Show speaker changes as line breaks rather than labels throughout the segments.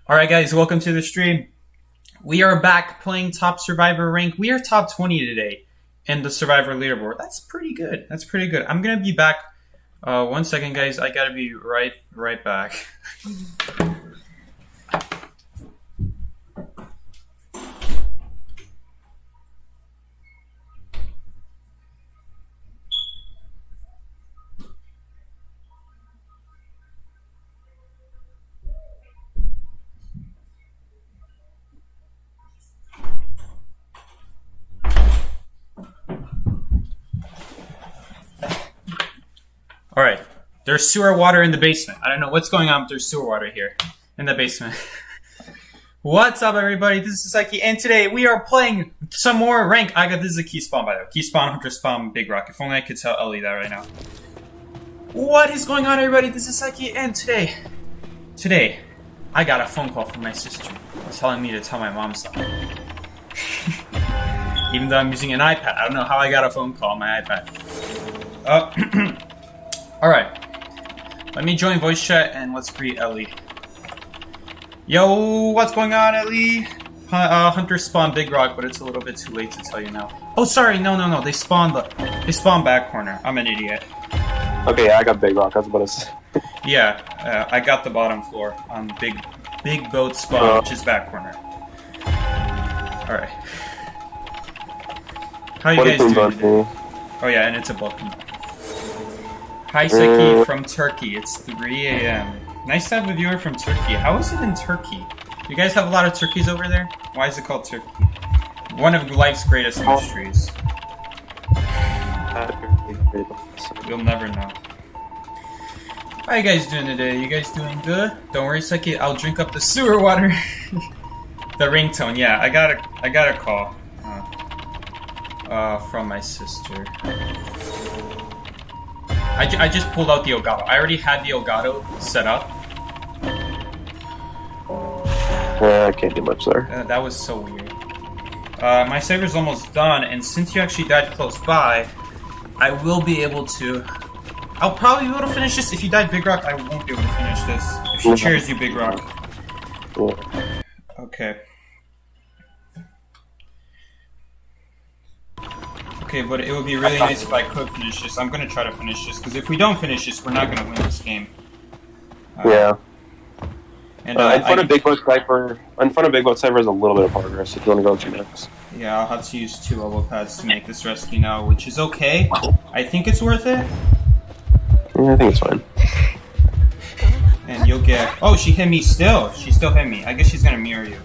Alright guys, welcome to the stream. We are back playing Top Survivor rank. We are top 20 today in the Survivor leaderboard. That's pretty good. I'm gonna be back. 1 second guys, I gotta be right back. Alright, there's sewer water in the basement. I don't know what's going on, but there's sewer water here in the basement. What's up, everybody? This is Saiki, and today we are playing some more rank. This is a key spawn, by the way. Key spawn, hunter spawn, big rock. If only I could tell Ellie that right now. What is going on, everybody? This is Saiki, and today, I got a phone call from my sister telling me to tell my mom something. Even though I'm using an iPad. I don't know how I got a phone call on my iPad. Alright, let me join voice chat and let's greet Ellie. Yo, what's going on, Ellie? Hunter spawned Big Rock, but it's a little bit too late to tell you now. Oh, sorry, no, they spawned back corner. I'm an idiot.
Okay, yeah, I got Big Rock, I was about to say.
Yeah, I got the bottom floor on Big Boat spawn, which is back corner. Alright. How you guys doing? Oh yeah, and it's a book. Hi Seki from Turkey, it's 3 a.m. Nice to have a viewer from Turkey. How is it in Turkey? You guys have a lot of turkeys over there? Why is it called Turkey? One of life's greatest mysteries. You'll never know. How you guys doing today? You guys doing good? Don't worry Seki, I'll drink up the sewer water. The ringtone, yeah, I got a call. From my sister. I just pulled out the Elgato. I already had the Elgato set up.
I can't do much there.
That was so weird. My saver's almost done, and since you actually died close by, I will be able to... I'll probably be able to finish this. If you died Big Rock, I won't be able to finish this. If she cheers you Big Rock. Okay. Okay, but it would be really nice if I could finish this. I'm gonna try to finish this, because if we don't finish this, we're not gonna win this game.
Yeah.
And
in front of Big Boat Cypher is a little bit of progress if you want to go to next.
Yeah, I'll have to use 2 elbow pads to make this rescue now, which is okay. I think it's worth it.
Yeah, I think it's fine.
And you'll get... Oh, she hit me still. She still hit me. I guess she's gonna mirror you.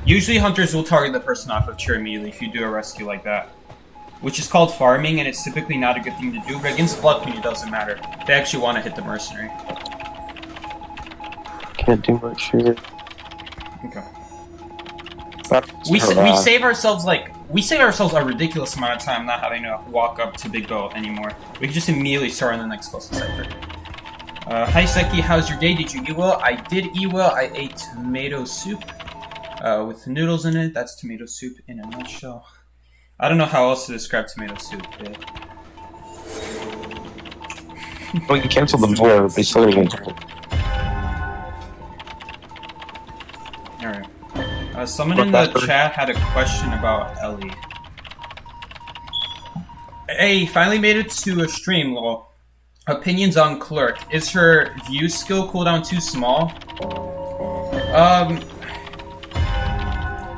Usually hunters will target the person off of chair immediately if you do a rescue like that. Which is called farming, and it's typically not a good thing to do, but against Blood Queen it doesn't matter. They actually want to hit the Mercenary.
Can't do much here.
Okay. We save ourselves a ridiculous amount of time not having to walk up to Big Boat anymore. We can just immediately start on the next closest cipher. Hi Seki, how's your day? Did you eat well? I did eat well. I ate tomato soup with noodles in it. That's tomato soup in a nutshell. I don't know how else to describe tomato soup. Yeah.
Well, you canceled them more, but they still didn't get it.
Alright. Someone in the chat had a question about Ellie. Hey, finally made it to a stream, lol. Opinions on Clerk. Is her view skill cooldown too small?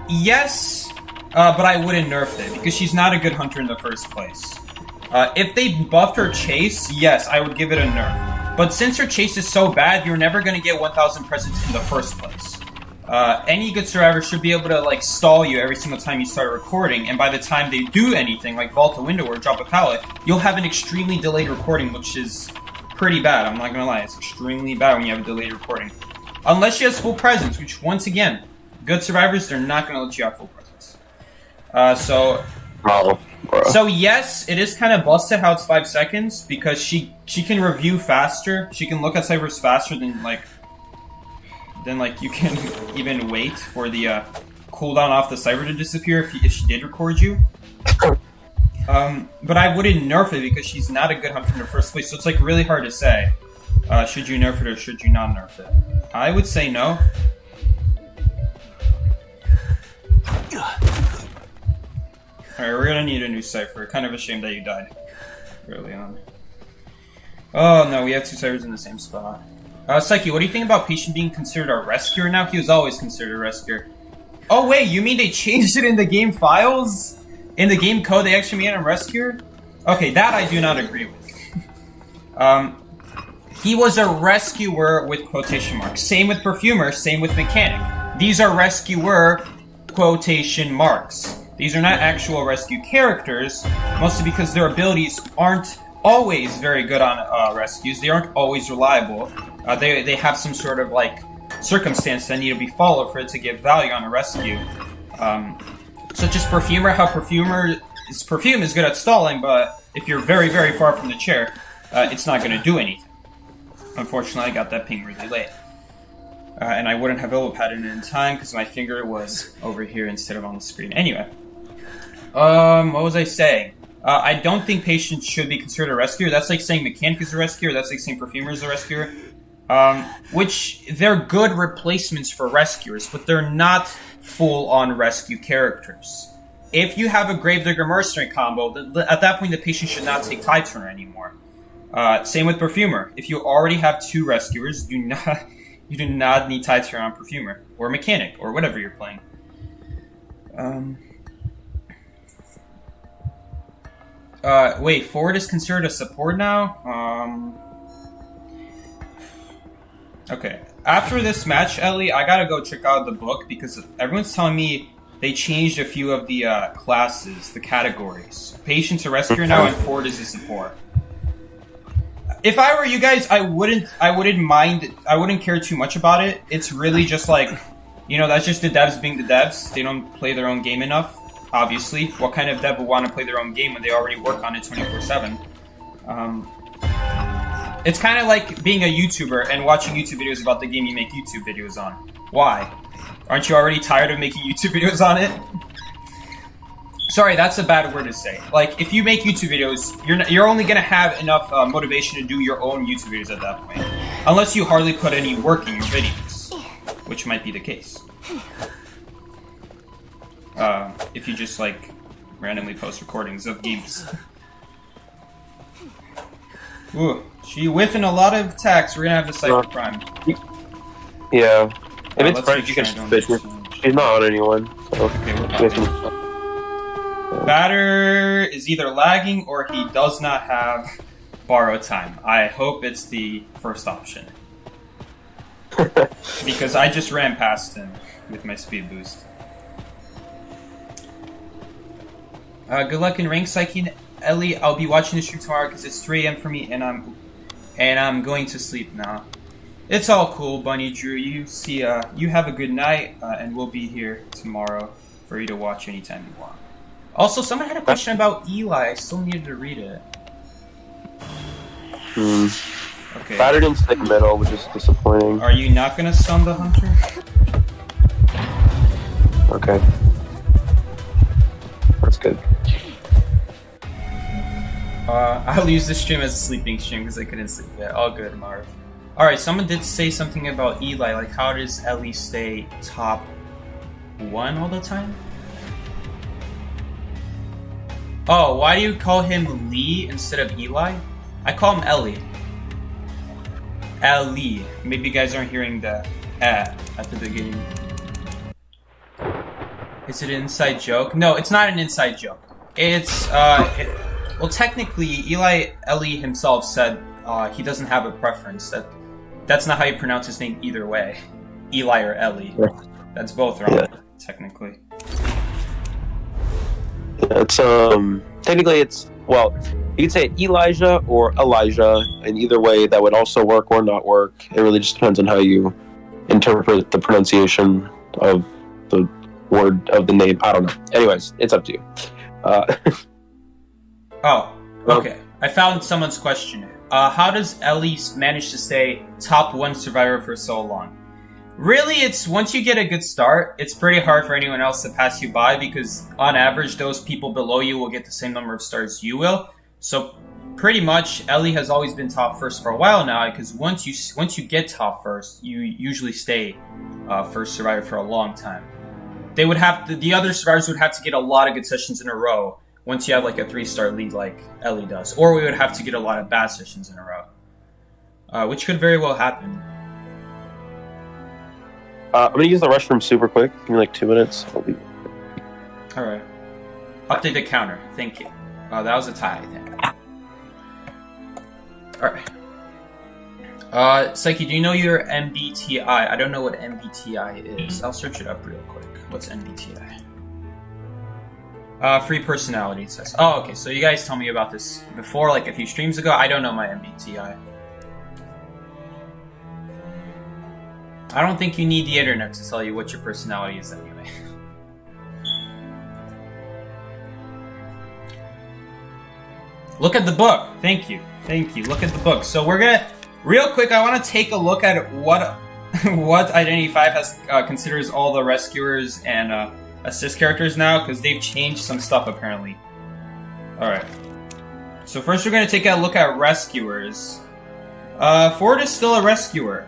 Yes. But I wouldn't nerf it, because she's not a good hunter in the first place. If they buffed her chase, yes, I would give it a nerf. But since her chase is so bad, you're never going to get 1,000 presents in the first place. Any good survivor should be able to, like, stall you every single time you start recording, and by the time they do anything, like vault a window or drop a pallet, you'll have an extremely delayed recording, which is pretty bad. I'm not going to lie, it's extremely bad when you have a delayed recording. Unless she has full presence, which, once again, good survivors, they're not going to let you have full presence. So yes, it is kind of busted how it's 5 seconds, because she can review faster. She can look at ciphers faster than you can even wait for the cooldown off the cipher to disappear if she did record you. But I wouldn't nerf it because she's not a good hunter in the first place, so it's like really hard to say. Should you nerf it or should you not nerf it? I would say no. Alright, we're gonna need a new cipher. Kind of a shame that you died early on. Oh no, we have two ciphers in the same spot. Psyche, what do you think about Patient being considered a rescuer now? He was always considered a rescuer. Oh wait, you mean they changed it in the game files? In the game code they actually made him a rescuer? Okay, that I do not agree with. He was a rescuer with quotation marks. Same with Perfumer, same with Mechanic. These are rescuer quotation marks. These are not actual rescue characters, mostly because their abilities aren't always very good on rescues. They aren't always reliable. They have some sort of like circumstance that need to be followed for it to give value on a rescue. Such as Perfumer, how Perfume is good at stalling, but if you're very, very far from the chair, it's not going to do anything. Unfortunately, I got that ping really late. And I wouldn't have elbow it in time because my finger was over here instead of on the screen. Anyway. What was I saying? I don't think Patient should be considered a rescuer. That's like saying Mechanic is a rescuer. That's like saying Perfumer is a rescuer. Which, they're good replacements for rescuers, but they're not full-on rescue characters. If you have a Gravedigger Mercenary combo, at that point the Patient should not take Tide Turner anymore. Same with Perfumer. If you already have two rescuers, you do not need Tide Turner on Perfumer, or Mechanic, or whatever you're playing. Wait, Forward is considered a support now? Okay. After this match, Ellie, I gotta go check out the book, because everyone's telling me they changed a few of the classes, the categories. Patient's a rescuer now, and Forward is a support. If I were you guys, I wouldn't mind, I wouldn't care too much about it. It's really just like, you know, that's just the devs being the devs. They don't play their own game enough. Obviously, what kind of dev will want to play their own game when they already work on it 24/7? It's kind of like being a YouTuber and watching YouTube videos about the game you make YouTube videos on. Why? Aren't you already tired of making YouTube videos on it? Sorry, that's a bad word to say. Like, if you make YouTube videos, you're only gonna have enough motivation to do your own YouTube videos at that point, unless you hardly put any work in your videos, which might be the case. If you just, like, randomly post recordings of games. Ooh, she whiffing a lot of attacks. We're gonna have the Cypher Prime.
Yeah. If it's French, you can bitch her. She's not on anyone. So.
Okay, Batter is either lagging or he does not have borrow time. I hope it's the first option. Because I just ran past him with my speed boost. Good luck in rank, Psyche and Ellie. I'll be watching the stream tomorrow because it's 3 a.m. for me, and I'm going to sleep now. It's all cool, Bunny Drew. You have a good night, and we'll be here tomorrow for you to watch anytime you want. Also, someone had a question about Eli. I still needed to read it. Okay.
Batter didn't stick middle, which is disappointing.
Are you not gonna stun the hunter?
Okay. That's good.
I'll use this stream as a sleeping stream because I couldn't sleep yet. All good, Marv. Alright, someone did say something about Eli. Like, how does Ellie stay top 1 all the time? Oh, why do you call him Lee instead of Eli? I call him Ellie. Ellie. Maybe you guys aren't hearing the at the beginning. Is it an inside joke? No, it's not an inside joke. It's, well, technically, Ellie himself said he doesn't have a preference. That's not how you pronounce his name either way. Eli or Ellie. That's both wrong, technically.
It's technically well, you could say Elijah or Elijah, and either way that would also work or not work. It really just depends on how you interpret the pronunciation of the word of the name. I don't know. Anyways, it's up to you.
Oh, okay. I found someone's question. How does Ellie manage to stay top 1 survivor for so long? Really, it's once you get a good start, it's pretty hard for anyone else to pass you by because on average, those people below you will get the same number of stars you will. So pretty much, Ellie has always been top first for a while now because once you get top first, you usually stay first survivor for a long time. they would have the other survivors would have to get a lot of good sessions in a row once you have like a 3-star lead like Ellie does, or we would have to get a lot of bad sessions in a row, which could very well happen.
I'm gonna use the restroom super quick. Give me like 2 minutes.
All right. Update the counter. Thank you. That was a tie, I think. All right. Psyche, do you know your MBTI? I don't know what MBTI is. I'll search it up real quick. What's MBTI? Free personality, it says. Oh, okay. So you guys told me about this before, like a few streams ago. I don't know my MBTI. I don't think you need the internet to tell you what your personality is anyway. Look at the book. Thank you. Thank you. Look at the book. So we're gonna, real quick, I want to take a look at what Identity 5 has considers all the rescuers and assist characters now, because they've changed some stuff apparently. Alright. So first we're gonna take a look at rescuers. Ford is still a rescuer.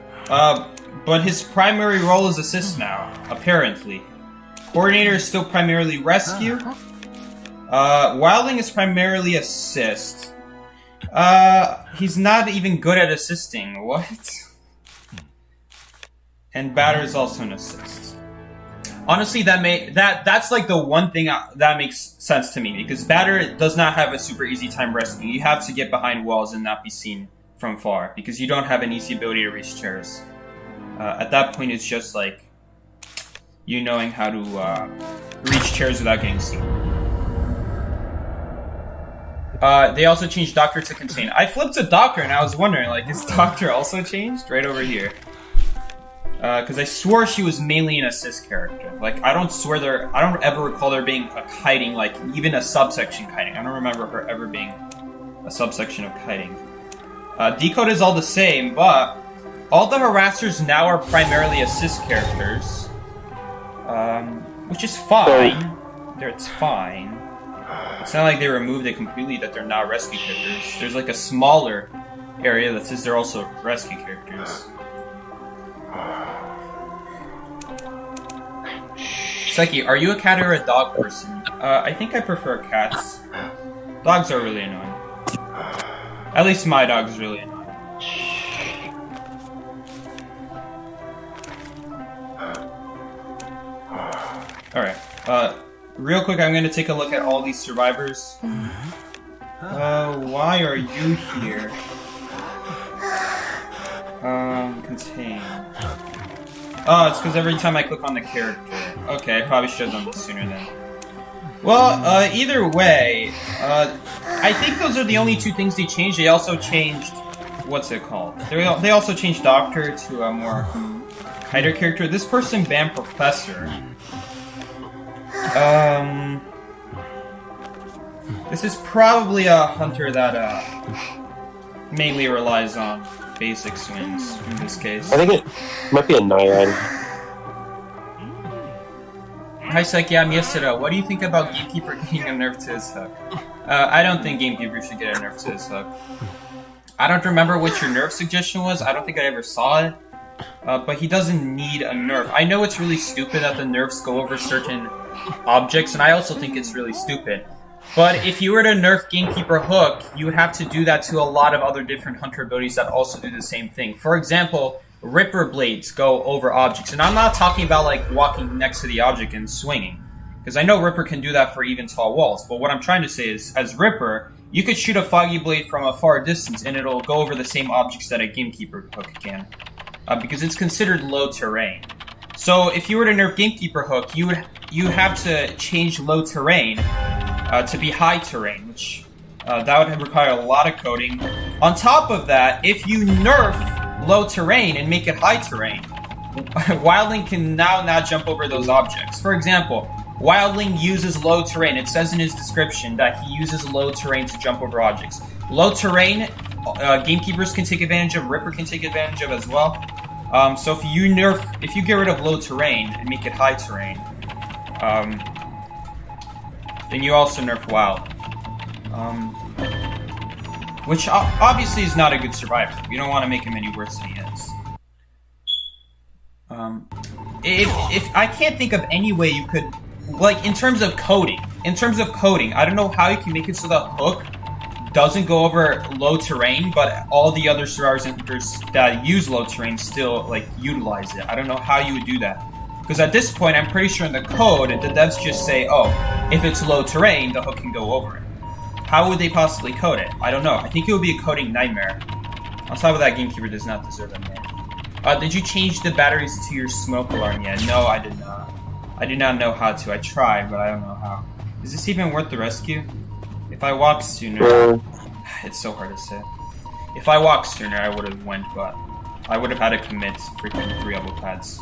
But his primary role is assist now, apparently. Coordinator is still primarily rescue. Wildling is primarily assist. He's not even good at assisting. What? And Batter is also an assist. Honestly, that's like the one thing that makes sense to me, because Batter does not have a super easy time rescuing. You have to get behind walls and not be seen from far, because you don't have an easy ability to reach chairs. At that point, it's just like you knowing how to reach chairs without getting seen. They also changed Doctor to Contain. I flipped to Doctor and I was wondering, like, is Doctor also changed? Right over here. Because I swore she was mainly an assist character. Like, I don't ever recall there being a kiting, like, even a subsection kiting. I don't remember her ever being a subsection of kiting. Decode is all the same, but all the harassers now are primarily assist characters, which is fine. It's fine. It's not like they removed it completely that they're not rescue characters. There's like a smaller area that says they're also rescue characters. Psyche, are you a cat or a dog person? I think I prefer cats. Dogs are really annoying. At least my dog is really annoying. Alright, real quick, I'm gonna take a look at all these survivors. Why are you here? Contain. Oh, it's because every time I click on the character. Okay, I probably should have done this sooner then. Well, either way, I think those are the only two things they changed. They also changed, what's it called? They also changed Doctor to a more kiter character. This person banned Professor. This is probably a hunter that mainly relies on basic swings in this case.
I think it might be a Nayad.
Hi Psyche, I'm Yasuda. What do you think about Gamekeeper getting a nerf to his hook? I don't think Gamekeeper should get a nerf to his hook. I don't remember what your nerf suggestion was. I don't think I ever saw it. But he doesn't need a nerf. I know it's really stupid that the nerfs go over certain objects, and I also think it's really stupid. But if you were to nerf Gamekeeper Hook, you would have to do that to a lot of other different hunter abilities that also do the same thing. For example, Ripper Blades go over objects. And I'm not talking about like walking next to the object and swinging, because I know Ripper can do that for even tall walls. But what I'm trying to say is, as Ripper, you could shoot a Foggy Blade from a far distance and it'll go over the same objects that a Gamekeeper Hook can. Because it's considered low terrain. So if you were to nerf Gamekeeper Hook, you have to change low terrain to be high terrain, which that would require a lot of coding. On top of that, if you nerf low terrain and make it high terrain, Wildling can now not jump over those objects. For example, Wildling uses low terrain. It says in his description that he uses low terrain to jump over objects. Low terrain, Gamekeepers can take advantage of, Ripper can take advantage of as well. So if you get rid of low terrain and make it high terrain, then you also nerf Wild. Which obviously is not a good survivor. You don't want to make him any worse than he is. If I can't think of any way you could, like, in terms of coding, I don't know how you can make it so the hook doesn't go over low terrain, but all the other survivors and hunters that use low terrain still, like, utilize it. I don't know how you would do that. Because at this point, I'm pretty sure in the code, the devs just say, oh, if it's low terrain, the hook can go over it. How would they possibly code it? I don't know. I think it would be a coding nightmare. On top of that, Gamekeeper does not deserve a nerf. Did you change the batteries to your smoke alarm yet? No, I did not. I do not know how to. I tried, but I don't know how. Is this even worth the rescue? If I walked sooner... It's so hard to say. If I walked sooner, I would have went, but I would have had to commit freaking 3 elbow pads.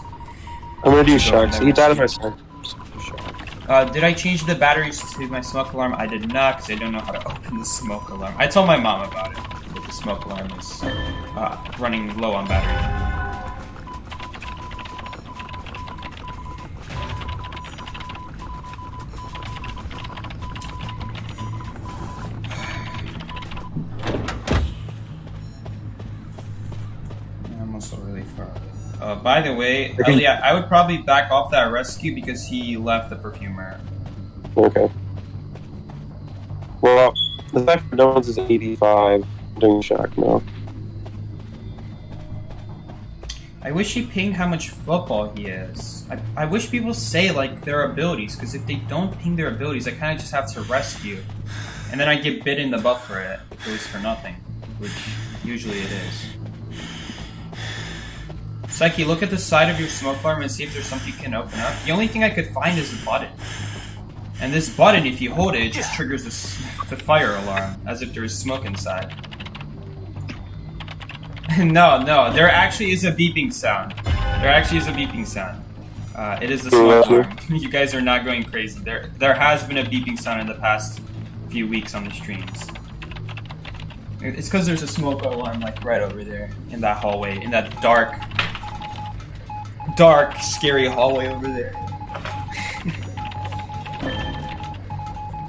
I'm gonna do sharks. He died of my son.
Did I change the batteries to my smoke alarm? I did not, because I don't know how to open the smoke alarm. I told my mom about it, but the smoke alarm is running low on battery. By the way, Elliot, I would probably back off that rescue because he left the Perfumer.
Okay. Well, the fact for no one's is 85. Doing shock now.
I wish he pinged how much football he is. I wish people say, like, their abilities, because if they don't ping their abilities, I kind of just have to rescue. And then I get bit in the butt for it, if it was for nothing, which usually it is. Psyche, look at the side of your smoke alarm and see if there's something you can open up. The only thing I could find is a button. And this button, if you hold it, it just triggers the fire alarm, as if there is smoke inside. No, there actually is a beeping sound. It is the smoke alarm. You guys are not going crazy. There has been a beeping sound in the past few weeks on the streams. It's because there's a smoke alarm, like, right over there, in that hallway, in that dark, scary hallway over there.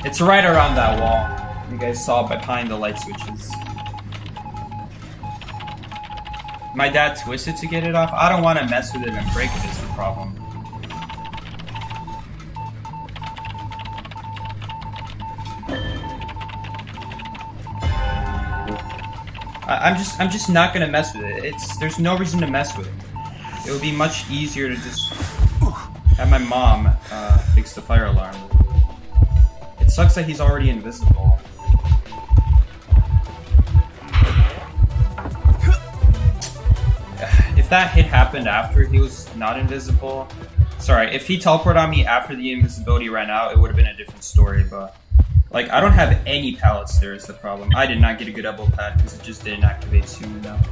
It's right around that wall. You guys saw behind the light switches. My dad twisted to get it off. I don't want to mess with it and break it is the problem. I'm just not gonna mess with it. There's no reason to mess with it. It would be much easier to just have my mom fix the fire alarm. It sucks that he's already invisible. If that hit happened after he was not invisible, sorry, if he teleported on me after the invisibility ran out, it would have been a different story, but like, I don't have any pallets there is the problem. I did not get a good elbow pad because it just didn't activate soon enough.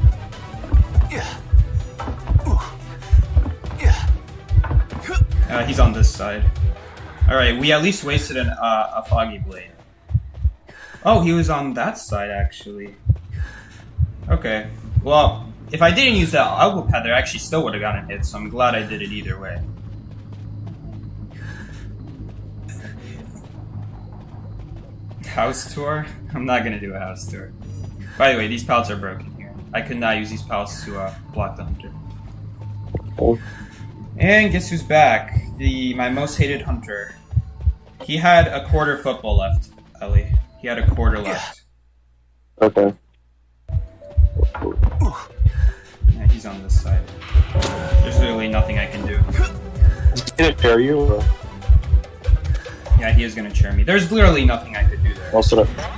He's on this side. Alright, we at least wasted a foggy blade. Oh, he was on that side, actually. Okay. Well, if I didn't use that elbow pad there, I actually still would have gotten hit, so I'm glad I did it either way. House tour? I'm not gonna do a house tour. By the way, these pallets are broken here. I could not use these pallets to block the hunter.
Oh.
And guess who's back? My most hated hunter. He had a quarter football left, Ellie. He had a quarter left.
Okay.
Yeah, he's on this side. There's literally nothing I can do.
Is he gonna tear you? Or?
Yeah, he is gonna chair me. There's literally nothing I could do there.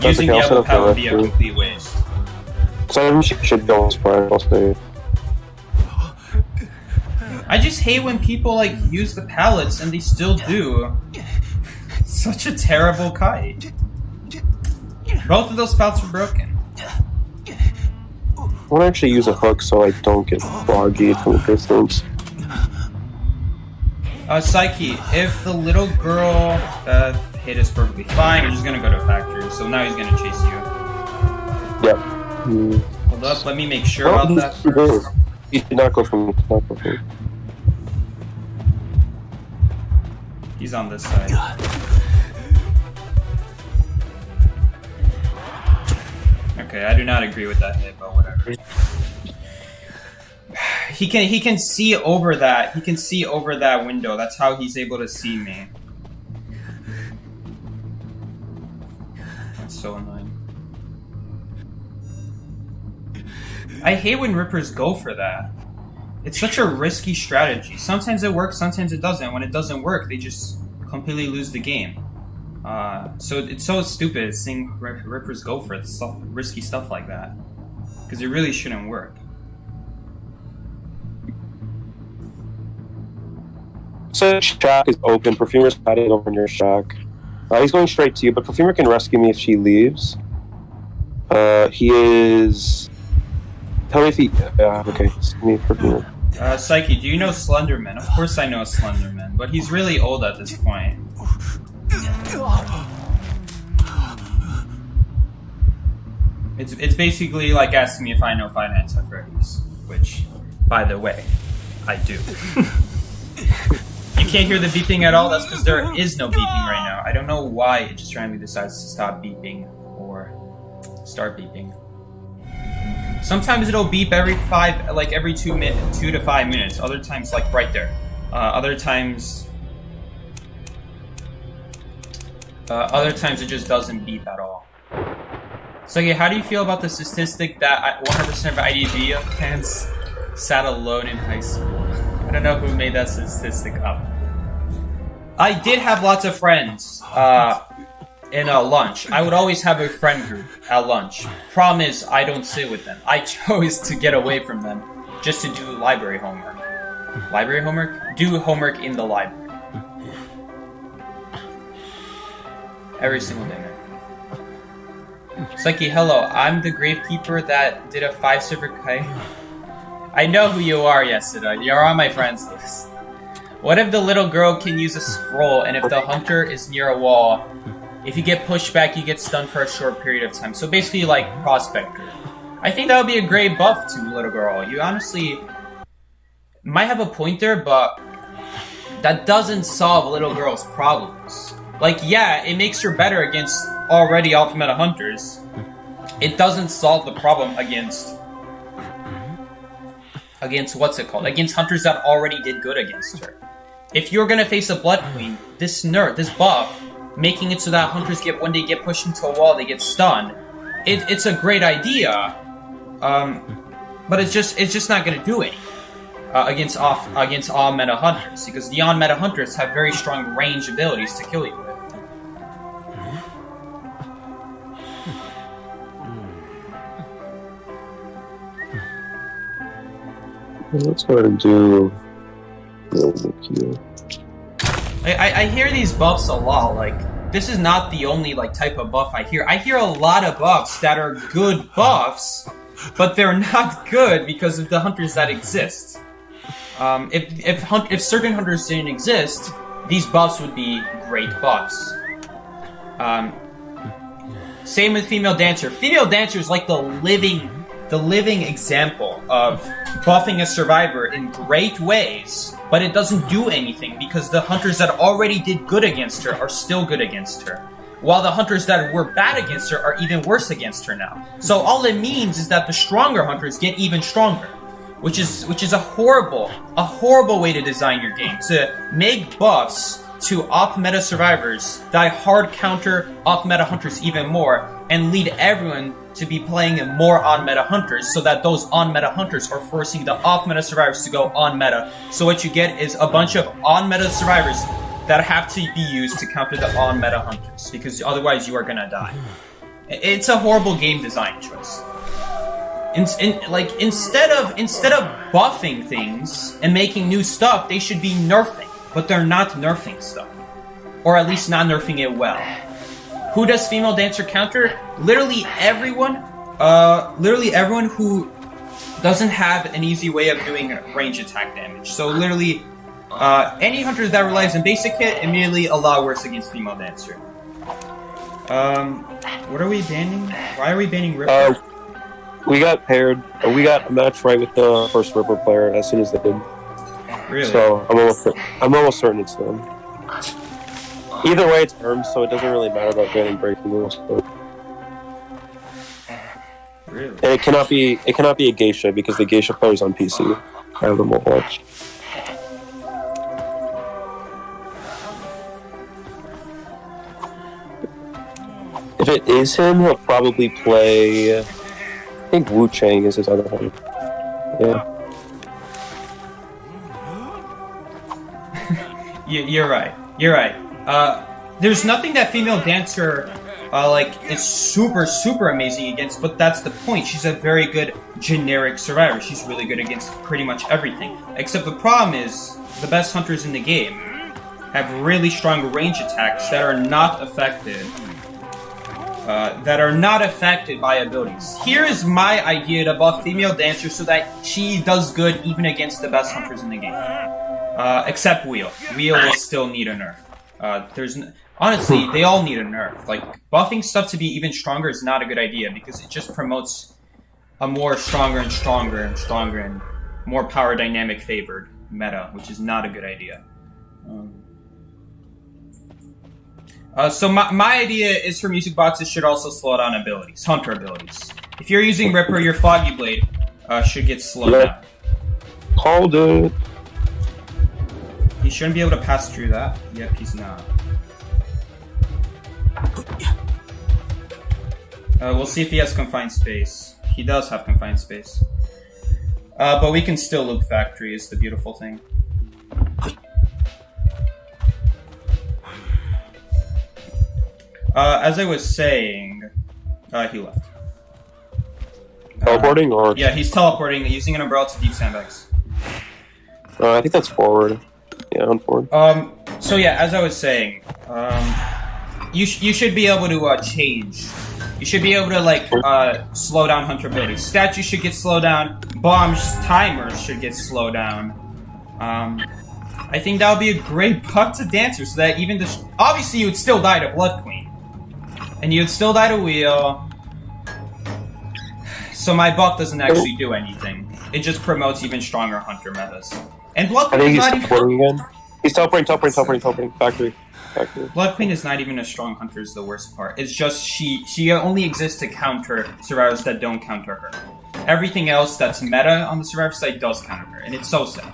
Using the elbow pad would be a complete waste.
So I should go on Sprite, I'll say.
I just hate when people, like, use the pallets and they still do. Such a terrible kite. Both of those pallets were broken.
I want to actually use a hook so I don't get foggy from the distance.
Psyche, if the little girl hit us perfectly fine, we're just gonna go to a factory, so now he's gonna chase you.
Yep.
Hold up, let me make sure about that first.
He did not go for me. Not go for me.
He's on this side. Okay, I do not agree with that hit, but whatever. He can see over that. He can see over that window. That's how he's able to see me. That's so annoying. I hate when Rippers go for that. It's such a risky strategy. Sometimes it works, sometimes it doesn't. When it doesn't work, they just completely lose the game. So it's so stupid seeing Rippers go for stuff, risky stuff like that. Because it really shouldn't work.
So shack is open. Perfumer's padding over in your shack. He's going straight to you, but Perfumer can rescue me if she leaves. He is... Tell me if he... okay, excuse me, Perfumer.
Psyche, do you know Slenderman? Of course I know Slenderman, but he's really old at this point. It's basically like asking me if I know Five Nights at Freddy's, which, by the way, I do. You can't hear the beeping at all? That's because there is no beeping right now. I don't know why it just randomly decides to stop beeping or start beeping. Sometimes it'll beep every 2 to 5 minutes. Other times, like right there. Other times it just doesn't beep at all. So, okay, how do you feel about the statistic that 100% of IDG fans sat alone in high school? I don't know who made that statistic up. I did have lots of friends in lunch. I would always have a friend group at lunch. Problem is, I don't sit with them. I chose to get away from them just to do library homework. Library homework? Do homework in the library. Every single day, man. Psyche, hello. I'm the Gravekeeper that did a 5-server kite. I know who you are, Yesterday. You're on my friends list. What if the little girl can use a scroll, and if the hunter is near a wall, if you get pushed back, you get stunned for a short period of time? So basically, like Prospector. I think that would be a great buff to little girl. You honestly might have a point there, but that doesn't solve little girl's problems. Like, yeah, it makes her better against already alpha meta hunters. It doesn't solve the problem against what's it called? Against hunters that already did good against her. If you're gonna face a Blood Queen, this buff, making it so that hunters when they get pushed into a wall, they get stunned. It's a great idea, but it's just not gonna do anything against all meta hunters, because the on meta hunters have very strong range abilities to kill you with.
Let's go ahead and do...
I hear these buffs a lot. Like, this is not the only type of buff I hear. I hear a lot of buffs that are good buffs, but they're not good because of the hunters that exist. If certain hunters didn't exist, these buffs would be great buffs. Same with Female Dancer. Female Dancer is like the living example of buffing a survivor in great ways, but it doesn't do anything because the hunters that already did good against her are still good against her, while the hunters that were bad against her are even worse against her now. So all it means is that the stronger hunters get even stronger, which is a horrible way to design your game, to make buffs to off-meta survivors that hard counter off-meta hunters even more, and lead everyone to be playing more on-meta hunters, so that those on-meta hunters are forcing the off-meta survivors to go on-meta. So what you get is a bunch of on-meta survivors that have to be used to counter the on-meta hunters, because otherwise you are gonna die. It's a horrible game design choice. Instead of buffing things and making new stuff, they should be nerfing. But they're not nerfing stuff. Or at least not nerfing it well. Who does Female Dancer counter? Literally everyone who doesn't have an easy way of doing range attack damage. So literally, any hunter that relies on basic hit immediately a lot worse against Female Dancer. What are we banning? Why are we banning Ripper?
We got paired. We got a match right with the first Ripper player as soon as they did.
Really?
So I'm almost certain it's them. Either way, it's earned, so it doesn't really matter about banning breaking rules. But...
Really?
And it cannot be a geisha because the geisha player is on PC. I have them all watched. If it is him, he'll probably play. I think Wu Chang is his other one. Yeah.
You're right. You're right. There's nothing that female dancer is super amazing against, but that's the point. She's a very good generic survivor. She's really good against pretty much everything. Except the problem is the best hunters in the game have really strong range attacks that are not affected. By abilities. Here is my idea to buff female dancer so that she does good even against the best hunters in the game. Except Wheel. Wheel will still need a nerf. Honestly, they all need a nerf. Like, buffing stuff to be even stronger is not a good idea because it just promotes a more stronger and more power dynamic favored meta, which is not a good idea. So my idea is for music boxes should also slow down abilities, hunter abilities. If you're using Ripper, your Foggy Blade should get slowed down.
Called it.
He shouldn't be able to pass through that. Yep, he's not. We'll see if he has confined space. He does have confined space. But we can still loop factory is the beautiful thing. As I was saying, he left.
Teleporting or?
Yeah, he's teleporting, using an umbrella to deep sandbags.
I think that's forward. Yeah, on forward.
So yeah, as I was saying, you should be able to change. You should be able to slow down hunter abilities. Statues should get slowed down. Bombs timers should get slowed down. I think that would be a great buff to Dancer, so that even obviously you would still die to Blood Queen, and you would still die to Wheel. So my buff doesn't actually do anything. It just promotes even stronger hunter metas. And Blood Queen is not even...
again. He's teleporting. Factory.
Blood Queen is not even a strong hunter is the worst part. It's just she only exists to counter survivors that don't counter her. Everything else that's meta on the survivor side does counter her, and it's so sad.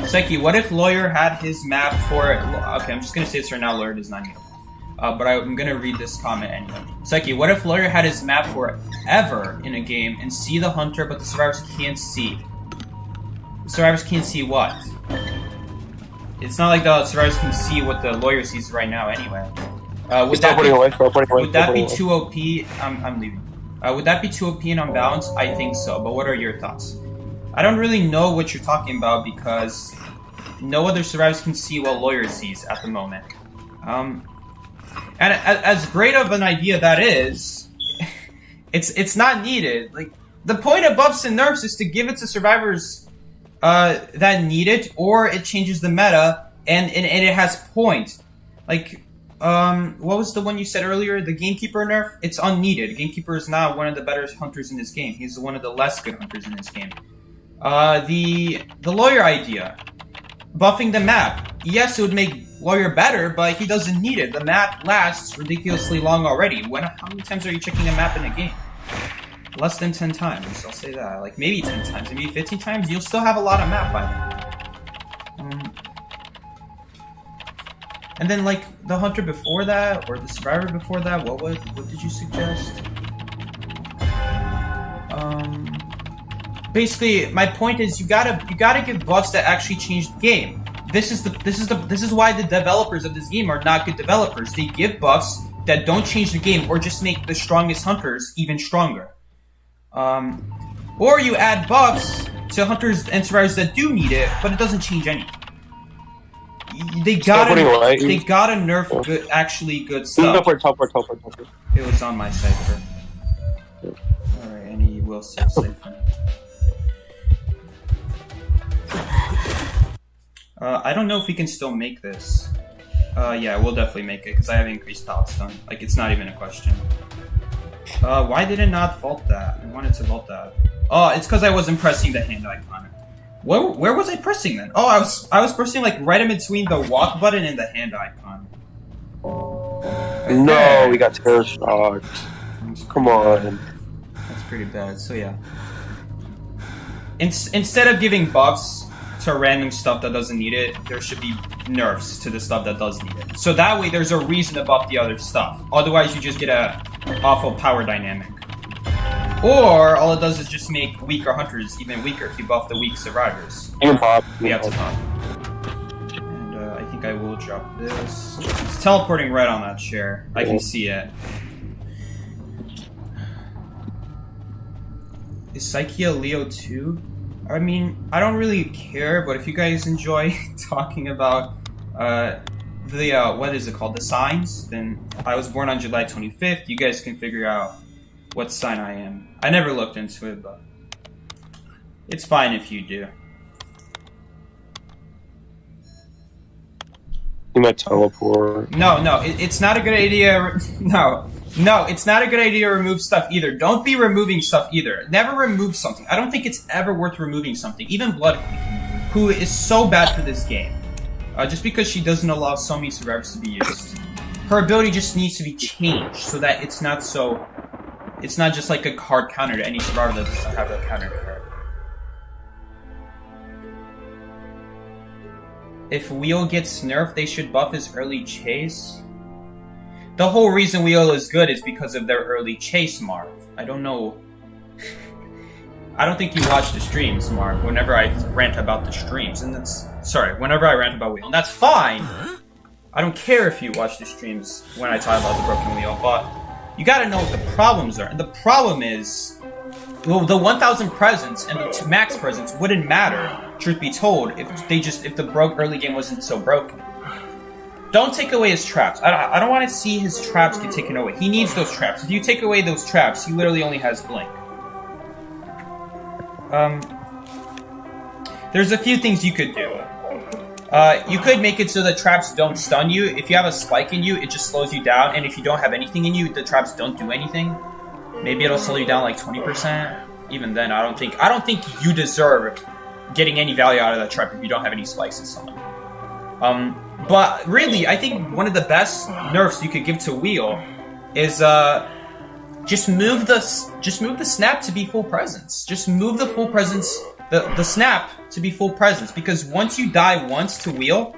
Seki, what if Lawyer had his map for... Okay, I'm just gonna say this right now, Lawyer does not need a map. But I'm gonna read this comment anyway. Seki, what if Lawyer had his map forever in a game and see the hunter, but the survivors can't see? The survivors can't see what? It's not like the survivors can see what the Lawyer sees right now anyway. Would that be too OP? I'm leaving. Would that be too OP and unbalanced? I think so, but what are your thoughts? I don't really know what you're talking about because no other survivors can see what Lawyer sees at the moment. And as great of an idea that is, it's not needed. Like, the point of buffs and nerfs is to give it to survivors that need it, or it changes the meta and it has points. Like, what was the one you said earlier? The Gamekeeper nerf? It's unneeded. Gamekeeper is not one of the better hunters in this game. He's one of the less good hunters in this game. The Lawyer idea. Buffing the map. Yes, it would make Lawyer better, but he doesn't need it. The map lasts ridiculously long already. How many times are you checking a map in a game? Less than 10 times, I'll say that. Like, maybe 10 times, maybe 15 times. You'll still have a lot of map by then. And then, like, the hunter before that, or the survivor before that, what did you suggest? Basically, my point is you gotta give buffs that actually change the game. This is why the developers of this game are not good developers. They give buffs that don't change the game or just make the strongest hunters even stronger. Or you add buffs to hunters and survivors that do need it, but it doesn't change anything. They gotta nerf good, actually good stuff.
Teleport.
It was on my cipher. Alright, and he will say cipher. I don't know if we can still make this. Yeah, we'll definitely make it, because I have increased pallet stun. Like, it's not even a question. Why did it not vault that? I wanted to vault that. Oh, it's because I wasn't pressing the hand icon. Where was I pressing then? Oh, I was pressing, like, right in between the walk button and the hand icon. Okay.
No, we got terror shocked. Come on.
That's pretty bad. So yeah. Instead of giving buffs to random stuff that doesn't need it, there should be nerfs to the stuff that does need it. So that way there's a reason to buff the other stuff. Otherwise you just get a awful power dynamic. Or all it does is just make weaker hunters even weaker if you buff the weak survivors.
You can pop.
We have to pop. And I think I will drop this. It's teleporting right on that chair. I can see it. Is Psyche a Leo too? I mean, I don't really care, but if you guys enjoy talking about what is it called? The signs, then I was born on July 25th. You guys can figure out what sign I am. I never looked into it, but it's fine if you do.
You might teleport.
No, it's not a good idea. No, it's not a good idea to remove stuff either. Don't be removing stuff either. Never remove something. I don't think it's ever worth removing something. Even Blood Queen, who is so bad for this game. Just because she doesn't allow so many survivors to be used. Her ability just needs to be changed so that it's not so... It's not just like a hard counter to any survivor that doesn't have a counter to her. If Wheel gets nerfed, they should buff his early chase. The whole reason Wheel is good is because of their early chase, Marv. I don't know. I don't think you watch the streams, Marv, whenever I rant about the streams. And that's... Sorry, whenever I rant about Wheel. And that's fine! I don't care if you watch the streams when I talk about the broken Wheel, but you gotta know what the problems are. And the problem is... Well, the 1,000 presents and the max presents wouldn't matter, truth be told, if the early game wasn't so broken. Don't take away his traps. I don't want to see his traps get taken away. He needs those traps. If you take away those traps, he literally only has blink. There's a few things you could do. You could make it so the traps don't stun you. If you have a spike in you, it just slows you down. And if you don't have anything in you, the traps don't do anything. Maybe it'll slow you down like 20%. Even then, I don't think you deserve getting any value out of that trap if you don't have any spikes in someone. But really, I think one of the best nerfs you could give to Wheel is just move the snap to be full presence. Just move the full presence, the snap to be full presence. Because once you die once to Wheel,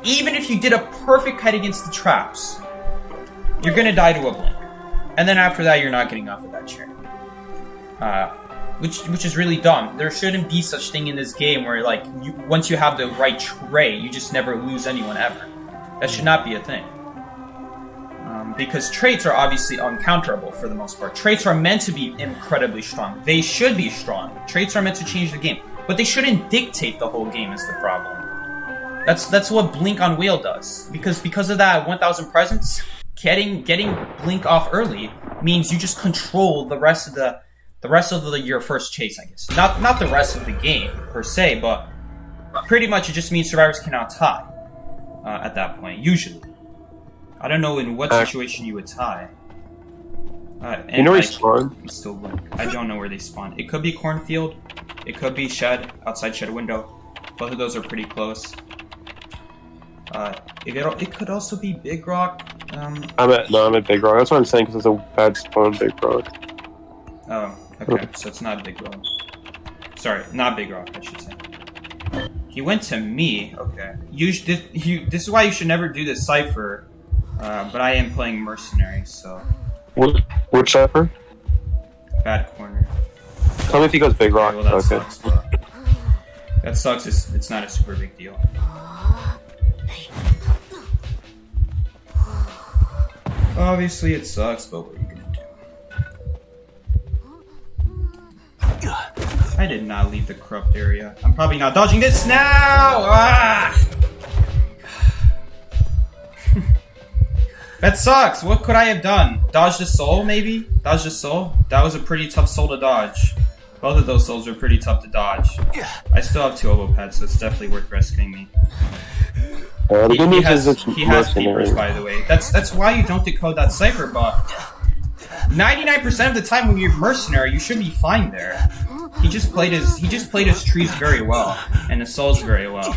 even if you did a perfect kite against the traps, you're gonna die to a blink. And then after that, you're not getting off of that chair. Which is really dumb. There shouldn't be such thing in this game where, like, once you have the right tray, you just never lose anyone ever. That should not be a thing. Because traits are obviously uncounterable for the most part. Traits are meant to be incredibly strong. They should be strong. Traits are meant to change the game. But they shouldn't dictate the whole game is the problem. That's what Blink on Wheel does. Because of that 1,000 presents, getting Blink off early means you just control the rest of your first chase, I guess. Not the rest of the game, per se, but pretty much it just means survivors cannot tie at that point, usually. I don't know in what situation you would tie.
You know where he spawned?
Still blink. I don't know where they spawn. It could be Cornfield. It could be Shed, outside Shed window. Both of those are pretty close. It could also be Big Rock.
I'm at Big Rock. That's what I'm saying, because it's a bad spawn, Big Rock.
Oh, okay. So it's not Big Rock. Sorry, not Big Rock, I should say. He went to me. Okay. This is why you should never do this cipher. But I am playing Mercenary, so...
Which cipher?
Bad corner.
Tell me if he goes Big Rock.
Okay, well, that sucks. That sucks. It's not a super big deal. Obviously it sucks, but what are you gonna do? I did not leave the corrupt area. I'm probably not dodging this now! Ah! That sucks! What could I have done? Dodge the soul, maybe? Dodge the soul? That was a pretty tough soul to dodge. Both of those souls were pretty tough to dodge. I still have 2 oboe pads, so it's definitely worth rescuing me.
The good news is it's
he has peepers, by the way. That's why you don't decode that cipher, but 99% of the time when you're Mercenary, you should be fine there. He just played his trees very well, and his souls very well.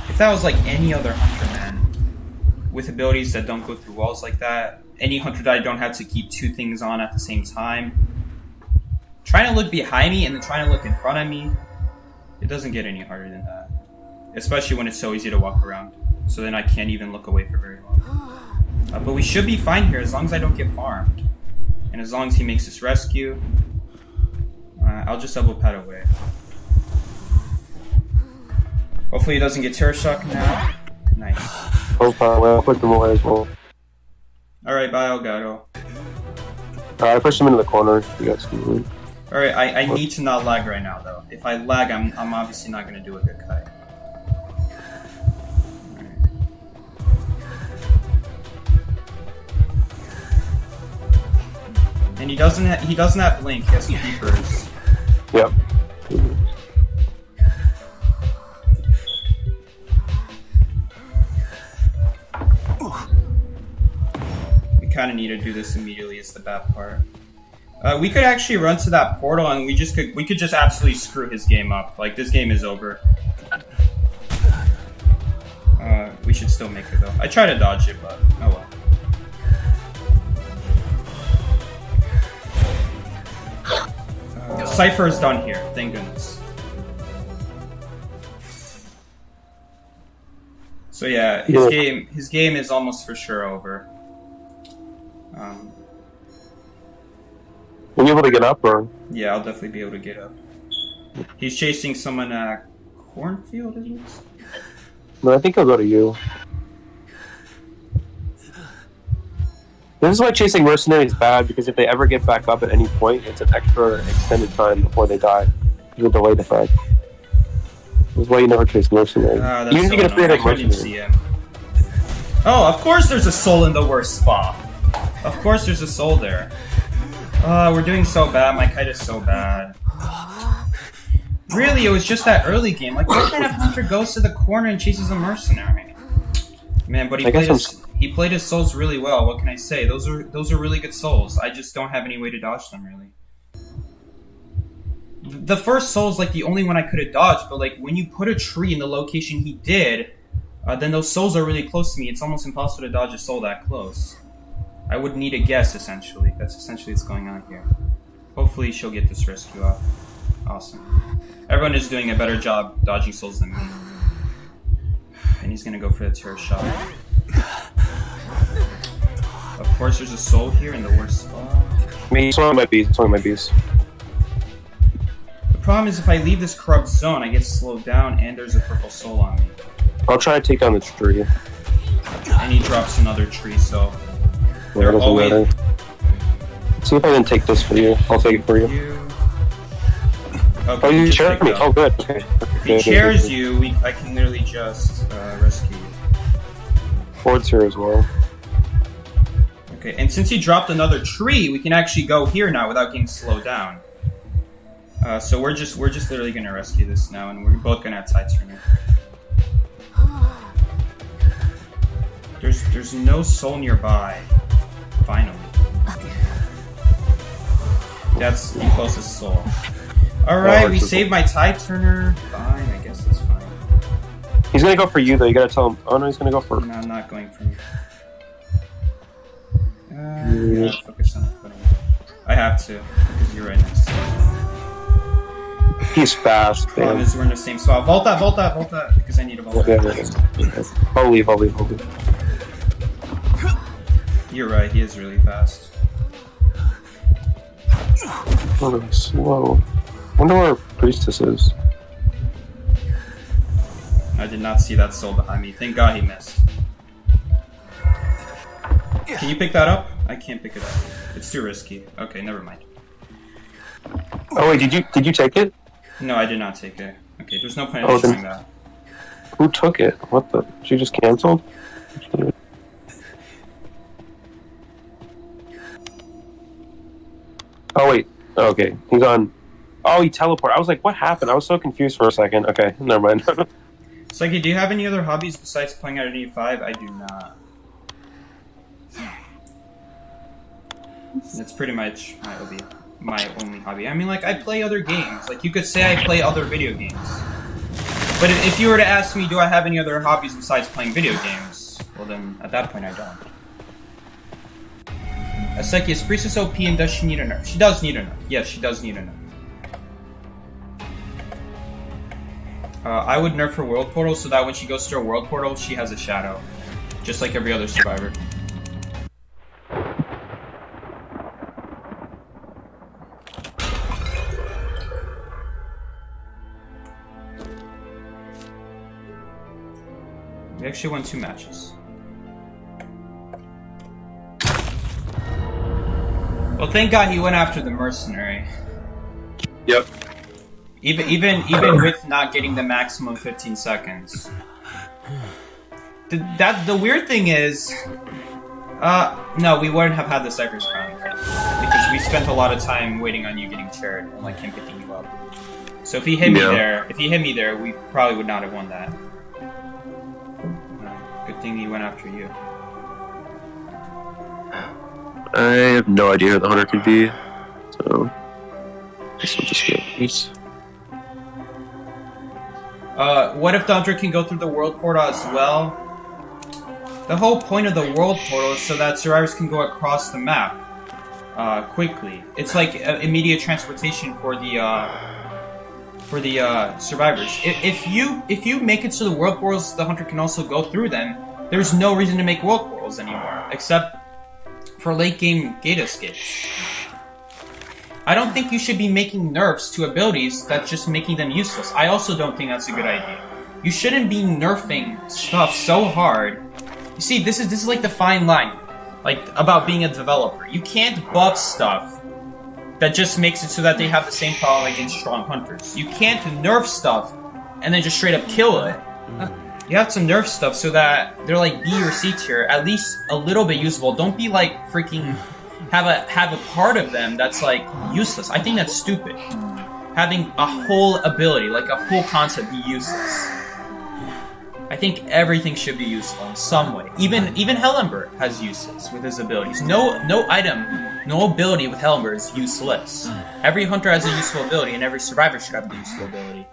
If that was like any other hunter, man, with abilities that don't go through walls like that, any hunter that I don't have to keep 2 things on at the same time. Trying to look behind me and then trying to look in front of me. It doesn't get any harder than that. Especially when it's so easy to walk around. So then I can't even look away for very long. But we should be fine here as long as I don't get farmed. And as long as he makes this rescue, I'll just double pad away. Hopefully he doesn't get terror shock now. Nice.
I'll put them away as well.
Alright, bye Elgato.
I pushed him into the corner. You got some room.
Alright, I need to not lag right now though. If I lag, I'm obviously not going to do a good kite. And he doesn't have blink, he has keepers.
Yep.
We kind of need to do this immediately is the bad part. We could actually run to that portal and we could just absolutely screw his game up. Like this game is over. We should still make it though. I tried to dodge it, but oh well. Cypher is done here, thank goodness. So yeah, his game is almost for sure over.
Were you able to get up, or?
Yeah, I'll definitely be able to get up. He's chasing someone at cornfield, is it?
No, I think I'll go to you. This is why chasing Mercenary is bad, because if they ever get back up at any point, it's an extra extended time before they die. There's a delayed effect. This is why you never chase Mercenary.
That's
Even if you get a free hit
Mercenary. See him. Oh, of course there's a soul in the worst spot. Of course there's a soul there. We're doing so bad. My kite is so bad. Really, it was just that early game. Like, what kind of hunter goes to the corner and chases a Mercenary? Man, but he played his souls really well. What can I say? Those are really good souls. I just don't have any way to dodge them, really. The first soul is like the only one I could have dodged, but like when you put a tree in the location he did, then those souls are really close to me. It's almost impossible to dodge a soul that close. I would need a guess, essentially. That's essentially what's going on here. Hopefully she'll get this rescue off. Awesome. Everyone is doing a better job dodging souls than me. And he's gonna go for the terror shot. Of course there's a soul here in the worst spot.
I mean, swing my beast.
The problem is if I leave this corrupt zone, I get slowed down and there's a purple soul on me.
I'll try to take down the tree.
And he drops another tree, so...
Yeah, doesn't matter. Let's see if I can take this for you. I'll take it for you.
Okay,
oh, you chair me? Oh, good. Okay.
If he chairs you, I can literally just rescue you.
Ford's here as well.
Okay, and since he dropped another tree, we can actually go here now without getting slowed down. So we're just literally gonna rescue this now, and we're both gonna have tights right now. There's no soul nearby. Finally. That's the closest soul. Alright, we saved my tide turner. Fine, I guess that's fine.
He's gonna go for you though, you gotta tell him. Oh no, he's gonna go for...
No, I'm not going for me. Yeah, focus on it. I have to, because you're right next to me.
He's fast, man.
Problem is we're in the same spot. Vault that, because I need a vault.
Okay. I'll leave.
You're right, he is really fast.
Oh, really slow. Wonder where Priestess is.
I did not see that soul behind me. Thank God he missed. Can you pick that up? I can't pick it up. It's too risky. Okay, never mind.
Oh wait, did you take it?
No, I did not take it. Okay, there's no point in showing that.
Who took it? What the? She just canceled? Oh wait. Okay, he's on. Oh, he teleported. I was like, what happened? I was so confused for a second. Okay, never mind.
Psyche, do you have any other hobbies besides playing at an E5? I do not. That's pretty much my only hobby. I mean, like, I play other games. Like, you could say I play other video games. But if you were to ask me, do I have any other hobbies besides playing video games? Well, then, at that point, I don't. Aseki, is Priestess OP and does she need a nerf? She does need a nerf. Yes, she does need a nerf. I would nerf her world portal so that when she goes to her world portal, she has a shadow. Just like every other survivor. We actually won 2 matches. Well, thank God he went after the Mercenary.
Yep.
Even with not getting the maximum 15 seconds. The weird thing is, no, we wouldn't have had the Cypher's Crown because we spent a lot of time waiting on you getting chaired and like him picking you up. So if he hit me there, we probably would not have won that. Good thing he went after you.
I have no idea who the hunter could be, so I guess we'll just get these.
What if the hunter can go through the world portal as well? The whole point of the world portal is so that survivors can go across the map quickly. It's like immediate transportation for the survivors. If you make it so the world portals, the hunter can also go through them. There's no reason to make world portals anymore, except for late game gate escapes. I don't think you should be making nerfs to abilities that's just making them useless. I also don't think that's a good idea. You shouldn't be nerfing stuff so hard. You see, this is like the fine line, like about being a developer. You can't buff stuff that just makes it so that they have the same problem against strong hunters. You can't nerf stuff and then just straight up kill it. You have to nerf stuff so that they're like B or C tier, at least a little bit usable. Don't be like freaking have a part of them that's like useless. I think that's stupid. Having a whole ability, like a whole concept, be useless. I think everything should be useful in some way. Even Hellenberg has uses with his abilities. No item, no ability with Hellenberg is useless. Every hunter has a useful ability, and every survivor should have a useful ability.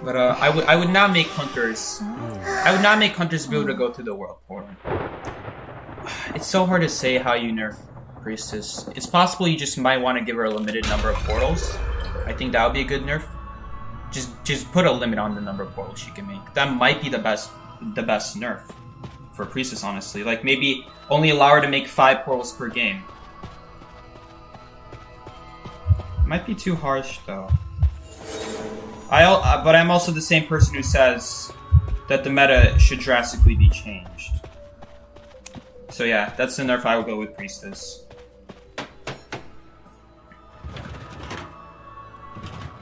But I would not make hunters. I would not make hunters be able to go through the world portal. It's so hard to say how you nerf Priestess. It's possible you just might want to give her a limited number of portals. I think that would be a good nerf. Just put a limit on the number of portals she can make. That might be the best nerf for Priestess, honestly. Like maybe only allow her to make 5 portals per game. Might be too harsh though. But I'm also the same person who says that the meta should drastically be changed. So yeah, that's the nerf I will go with Priestess.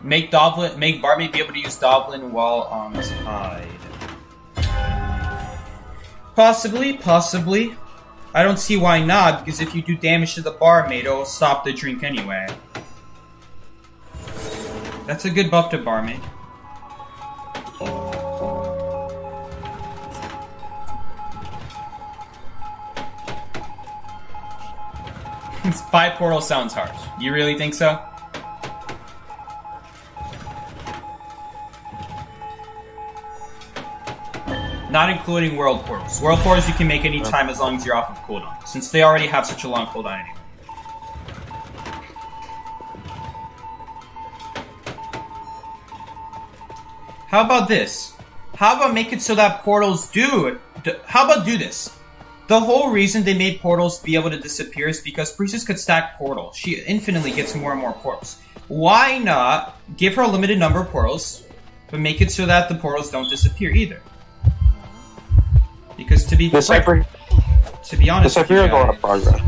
Make Barmaid be able to use Dovlin while on Tide. Possibly. I don't see why not, because if you do damage to the Barmaid, it'll stop the drink anyway. That's a good buff to Barmaid. This 5 portal sounds harsh. You really think so? Not including world portals. World portals you can make any time as long as you're off of cooldown, since they already have such a long cooldown anyway. How about this? How about make it so that portals how about do this? The whole reason they made portals be able to disappear is because Priestess could stack portals. She infinitely gets more and more portals. Why not give her a limited number of portals, but make it so that the portals don't disappear either? Because to be honest,
the Cypher has a lot of progress.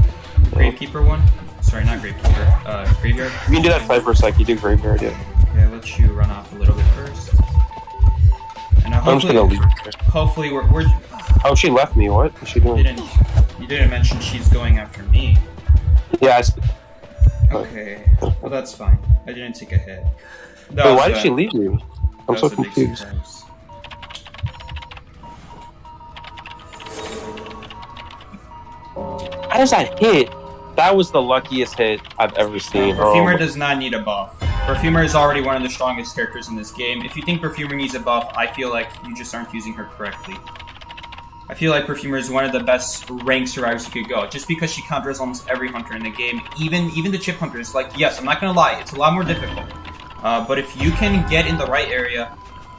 Gamekeeper one? Sorry, not Gamekeeper. Graveyard.
You can do that Cypher sec. You do Graveyard, yeah.
Okay, I'll let you run off a little bit first. And
I'm just gonna leave.
Hopefully we're
Oh, she left me. What is she doing?
You didn't mention she's going after me.
Yeah.
Okay. Well, that's fine. I didn't take a hit.
Wait, why did she leave you? I'm so confused. How does that hit? That was the luckiest hit I've ever seen.
Perfumer does not need a buff. Perfumer is already one of the strongest characters in this game. If you think Perfumer needs a buff, I feel like you just aren't using her correctly. I feel like Perfumer is one of the best rank survivors you could go, just because she counters almost every hunter in the game, even the chip hunters. Like, yes, I'm not gonna lie, it's a lot more difficult. But if you can get in the right area,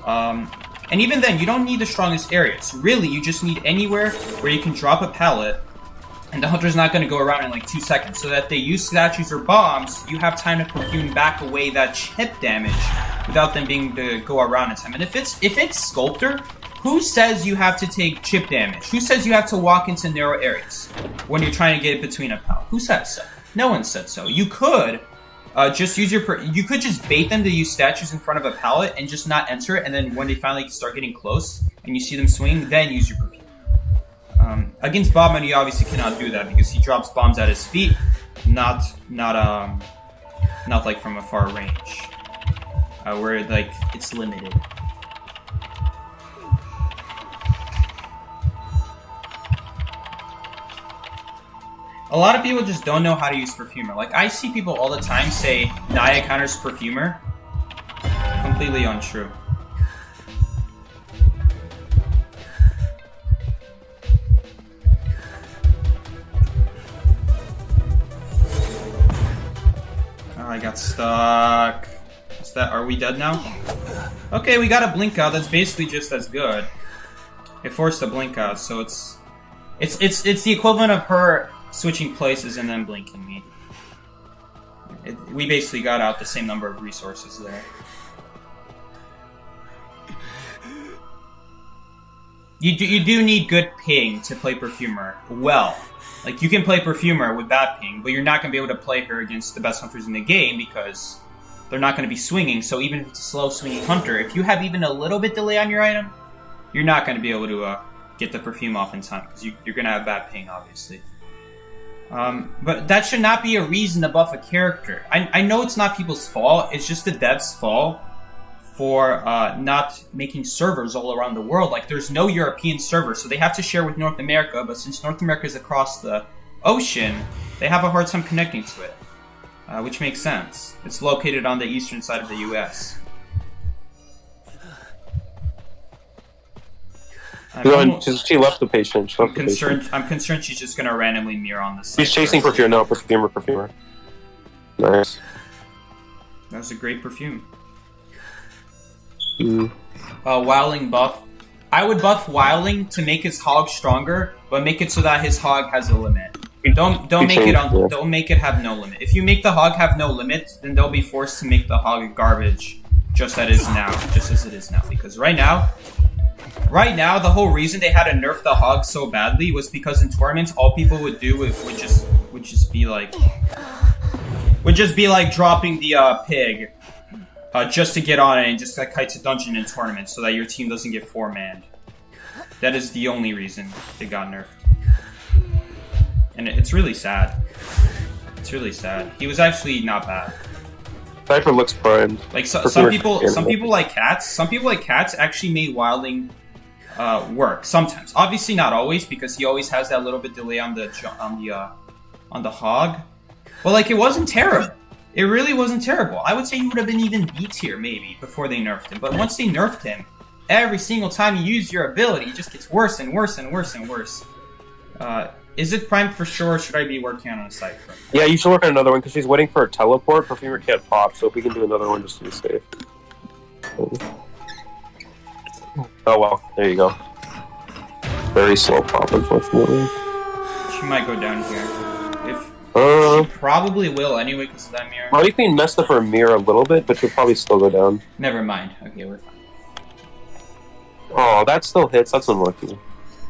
and even then, you don't need the strongest areas. Really, you just need anywhere where you can drop a pallet, and the hunter's not going to go around in like 2 seconds. So that if they use statues or bombs, you have time to perfume back away that chip damage without them being to go around in time. And if it's Sculptor, who says you have to take chip damage? Who says you have to walk into narrow areas when you're trying to get between a pallet? Who says so? No one said so. You could just use you could just bait them to use statues in front of a pallet and just not enter it, and then when they finally start getting close and you see them swing, then use your perfume. Against Bobman, you obviously cannot do that because he drops bombs at his feet, not like from a far range, where like it's limited. A lot of people just don't know how to use Perfumer. Like, I see people all the time say Nayad counters Perfumer. Completely untrue. Oh, I got stuck. Are we dead now? Okay, we got a blink out. That's basically just as good. It forced a blink out, so it's the equivalent of her switching places and then blinking me. We basically got out the same number of resources there. You do need good ping to play Perfumer well. Like, you can play Perfumer with bad ping, but you're not going to be able to play her against the best hunters in the game because they're not going to be swinging. So even if it's a slow swinging hunter, if you have even a little bit delay on your item, you're not going to be able to get the perfume off in time because you're going to have bad ping, obviously. But that should not be a reason to buff a character. I know it's not people's fault, it's just the devs' fault for not making servers all around the world. Like, there's no European server, so they have to share with North America, but since North America is across the ocean, they have a hard time connecting to it, which makes sense. It's located on the eastern side of the US.
She left the patient.
I'm concerned she's just gonna randomly mirror on this.
She's chasing Perfumer. No, Perfumer. Nice.
That was a great perfume.
Mm.
Wildling buff. I would buff Wildling to make his hog stronger, but make it so that his hog has a limit. Don't make it have no limit. If you make the hog have no limit, then they'll be forced to make the hog garbage, just as it is now. Because right now, the whole reason they had to nerf the hog so badly was because in tournaments, all people would do would just be like dropping the pig just to get on it and just like kites a dungeon in tournaments so that your team doesn't get 4-manned. That is the only reason they got nerfed, and it's really sad. It's really sad. He was actually not bad.
Cypher looks primed.
Like some people like cats. Some people like cats actually made Wildling work sometimes. Obviously not always, because he always has that little bit delay on the hog. But like, it wasn't terrible. It really wasn't terrible. I would say he would have been even B tier maybe before they nerfed him. But once they nerfed him, every single time you use your ability, it just gets worse and worse and worse and worse. Is it primed for sure, or should I be working on a Cypher?
Yeah, you should work on another one, because she's waiting for a teleport. Perfumer can't pop, so if we can do another one just to be safe. Oh well, there you go. Very slow pop, unfortunately.
She might go down here. She probably will anyway, because of that mirror.
Harley Quinn messed up her mirror a little bit, but she'll probably still go down.
Never mind. Okay, we're fine.
Oh, that still hits. That's unlucky.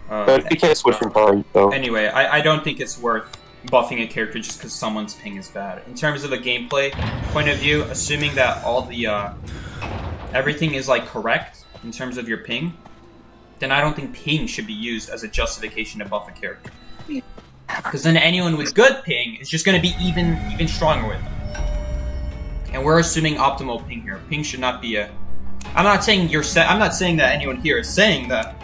But you can't switch from time, so...
Anyway, I don't think it's worth buffing a character just because someone's ping is bad. In terms of a gameplay point of view, assuming that all the everything is like correct in terms of your ping, then I don't think ping should be used as a justification to buff a character. Because then anyone with good ping is just going to be even stronger with them. And we're assuming optimal ping here. Ping should not be a... I'm not saying that anyone here is saying that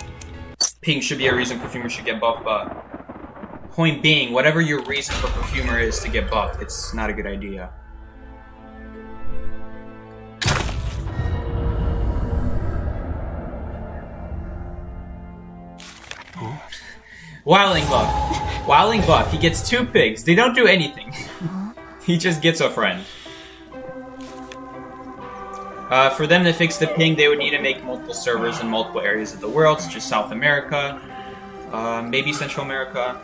ping should be a reason Perfumer should get buffed, but point being, whatever your reason for Perfumer is to get buffed, it's not a good idea. Wilding buff. Wilding buff. He gets 2 pigs. They don't do anything. He just gets a friend. For them to fix the ping, they would need to make multiple servers in multiple areas of the world, such as South America, maybe Central America,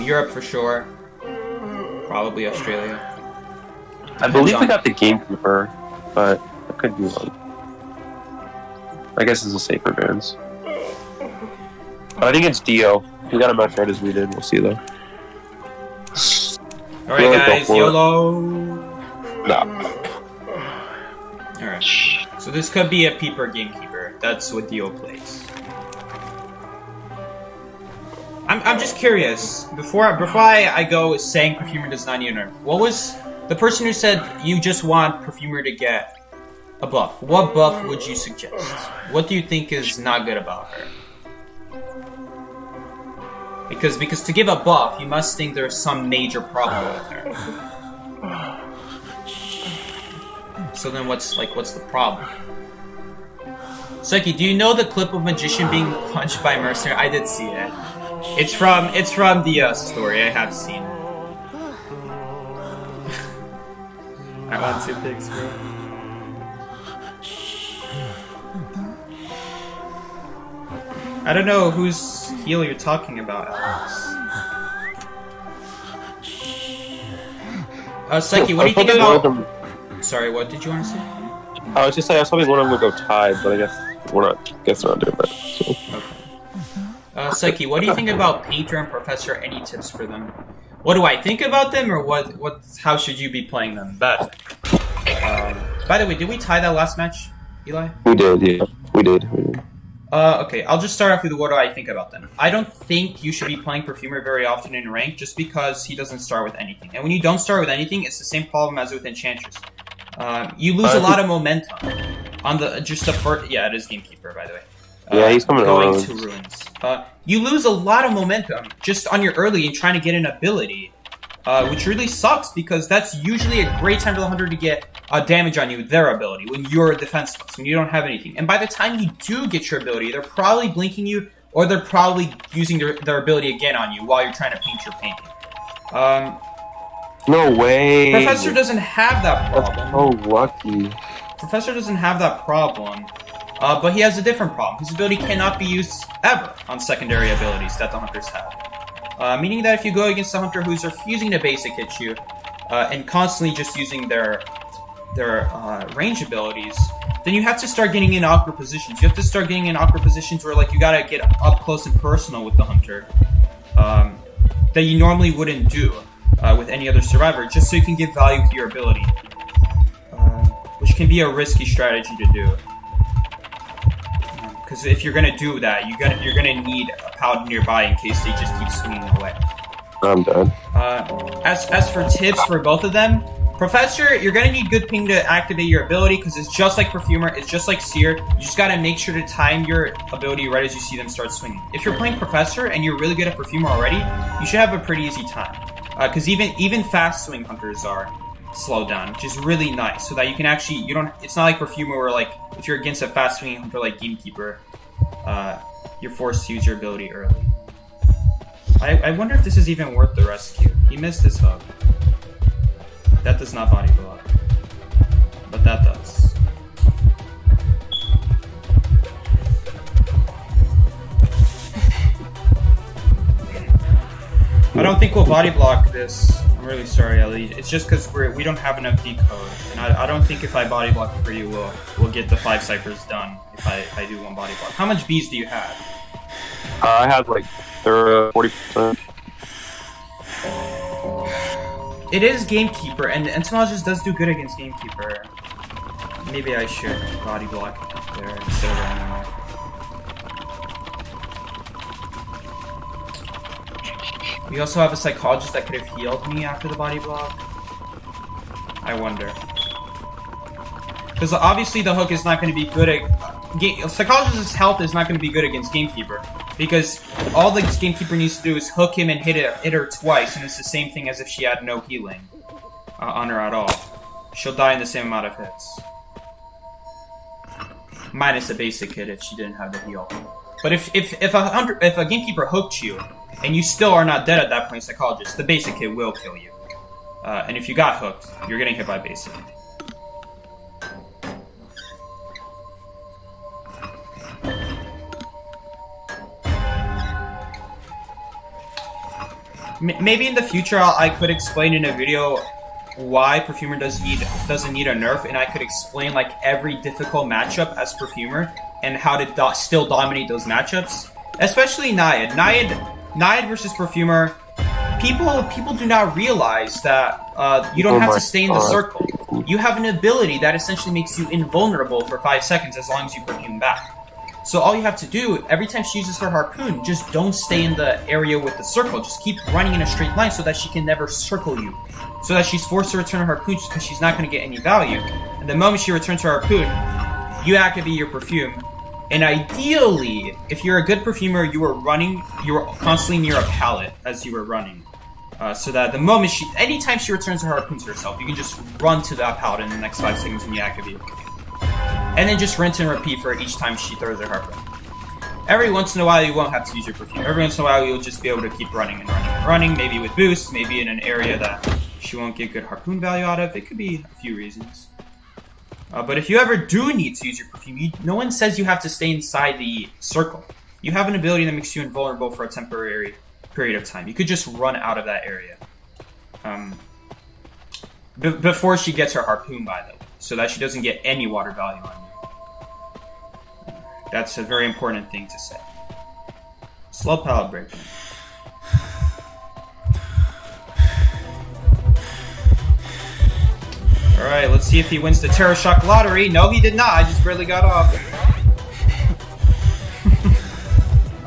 Europe for sure, probably Australia.
I believe we got the Gamekeeper, but I could be wrong. I guess it's a safer bands. I think it's Dio. We got a match right as we did. We'll see though.
Alright guys, YOLO!
Nah.
Alright. So this could be a Peeper Gamekeeper. That's what Dio plays. I'm just curious. Before I go saying Perfumer does not need a nerf, what was the person who said you just want Perfumer to get a buff? What buff would you suggest? What do you think is not good about her? Because to give a buff, you must think there's some major problem with her. So then what's the problem? Seki, do you know the clip of Magician being punched by Mercenary? I did see it. It's from the story. I have seen it. I want 2 pigs, bro. I don't know whose heal you're talking about, Alex. Seki, what do you think about... Sorry, what did you want to say?
I was just saying, I was hoping one of them would go tied, but I guess we're not doing that. So.
Okay. Seki, what do you think about Painter and Professor? Any tips for them? What do I think about them, or how should you be playing them better? By the way, did we tie that last match, Eli?
We did, yeah. We did.
Okay, I'll just start off with what do I think about them. I don't think you should be playing Perfumer very often in ranked, just because he doesn't start with anything. And when you don't start with anything, it's the same problem as with Enchantress. You lose a lot of momentum on just the first. Yeah, it is Gamekeeper, by the way.
Yeah, he's coming
going to ruins. You lose a lot of momentum just on your early and trying to get an ability, which really sucks because that's usually a great time for the hunter to get damage on you with their ability when you're defenseless, when you don't have anything. And by the time you do get your ability, they're probably blinking you, or they're probably using their ability again on you while you're trying to paint your painting.
No way.
Professor doesn't have that problem.
That's so lucky.
Professor doesn't have that problem. But he has a different problem. His ability cannot be used ever on secondary abilities that the hunters have. Meaning that if you go against a hunter who's refusing to basic hit you, and constantly just using their range abilities, then you have to start getting in awkward positions. You have to start getting in awkward positions where you gotta get up close and personal with the hunter, that you normally wouldn't do with any other survivor, just so you can give value to your ability, which can be a risky strategy to do. Because if you're gonna do that, you're gonna need a paladin nearby in case they just keep swinging away.
I'm done.
As for tips for both of them, Professor, you're gonna need good ping to activate your ability because it's just like Perfumer, it's just like Seer. You just gotta make sure to time your ability right as you see them start swinging. If you're playing Professor and you're really good at Perfumer already, you should have a pretty easy time. Because even fast swing hunters are slowed down, which is really nice, so that you can actually it's not like Perfumer where if you're against a fast swinging hunter like Gamekeeper, you're forced to use your ability early. I wonder if this is even worth the rescue. He missed his hook. That does not body block, but that does. I don't think we'll body block this. I'm really sorry, Ellie. It's just because we don't have enough decode, and I don't think if I body block for you, we'll get the 5 ciphers done if I do one body block. How much bees do you have?
I have 40%.
It is Gamekeeper, and Entomologist does do good against Gamekeeper. Maybe I should body block there instead of running away. We also have a Psychologist that could have healed me after the body block. I wonder. Because obviously the hook is not going to be good at... Psychologist's health is not going to be good against Gamekeeper. Because all the Gamekeeper needs to do is hook him and hit her twice, and it's the same thing as if she had no healing on her at all. She'll die in the same amount of hits. Minus a basic hit if she didn't have the heal. But if a gamekeeper hooked you and you still are not dead at that point, psychologist, the basic hit will kill you. And if you got hooked, you're getting hit by basic. Maybe in the future I could explain in a video why Perfumer doesn't need a nerf, and I could explain like every difficult matchup as Perfumer and how to still dominate those matchups. Especially Nayad. Nayad versus Perfumer. People do not realize that you don't have to stay in the circle. You have an ability that essentially makes you invulnerable for 5 seconds as long as you Perfume back. So all you have to do, every time she uses her harpoon, just don't stay in the area with the circle. Just keep running in a straight line so that she can never circle you. So that she's forced to return her harpoon just because she's not going to get any value. And the moment she returns her harpoon, you activate your perfume. And ideally, if you're a good perfumer, you were constantly near a pallet as you were running. So that the moment anytime she returns her harpoon to herself, you can just run to that pallet in the next 5 seconds when you activate it. And then just rinse and repeat for each time she throws her harpoon. Every once in a while, you won't have to use your perfume. Every once in a while, you'll just be able to keep running and running and running, maybe with boost, maybe in an area that she won't get good harpoon value out of. It could be a few reasons. But if you ever do need to use your perfume, no one says you have to stay inside the circle. You have an ability that makes you invulnerable for a temporary period of time. You could just run out of that area. Before she gets her harpoon, by the way, so that she doesn't get any water value on you. That's a very important thing to say. Slow pallet break. Alright, let's see if he wins the Terror Shock lottery. No, he did not. I just barely got off.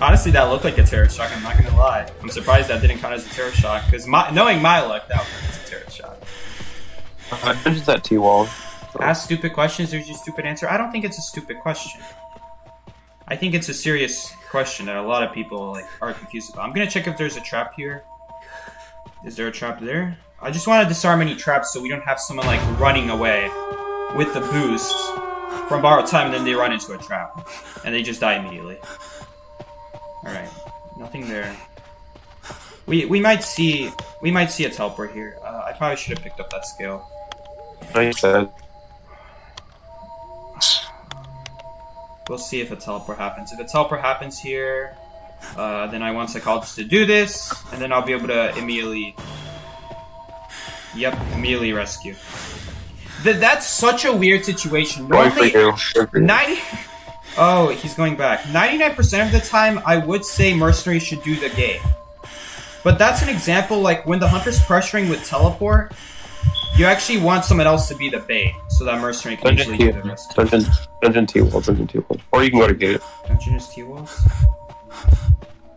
Honestly, that looked like a Terror Shock, I'm not gonna lie. I'm surprised that didn't count as a Terror Shock, because knowing my luck, that was a Terror Shock.
Just that T-wall.
Ask stupid questions, there's your stupid answer. I don't think it's a stupid question. I think it's a serious question that a lot of people are confused about. I'm gonna check if there's a trap here. Is there a trap there? I just want to disarm any traps so we don't have someone running away with the boost from borrowed time and then they run into a trap and they just die immediately. Alright, nothing there. We might see a teleport here. I probably should have picked up that scale.
Nice said.
We'll see if a teleport happens. If a teleport happens here, then I want Psychologist to do this, and then I'll be able to immediately rescue. That's such a weird situation. Normally, 90... Oh, he's going back. 99% of the time, I would say Mercenary should do the game. But that's an example, when the Hunter's pressuring with teleport, you actually want someone else to be the bait, so that Mercenary can usually do the rest.
Dungeon T-walls. Or you can go to gate.
Dungeon is T-walls?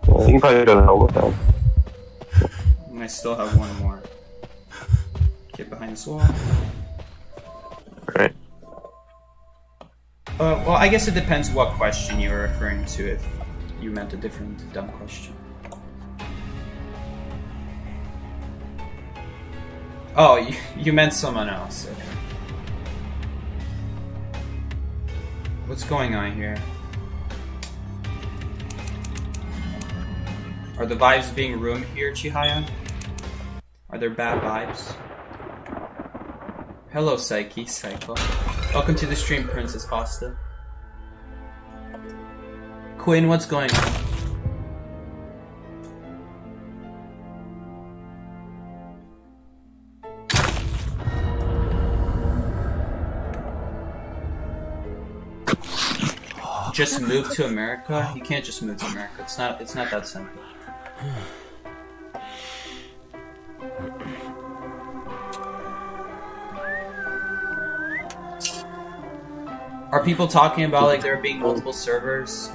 Well, you can probably go to hell with that.
And I still have one more. Get behind this wall.
Alright.
Well, I guess it depends what question you're referring to, if you meant a different dumb question. Oh, you meant someone else. Okay. What's going on here? Are the vibes being ruined here, Chihaya? Are there bad vibes? Hello, Psycho. Welcome to the stream, Princess Pasta. Quinn, what's going on? Just move to America? You can't just move to America. It's not that simple. Are people talking about there being multiple servers?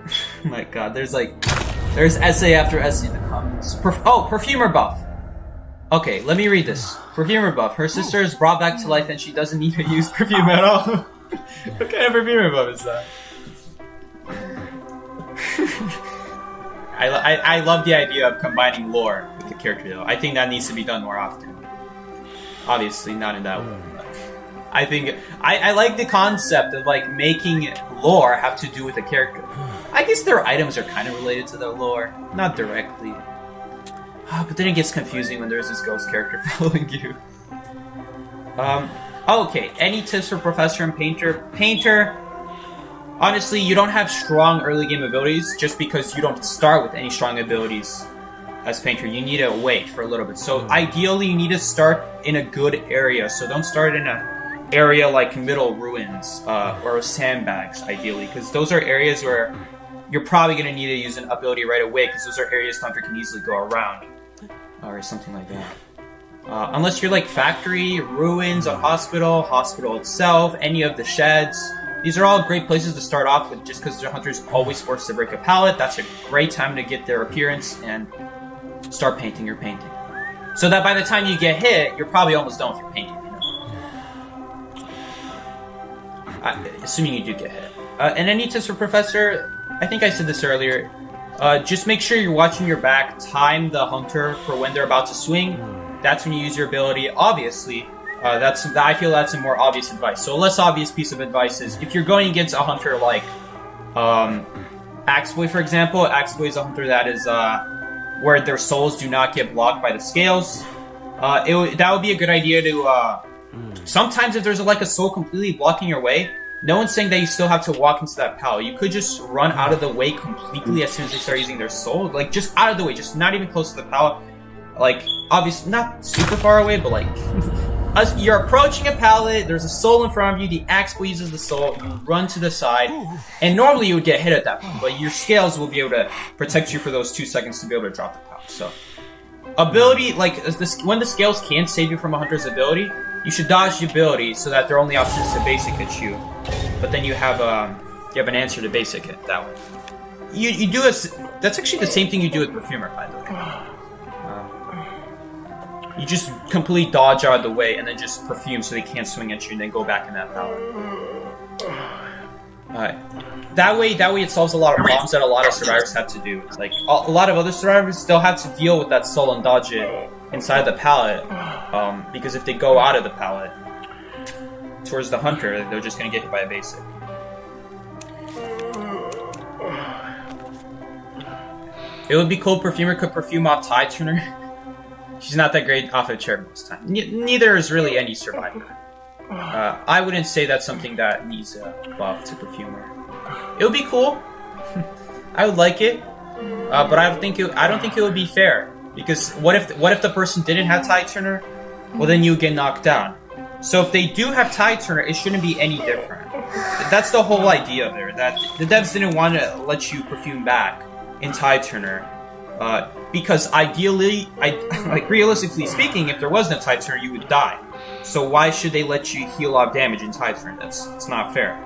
Oh my god, there's essay after essay in the comments. Perfumer buff. Okay, let me read this. Perfumer buff. Her sister is brought back to life and she doesn't need to use perfume at all. What kind of perfumer buff is that? I love the idea of combining lore with the character though. I think that needs to be done more often. Obviously not in that way, but I think I like the concept of like making lore have to do with a character. I guess their items are kind of related to their lore, not directly. But then it gets confusing when there's this ghost character following you. Okay, any tips for Professor and Painter? Painter, honestly, you don't have strong early game abilities just because you don't start with any strong abilities as Painter. You need to wait for a little bit. So ideally, you need to start in a good area. So don't start in a area like Middle Ruins or Sandbags, ideally, because those are areas where you're probably going to need to use an ability right away because those are areas Hunter can easily go around or something like that. Unless you're like Factory, Ruins, a Hospital, Hospital itself, any of the sheds. These are all great places to start off with just because the Hunter's always forced to break a pallet. That's a great time to get their appearance and start painting your painting. So that by the time you get hit, you're probably almost done with your painting. Assuming you do get hit. And any tips for Professor? I think I said this earlier. Just make sure you're watching your back. Time the Hunter for when they're about to swing. That's when you use your ability. Obviously, I feel that's a more obvious advice. So a less obvious piece of advice is if you're going against a Hunter like Axeboy, for example. Axeboy is a Hunter that is where their souls do not get blocked by the scales. That would be a good idea to... Sometimes if there's like a soul completely blocking your way, no one's saying that you still have to walk into that pallet. You could just run out of the way completely as soon as they start using their soul. Like, just out of the way, just not even close to the pallet. Like, obviously, not super far away, but like... as you're approaching a pallet, there's a soul in front of you, the Axeboy uses the soul, you run to the side, and normally you would get hit at that point, but your scales will be able to protect you for those 2 seconds to be able to drop the pallet. So, ability, like, when the scales can't save you from a Hunter's ability, you should dodge the ability so that their only option is to basic hit you. But then you have an answer to basic hit that way. You do that's actually the same thing you do with Perfumer, by the way. You just completely dodge out of the way and then just perfume so they can't swing at you and then go back in that pallet. That way it solves a lot of problems that a lot of survivors have to do. Like, a lot of other survivors still have to deal with that soul and dodge it inside the pallet. Because if they go out of the pallet towards the Hunter, they're just going to get hit by a basic. It would be cool if Perfumer could perfume off Tide Turner. She's not that great off a chair most of the time. Neither is really any survivor. I wouldn't say that's something that needs a buff to Perfumer. It would be cool. I would like it, but I don't think it would be fair. Because what if the person didn't have Tide Turner? Well, then you get knocked down. So if they do have Tide Turner, it shouldn't be any different. That's the whole idea there. That the devs didn't want to let you perfume back in Tide Turner. Because ideally, realistically speaking, if there was no Tide Turner, you would die. So why should they let you heal off damage in Tide Turner? It's not fair.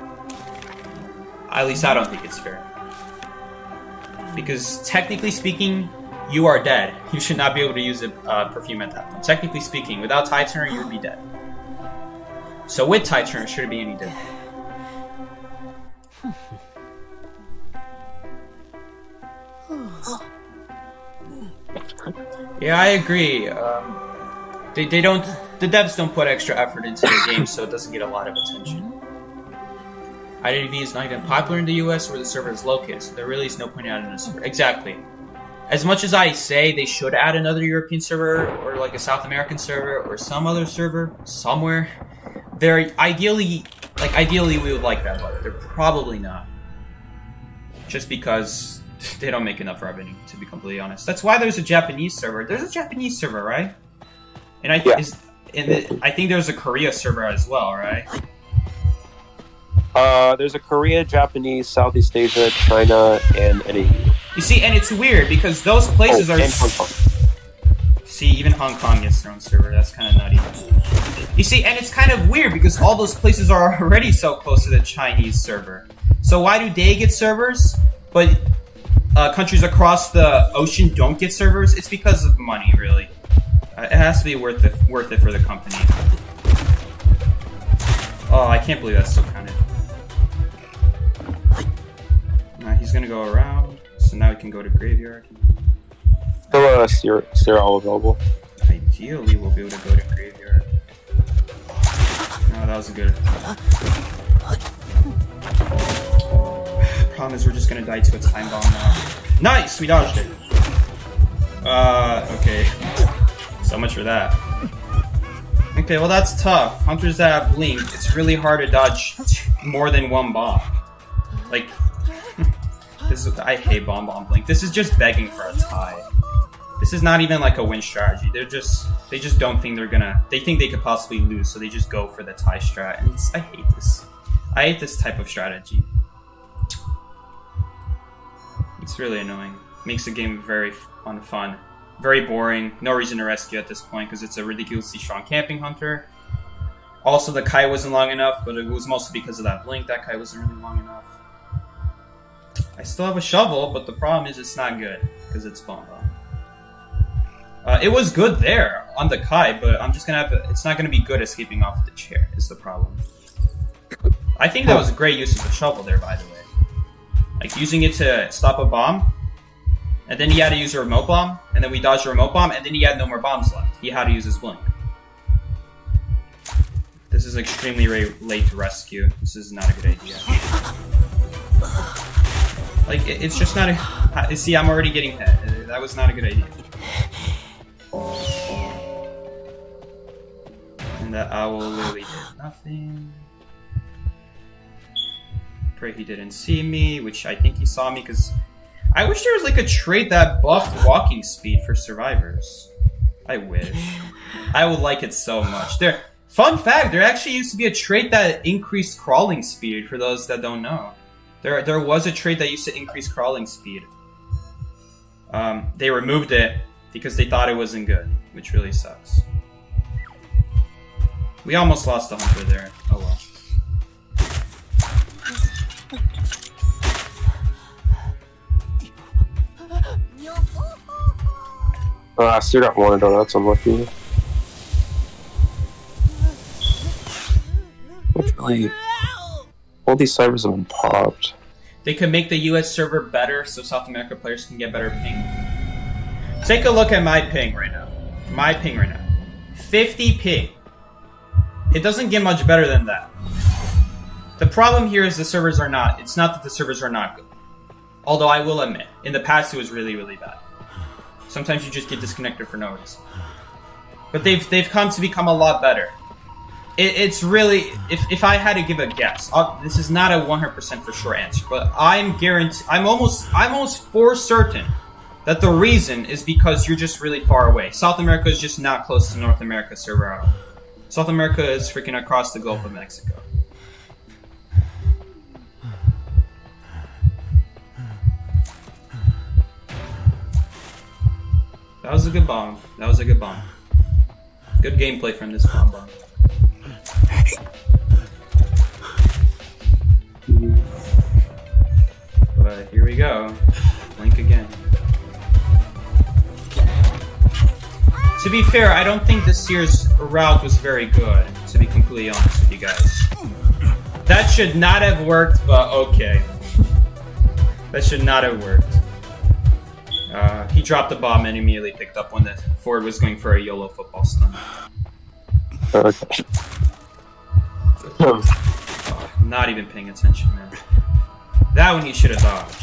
At least I don't think it's fair. Because technically speaking, you are dead. You should not be able to use a perfume at that point. Technically speaking, without Tide Turner, you would be dead. So with Tide Turner, it shouldn't be any different. Yeah, I agree. The devs don't put extra effort into the game, so it doesn't get a lot of attention. IDV is not even popular in the US where the server is located, so there really is no point in adding a server. Exactly. As much as I say they should add another European server, or like a South American server, or some other server, somewhere, ideally we would like that, but they're probably not. Just because they don't make enough revenue, to be completely honest. That's why there's a Japanese server. There's a Japanese server, right? And I think there's a Korea server as well, right?
There's a Korea, Japanese, Southeast Asia, China, and an EU.
You see, and it's weird because those places are.
And Hong Kong.
See, even Hong Kong gets their own server. That's kind of nutty. You see, and it's kind of weird because all those places are already so close to the Chinese server. So why do they get servers, but countries across the ocean don't get servers? It's because of money, really. It has to be worth it for the company. Oh, I can't believe that's so counted. He's gonna go around, so now we can go to graveyard.
Still all available.
Ideally, we'll be able to go to graveyard. that was good. Problem is we're just gonna die to a time bomb now. Nice! We dodged it. Okay. So much for that. Okay, well that's tough. Hunters that have Blink, it's really hard to dodge more than one bomb. Like, I hate bomb Blink. This is just begging for a tie. This is not even like a win strategy. They just don't think they think they could possibly lose, so they just go for the tie strat. And I hate this. I hate this type of strategy. It's really annoying. Makes the game very unfun. Very boring. No reason to rescue at this point because it's a ridiculously strong camping hunter. Also, the Kai wasn't long enough, but it was mostly because of that Blink. That Kai wasn't really long enough. I still have a shovel, but the problem is it's not good because it's bomb. It was good there on the Kai, but I'm just gonna have it's not gonna be good escaping off the chair is the problem. I think that was a great use of the shovel there, by the way. Like using it to stop a bomb, and then he had to use a remote bomb, and then we dodged a remote bomb, and then he had no more bombs left. He had to use his Blink. This is extremely late to rescue. This is not a good idea. Like, it's just not a... See, I'm already getting hit. That was not a good idea. And that owl literally did nothing. Pray he didn't see me, which I think he saw me, because... I wish there was, like, a trait that buffed walking speed for survivors. I wish. I would like it so much. Fun fact, there actually used to be a trait that increased crawling speed, for those that don't know. There was a trait that used to increase crawling speed. They removed it because they thought it wasn't good, which really sucks. We almost lost the hunter there. Oh well.
I still got one of donuts, I'm lucky. Hopefully, all these servers have been popped.
They could make the US server better so South America players can get better ping. Take a look at my ping right now. 50 ping. It doesn't get much better than that. The problem here is the servers are not. It's not that the servers are not good. Although I will admit, in the past it was really, really bad. Sometimes you just get disconnected for no reason. But they've come to become a lot better. It's really, if I had to give a guess, this is not a 100% for sure answer, but I'm almost for certain that the reason is because you're just really far away. South America is just not close to North America server at all. South America is freaking across the Gulf of Mexico. That was a good bomb. Good gameplay from this bomb. But here we go. Blink again. To be fair, I don't think this year's route was very good, to be completely honest with you guys. That should not have worked, but okay. That should not have worked. He dropped the bomb and immediately picked up when the Ford was going for a YOLO football stun.
Okay.
Not even paying attention, man. That one he should have dodged.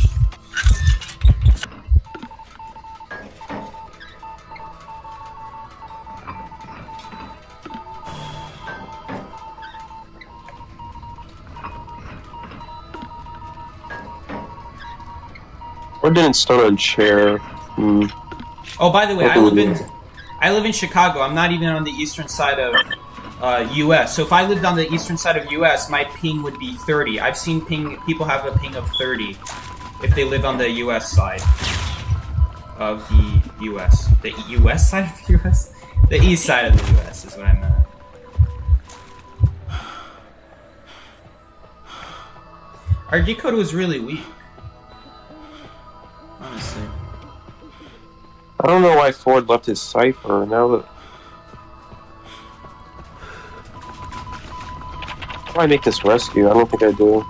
Or didn't stun on chair.
Oh, by the way, I live in Chicago. I'm not even on the eastern side of US. So if I lived on the eastern side of US, my ping would be 30. I've seen people have a ping of 30 if they live on the US side of the US. The US side of the US? The east side of the US is what I meant. Our decode was really weak. Honestly.
I don't know why Ford left his cipher now that. How do I make this rescue? I don't think I do.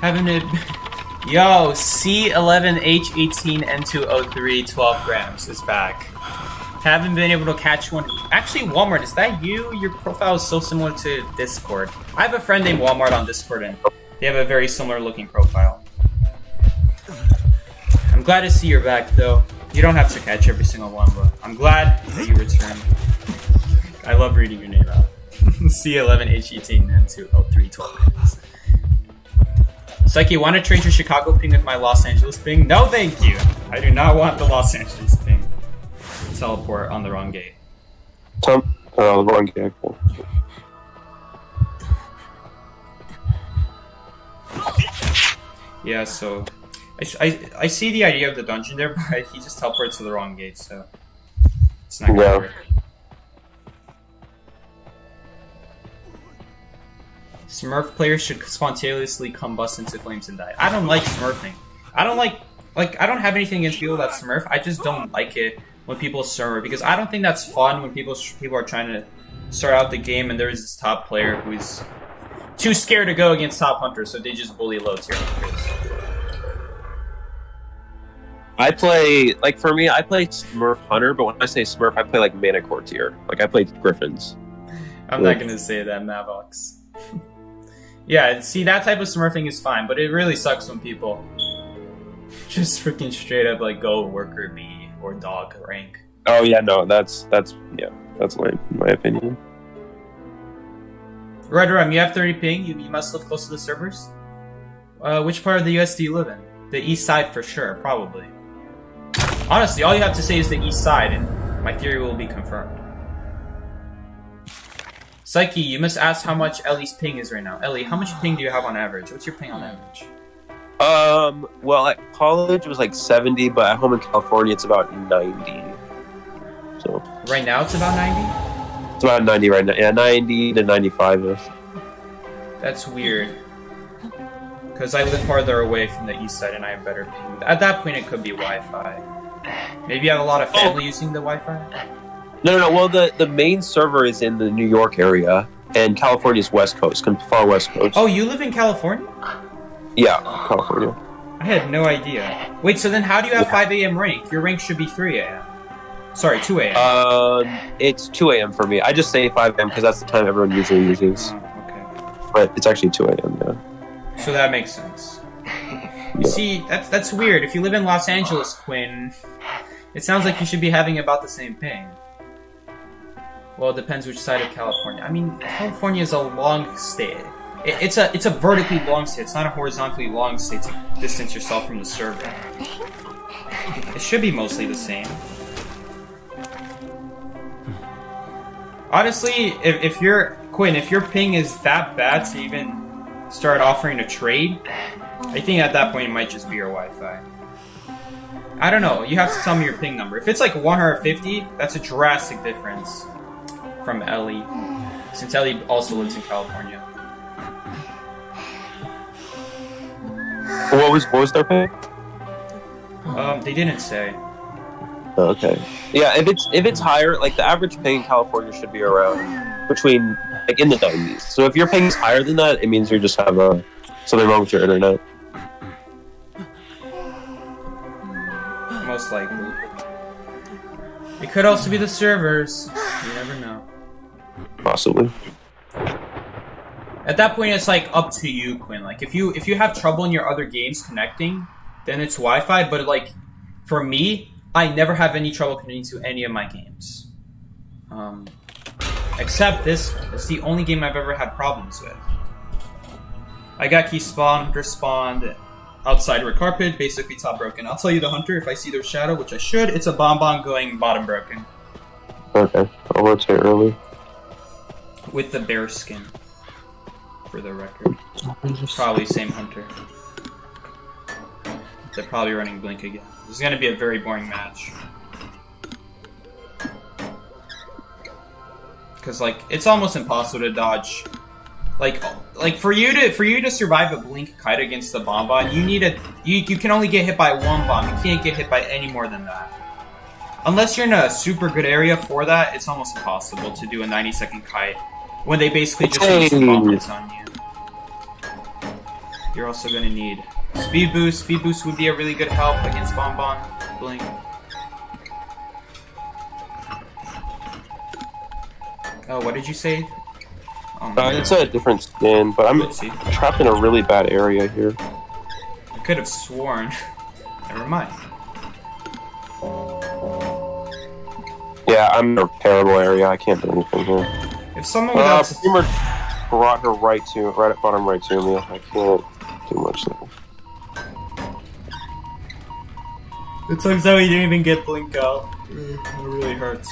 Haven't it? Yo, C11H18N2O3 12 grams is back. Haven't been able to catch one. Actually, Walmart, is that you? Your profile is so similar to Discord. I have a friend named Walmart on Discord, and they have a very similar looking profile. I'm glad to see you're back, though. You don't have to catch every single one, but I'm glad that you returned. I love reading your name out. C11H18N20312. Psyche, want to trade your Chicago ping with my Los Angeles ping? No, thank you. I do not want the Los Angeles ping. Teleport on the wrong gate.
The wrong gate. Cool.
Yeah, so I see the idea of the dungeon there, but he just teleports to the wrong gate, so it's not gonna work. Smurf players should spontaneously combust into flames and die. I don't like smurfing. I don't like I don't have anything against people that smurf. I just don't like it when people smurf because I don't think that's fun when people are trying to start out the game and there's this top player who's too scared to go against top hunters, so they just bully low tier hunters.
I play for me, I play Smurf Hunter, but when I say Smurf, I play like Mana Core tier. Like I play Griffins.
I'm not gonna say that, Mavox. Yeah, see, that type of smurfing is fine, but it really sucks when people just freaking straight up like go worker B or dog rank.
Oh yeah, no, that's lame in my opinion.
Red, you have 30 ping. You must live close to the servers. Which part of the US do you live in? The east side for sure, probably. Honestly, all you have to say is the east side, and my theory will be confirmed. Psyche, you must ask how much Ellie's ping is right now. Ellie, how much ping do you have on average? What's your ping on average?
Well, at college it was like 70, but at home in California it's about 90. So
right now it's about 90?
It's about 90 right now. Yeah, 90 to 95-ish.
That's weird. Because I live farther away from the east side and I have better ping. At that point it could be Wi-Fi. Maybe you have a lot of family using the Wi-Fi?
No. Well, the main server is in the New York area, and California's West Coast, far West Coast.
Oh, you live in California?
Yeah, California.
I had no idea. Wait, so then how do you have 5 a.m. rank? Your rank should be 3 a.m. Sorry, 2 a.m.
It's 2 a.m. for me. I just say 5 a.m. because that's the time everyone usually uses.
Oh, okay.
But it's actually 2 a.m. Yeah.
So that makes sense. You see, that's weird. If you live in Los Angeles, Quinn, it sounds like you should be having about the same ping. Well, it depends which side of California. I mean, California is a long state. It's a vertically long state. It's not a horizontally long state to distance yourself from the server. It should be mostly the same. Honestly, if your ping is that bad to even start offering a trade, I think at that point it might just be your Wi-Fi. I don't know. You have to tell me your ping number. If it's like 150, that's a drastic difference from Ellie, since Ellie also lives in California.
What was their ping?
They didn't say.
Oh, okay. Yeah, if it's higher, like the average ping in California should be around between like in the 90s. So if your ping is higher than that, it means you just have something wrong with your internet.
Most likely. It could also be the servers. You never know.
Possibly.
At that point, it's like up to you, Quinn. Like if you have trouble in your other games connecting, then it's Wi-Fi. But like for me, I never have any trouble connecting to any of my games. Except this one. It's the only game I've ever had problems with. I got key spawn, hunter spawned, outside red carpet, basically top broken. I'll tell you the hunter if I see their shadow, which I should. It's a bonbon going bottom broken.
Okay, I'll rotate early.
With the bear skin, for the record. Probably same hunter. They're probably running blink again. This is gonna be a very boring match. Cause like it's almost impossible to dodge. Like for you to survive a blink kite against the bonbon, you can only get hit by one bomb. You can't get hit by any more than that. Unless you're in a super good area for that, it's almost impossible to do a 90-second kite when they basically just use the bomb hits on you. You're also gonna need speed boost. Speed boost would be a really good help against bonbon blink. Oh, what did you say?
It's a different skin, but I'm
Oopsie.
trapped in a really bad area here.
I could have sworn. Never mind.
Yeah, I'm in a terrible area. I can't do anything here.
If someone without...
Perfumer brought her right at bottom right to me. I can't do much there.
It sucks that we didn't even get blink out. It really hurts.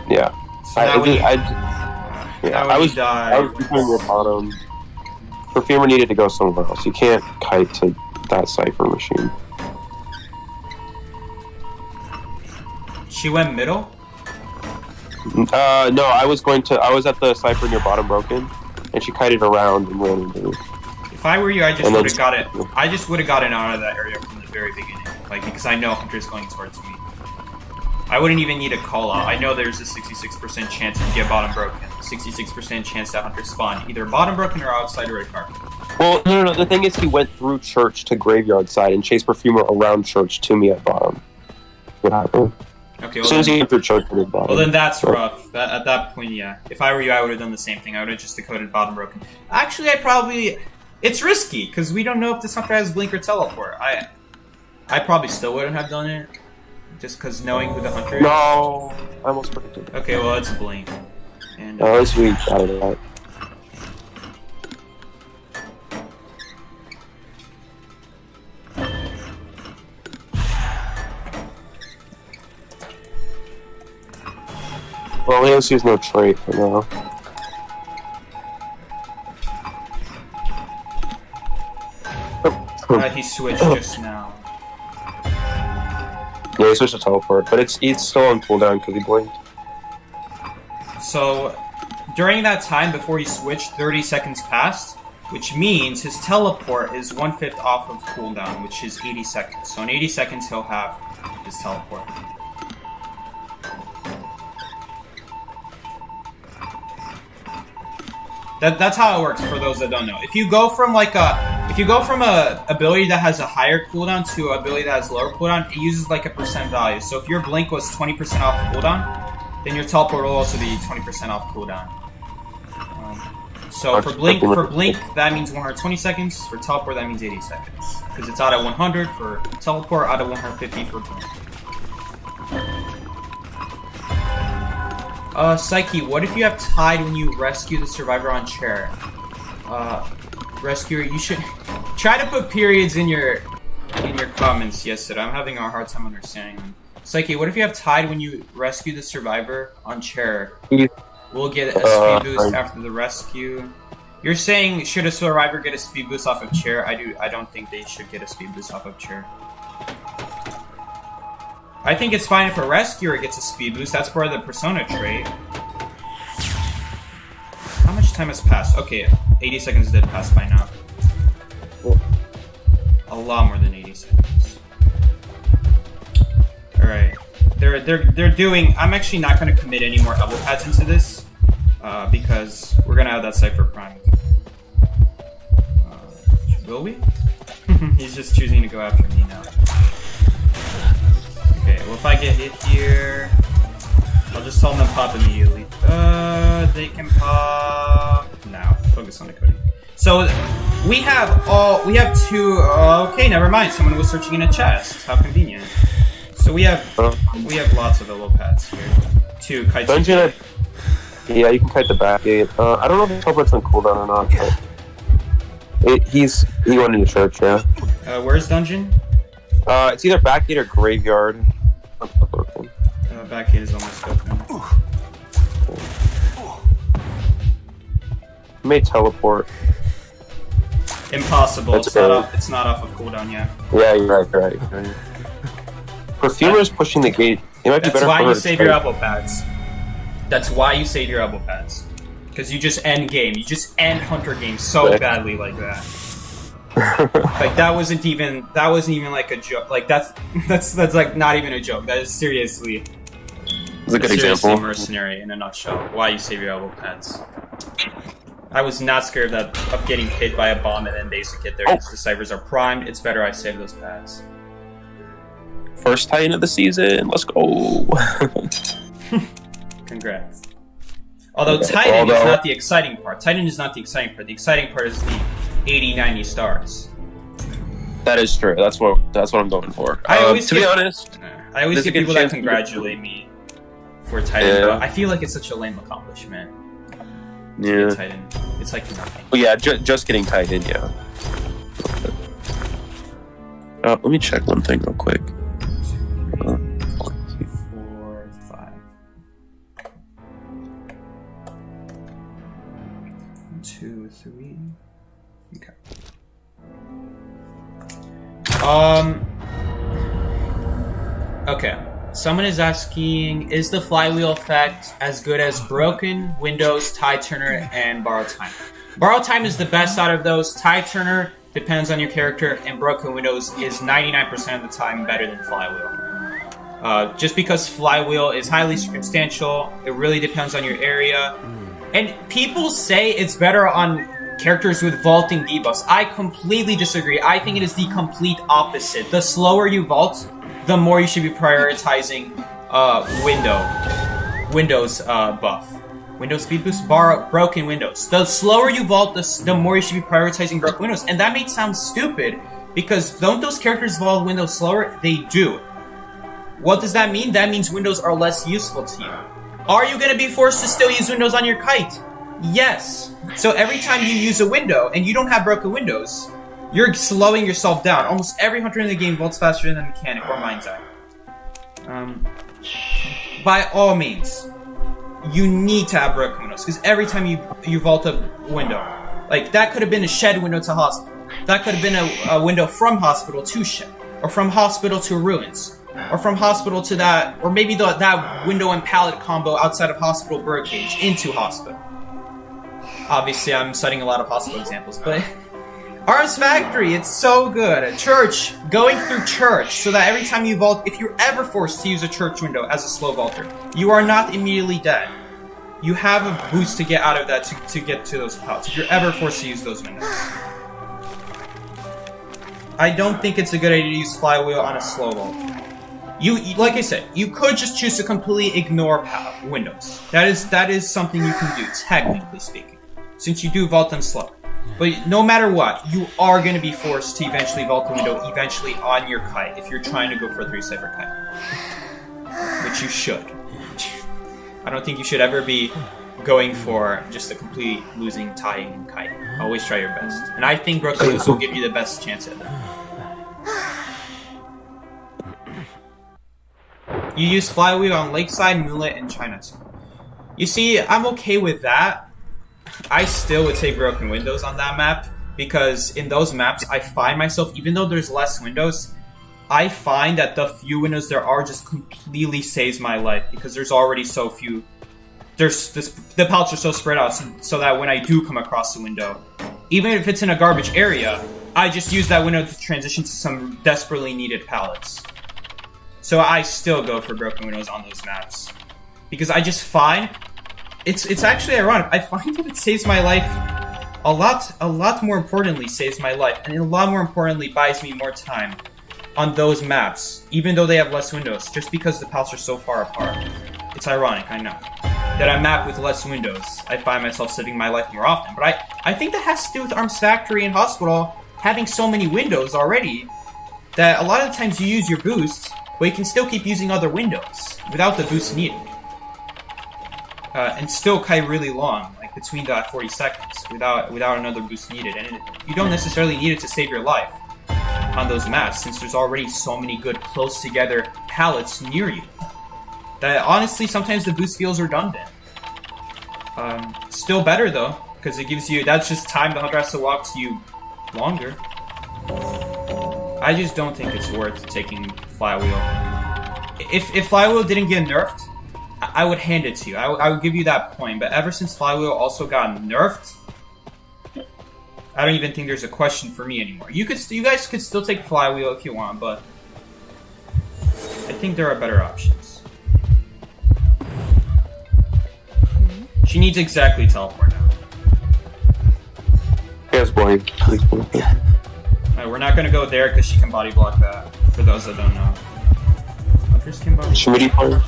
Yeah.
So now
I was between your bottom. Perfumer needed to go somewhere else. You can't kite to that cipher machine.
She went middle?
No, I was at the cipher near bottom broken, and she kited around and ran into me.
If I were you, I just would have got it. I just would have gotten out of that area from the very beginning, like because I know Hunter's going towards me. I wouldn't even need a call out. I know there's a 66% chance to get bottom broken, 66% chance that Hunter spawn either bottom broken or outside red carpet.
Well, no. The thing is, he went through church to graveyard side and chased Perfumer around church to me at bottom. What happened?
Okay,
as soon as he went through church, he went bottom.
Well, then that's rough. At that point, yeah. If I were you, I would have done the same thing. I would have just decoded bottom broken. Actually, it's risky, because we don't know if this Hunter has blink or teleport. I probably still wouldn't have done it, just because knowing who the Hunter is.
No! I almost predicted.
Okay, well, it's blink. And,
at least we got it right. Well, let's use no trait for now.
he switched just now.
Yeah, he switched to teleport, but it's still on cooldown because he blinked.
So, during that time before he switched, 30 seconds passed, which means his teleport is 1/5 off of cooldown, which is 80 seconds. So in 80 seconds, he'll have his teleport. That's how it works for those that don't know. If you go from a ability that has a higher cooldown to an ability that has lower cooldown, it uses like a percent value. So if your blink was 20% off cooldown, then your teleport will also be 20% off cooldown. So for blink, that means 120 seconds. For teleport, that means 80 seconds. Because it's out of 100 for teleport, out of 150 for blink. Psyche, what if you have tied when you rescue the survivor on chair? Rescuer, you should try to put periods in your comments yesterday. I'm having a hard time understanding them. Psyche, what if you have tied when you rescue the survivor on chair? We'll get a speed boost after the rescue. You're saying, should a survivor get a speed boost off of chair? I don't think they should get a speed boost off of chair. I think it's fine if a rescuer gets a speed boost. That's part of the persona trait. How much time has passed? Okay, 80 seconds did pass by now. A lot more than 80 seconds. Alright. They're doing... I'm actually not going to commit any more elbow pads into this. Because we're going to have that cipher primed. Will we? He's just choosing to go after me now. Okay, well if I get hit here, I'll just tell them to pop immediately. They can pop now. Focus on the coding. So we have two. Okay, never mind. Someone was searching in a chest. How convenient. So we have lots of elbow pads here. Two kites.
Dungeon. Yeah, you can kite the back gate. I don't know if the teleport's on cooldown or not. But he went into church. Yeah.
Where's dungeon?
It's either back gate or graveyard.
Back gate is almost open.
May teleport.
Impossible. It's not off of cooldown yet.
Yeah, you're right. Perfumer is pushing the gate. It might be better for her.
That's why you save your elbow pads. That's why you save your elbow pads. Because you just end game. You just end Hunter game so badly like that. Like that wasn't even like a joke. Like that's like not even a joke. That is seriously.
It's a good example.
Mercenary in a nutshell. Why you save your elbow pads. I was not scared of getting hit by a bomb and then basic hit there because the ciphers are primed. It's better I save those pads.
First Titan of the season. Let's go.
Congrats. Although Titan is not the exciting part. Titan is not the exciting part. The exciting part is the 80, 90 stars.
That is true. That's what I'm going for. To be honest,
I always get people that congratulate me for Titan, but I feel like it's such a lame accomplishment.
Yeah.
Titan. It's like nothing.
Well, yeah, just getting Titan, yeah. Let me check one thing real quick.
4, 5. 2, 3. Okay. Okay. Someone is asking, is the Flywheel effect as good as Broken, Windows, Tide Turner, and Borrow Time? Borrow Time is the best out of those. Tide Turner depends on your character, and Broken Windows is 99% of the time better than Flywheel. Just because Flywheel is highly circumstantial, it really depends on your area. And people say it's better on characters with vaulting debuffs. I completely disagree. I think it is the complete opposite. The slower you vault, the more you should be prioritizing Windows buff. Windows speed boost, Broken Windows. The slower you vault, the more you should be prioritizing Broken Windows. And that may sound stupid, because don't those characters vault Windows slower? They do. What does that mean? That means Windows are less useful to you. Are you going to be forced to still use Windows on your kite? Yes. So every time you use a window and you don't have Broken Windows, you're slowing yourself down. Almost every hunter in the game vaults faster than a mechanic or mind's eye. By all means, you need to have Broken Windows, because every time you vault a window, like that could have been a shed window to hospital, that could have been a window from hospital to shed, or from hospital to ruins, or from hospital to that, or maybe that window and pallet combo outside of hospital birdcage into hospital. Obviously, I'm citing a lot of hospital examples, but Arms Factory, it's so good. Church, going through church, so that every time you vault, if you're ever forced to use a church window as a slow vaulter, you are not immediately dead. You have a boost to get out of that to get to those pallets, if you're ever forced to use those windows. I don't think it's a good idea to use Flywheel on a slow vault. Like I said, you could just choose to completely ignore windows. That is something you can do, technically speaking, since you do vault them slow. But no matter what, you are going to be forced to eventually vault the window eventually on your kite if you're trying to go for a 3-cipher kite. Which you should. I don't think you should ever be going for just a complete losing tying kite. Always try your best. And I think Broken Windows will give you the best chance at that. You use Flywheel on Lakeside, Moonlit, and Chinatown. You see, I'm okay with that. I still would take Broken Windows on that map, because in those maps, I find myself, even though there's less windows, I find that the few windows there are just completely saves my life, because there's already so few. The pallets are so spread out, so that when I do come across a window, even if it's in a garbage area, I just use that window to transition to some desperately needed pallets. So I still go for Broken Windows on those maps, because I just find it's actually ironic. I find that it saves my life a lot more importantly saves my life, and a lot more importantly buys me more time on those maps, even though they have less windows, just because the pallets are so far apart. It's ironic, I know, that a map with less windows, I find myself saving my life more often. But I think that has to do with Arms Factory and Hospital having so many windows already, that a lot of the times you use your boost, but you can still keep using other windows without the boost needed. And still kite really long, like between that 40 seconds, without another boost needed. And you don't necessarily need it to save your life on those maps, since there's already so many good close together pallets near you, that honestly sometimes the boost feels redundant. Still better though, because it gives you, that's just time the hunter has to walk to you longer. I just don't think it's worth taking Flywheel. If Flywheel didn't get nerfed, I would hand it to you. I would give you that point. But ever since Flywheel also got nerfed, I don't even think there's a question for me anymore. You guys could still take Flywheel if you want, but I think there are better options. She needs exactly teleport now.
Yes, boy.
We're not gonna go there because she can body block that. For those that don't know, hunters can body block.
Shimmy point.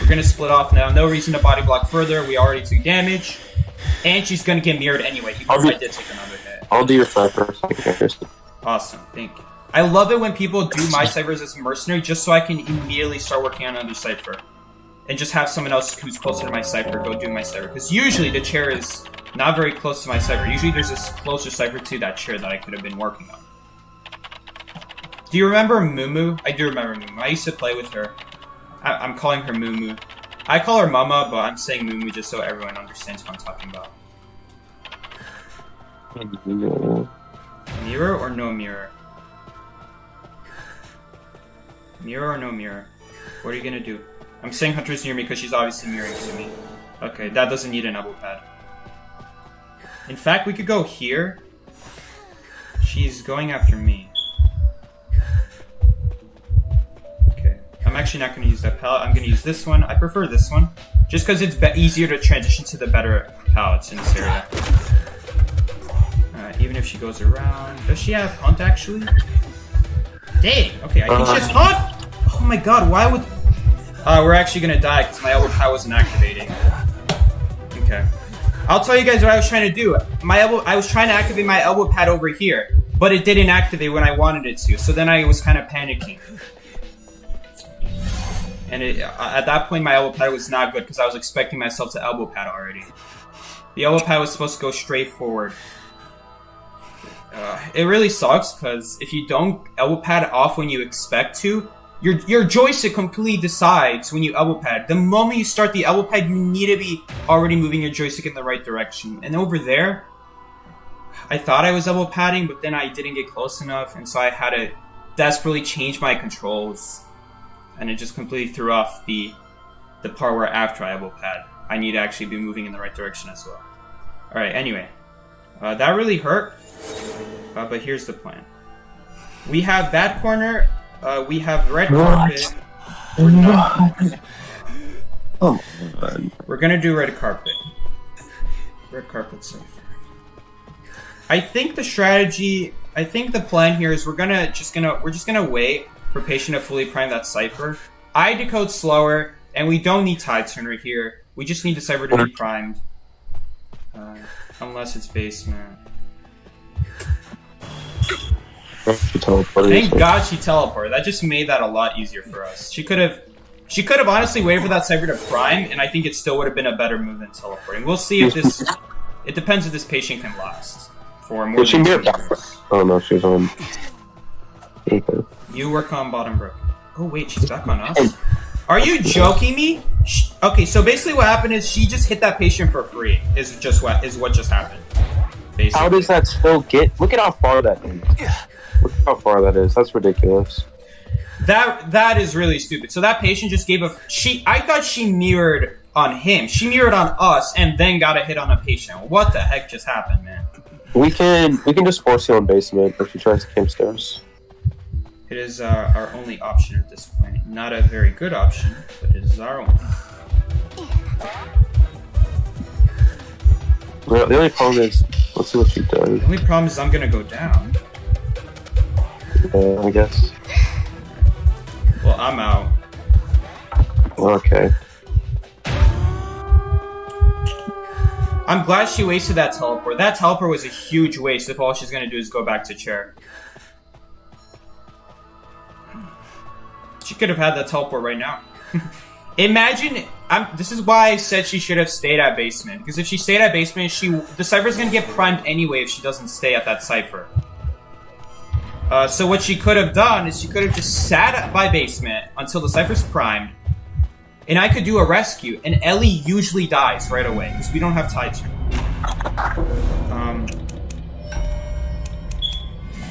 We're gonna split off now. No reason to body block further. We already took damage. And she's gonna get mirrored anyway, because I did take another hit.
I'll do your cypher.
Awesome, thank you. I love it when people do my ciphers as Mercenary, just so I can immediately start working on another cipher. And just have someone else who's closer to my cipher go do my cipher. Because usually the chair is not very close to my cipher. Usually there's this closer cipher to that chair that I could have been working on. Do you remember Mumu? I do remember Mumu. I used to play with her. I'm calling her Mumu. I call her Mama, but I'm saying Mumu just so everyone understands what I'm talking about. Mirror or no mirror? Mirror or no mirror? What are you gonna do? I'm saying Hunter's near me because she's obviously mirroring to me. Okay, that doesn't need an elbow pad. In fact, we could go here. She's going after me. Okay, I'm actually not going to use that palette. I'm going to use this one. I prefer this one. Just because it's easier to transition to the better palettes in this area. Even if she goes around. Does she have Hunt, actually? Dang! Okay, I think she has Hunt! Oh my god, why would... we're actually gonna die because my elbow pad wasn't activating. Okay. I'll tell you guys what I was trying to do. I was trying to activate my elbow pad over here, but it didn't activate when I wanted it to, so then I was kind of panicking. And at that point, my elbow pad was not good because I was expecting myself to elbow pad already. The elbow pad was supposed to go straight forward. It really sucks because if you don't elbow pad off when you expect to, your joystick completely decides when you elbow pad. The moment you start the elbow pad, you need to be already moving your joystick in the right direction. And over there, I thought I was elbow padding, but then I didn't get close enough, and so I had to desperately change my controls. And it just completely threw off the part where after I elbow pad, I need to actually be moving in the right direction as well. Alright, anyway. That really hurt. But here's the plan. We have bad corner. We have red carpet.
We're not. Oh man.
We're gonna do red carpet. Red carpet safe. I think the strategy. I think the plan here is we're just gonna wait for patient to fully prime that cipher. I decode slower, and we don't need tide turner here. We just need the cipher to be primed. Unless it's basement. Thank God she teleported. That just made that a lot easier for us. She could have honestly waited for that cipher to prime, and I think it still would have been a better move than teleporting. We'll see if this. It depends if this patient can last for more.
Did she mirror back? Oh no, she's on. Okay.
You work on bottom brook. Oh wait, she's back on us. Are you joking me? Okay, so basically what happened is she just hit that patient for free. Is what just happened. Basically. How
does that still get? Look at how far that is. Look how far that is. That's ridiculous.
That is really stupid. So that patient just gave I thought she mirrored on him. She mirrored on us and then got a hit on a patient. What the heck just happened, man?
We can just force heal in basement if she tries to camp stairs.
It is our only option at this point. Not a very good option, but it is our only.
Well, the only problem is, let's see what she does.
The only problem is I'm gonna go down.
I guess.
Well, I'm out.
Okay.
I'm glad she wasted that teleport. That teleport was a huge waste if all she's gonna do is go back to chair. She could have had that teleport right now. Imagine, this is why I said she should have stayed at basement. Because if she stayed at basement, the cipher's gonna get primed anyway if she doesn't stay at that cipher. So what she could have done is she could have just sat by basement until the cipher's primed. And I could do a rescue, and Ellie usually dies right away, because we don't have tide turn.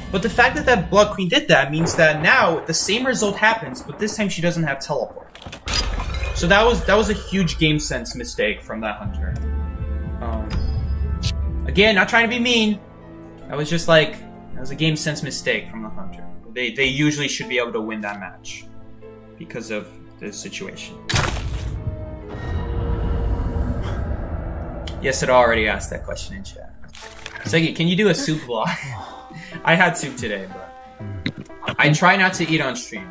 But the fact that that Blood Queen did that means that now the same result happens, but this time she doesn't have teleport. So that was a huge game sense mistake from that hunter. Again, not trying to be mean. That was just like, that was a game sense mistake from the hunter. They usually should be able to win that match because of the situation. Yes, it already asked that question in chat. Segi, can you do a soup vlog? I had soup today, but I try not to eat on stream.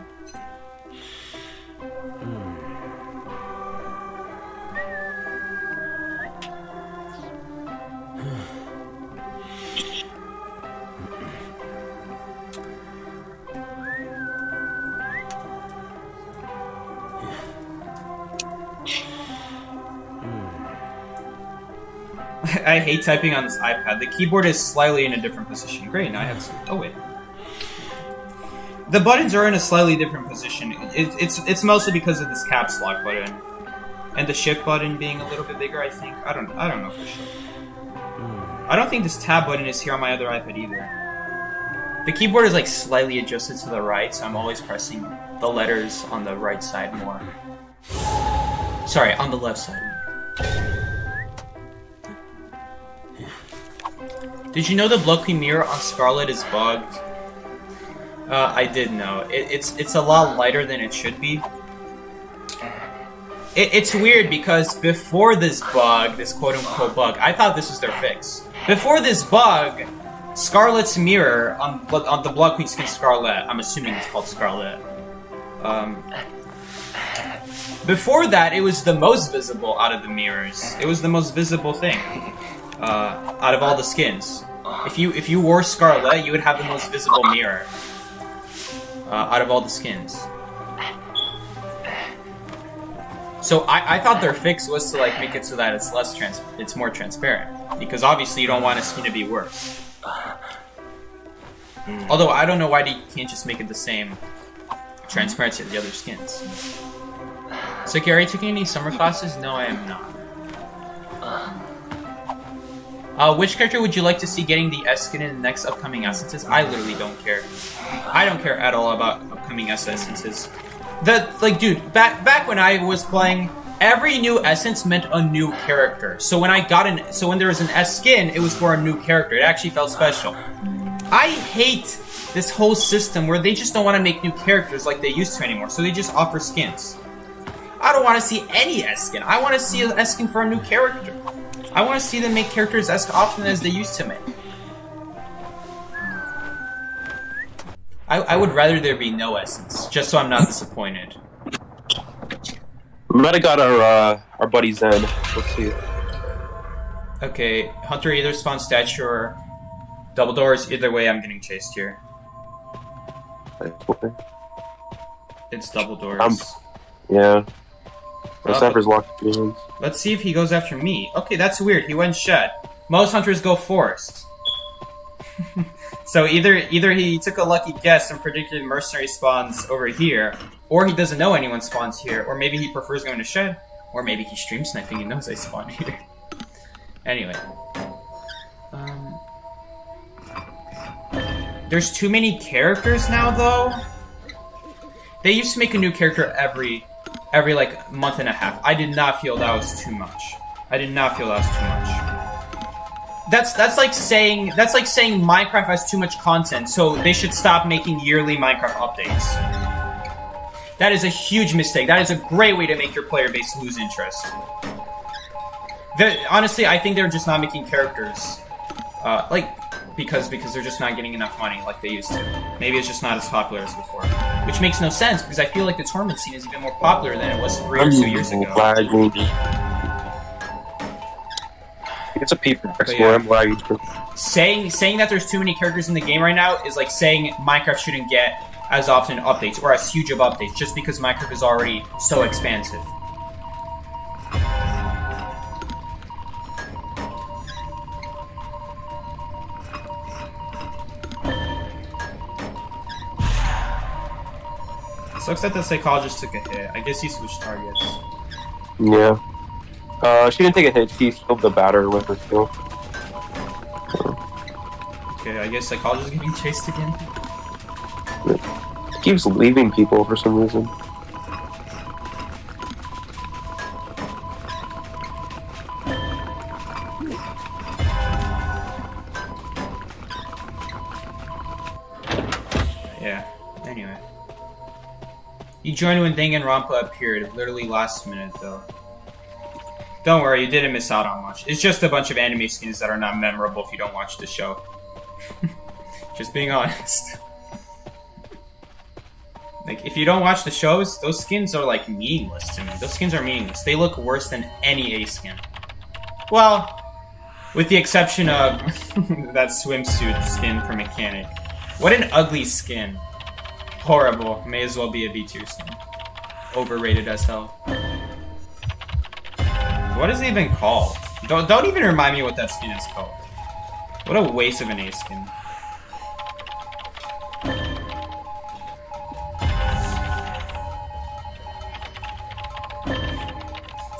I hate typing on this iPad. The keyboard is slightly in a different position. Great, now I have some... Oh, wait. The buttons are in a slightly different position. It's mostly because of this caps lock button. And the shift button being a little bit bigger, I think. I don't know for sure. I don't think this tab button is here on my other iPad either. The keyboard is like slightly adjusted to the right, so I'm always pressing the letters on the right side more. Sorry, on the left side. Did you know the Blood Queen mirror on Scarlet is bugged? I did know. It's a lot lighter than it should be. It's weird because before this bug, this quote-unquote bug, I thought this was their fix. Before this bug, Scarlet's mirror on the Blood Queen skin Scarlet, I'm assuming it's called Scarlet. Before that, it was the most visible out of the mirrors. It was the most visible thing out of all the skins. If you wore Scarlet, you would have the most visible mirror out of all the skins. So I thought their fix was to like make it so that it's more transparent, because obviously you don't want a skin to be worse. Although I don't know why you can't just make it the same transparency as the other skins. So, Gary, are you taking any summer classes? No, I am not. Which character would you like to see getting the S skin in the next upcoming essences? I literally don't care. I don't care at all about upcoming S essences. Dude, back when I was playing, every new essence meant a new character. So when when there was an S skin, it was for a new character. It actually felt special. I hate this whole system where they just don't want to make new characters like they used to anymore, so they just offer skins. I don't want to see any S skin. I want to see an S skin for a new character. I want to see them make characters as often as they used to make. I would rather there be no essence, just so I'm not disappointed.
We might have got our buddies in. Let's see.
Okay, Hunter either spawns statue or double doors. Either way, I'm getting chased here. It's double doors.
Yeah. The sniper's locked in.
Let's see if he goes after me. Okay, that's weird. He went shed. Most hunters go forest. So either he took a lucky guess and predicted Mercenary spawns over here, or he doesn't know anyone spawns here, or maybe he prefers going to shed, or maybe he's stream sniping and knows I spawn here. Anyway. There's too many characters now, though. They used to make a new character every like month and a half. I did not feel that was too much. That's like saying Minecraft has too much content, so they should stop making yearly Minecraft updates. That is a huge mistake. That is a great way to make your player base lose interest. Honestly, I think they're just not making characters, because they're just not getting enough money like they used to. Maybe it's just not as popular as before, which makes no sense because I feel like the tournament scene is even more popular than it was 3 or 2 years ago.
It's a peeper. I'm lagging.
Saying that there's too many characters in the game right now is like saying Minecraft shouldn't get as often updates or as huge of updates just because Minecraft is already so expansive. Sucks that the psychologist took a hit. I guess he switched targets.
Yeah. She didn't take a hit. She killed the batter with her skill.
Okay, I guess psychologist is getting chased again.
It keeps leaving people for some reason.
Yeah. Anyway. You joined when Danganronpa appeared, literally last minute though. Don't worry, you didn't miss out on much. It's just a bunch of anime skins that are not memorable if you don't watch the show. Just being honest. Like, if you don't watch the shows, those skins are, like, meaningless to me. Those skins are meaningless. They look worse than any A skin. Well, with the exception of that swimsuit skin for Mechanic. What an ugly skin. Horrible. May as well be a V2 skin. Overrated as hell. What is it even called? Don't even remind me what that skin is called. What a waste of an A skin.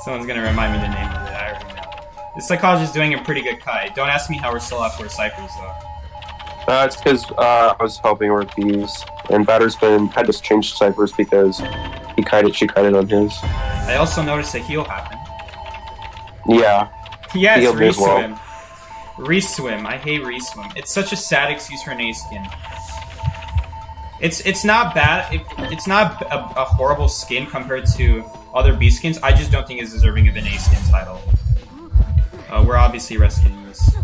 Someone's gonna remind me the name of it. I already know. The psychologist is doing a pretty good Kai. Don't ask me how we're still at 4 ciphers though.
It's because I was helping her with these, and Batter's had to change ciphers because she kited on his.
I also noticed a heal happen.
Yeah.
Yes,
Healed me as well.
reswim. Reswim. I hate reswim. It's such a sad excuse for an A skin. It's not bad. It's not a horrible skin compared to other B skins. I just don't think it's deserving of an A skin title. We're obviously rescuing this.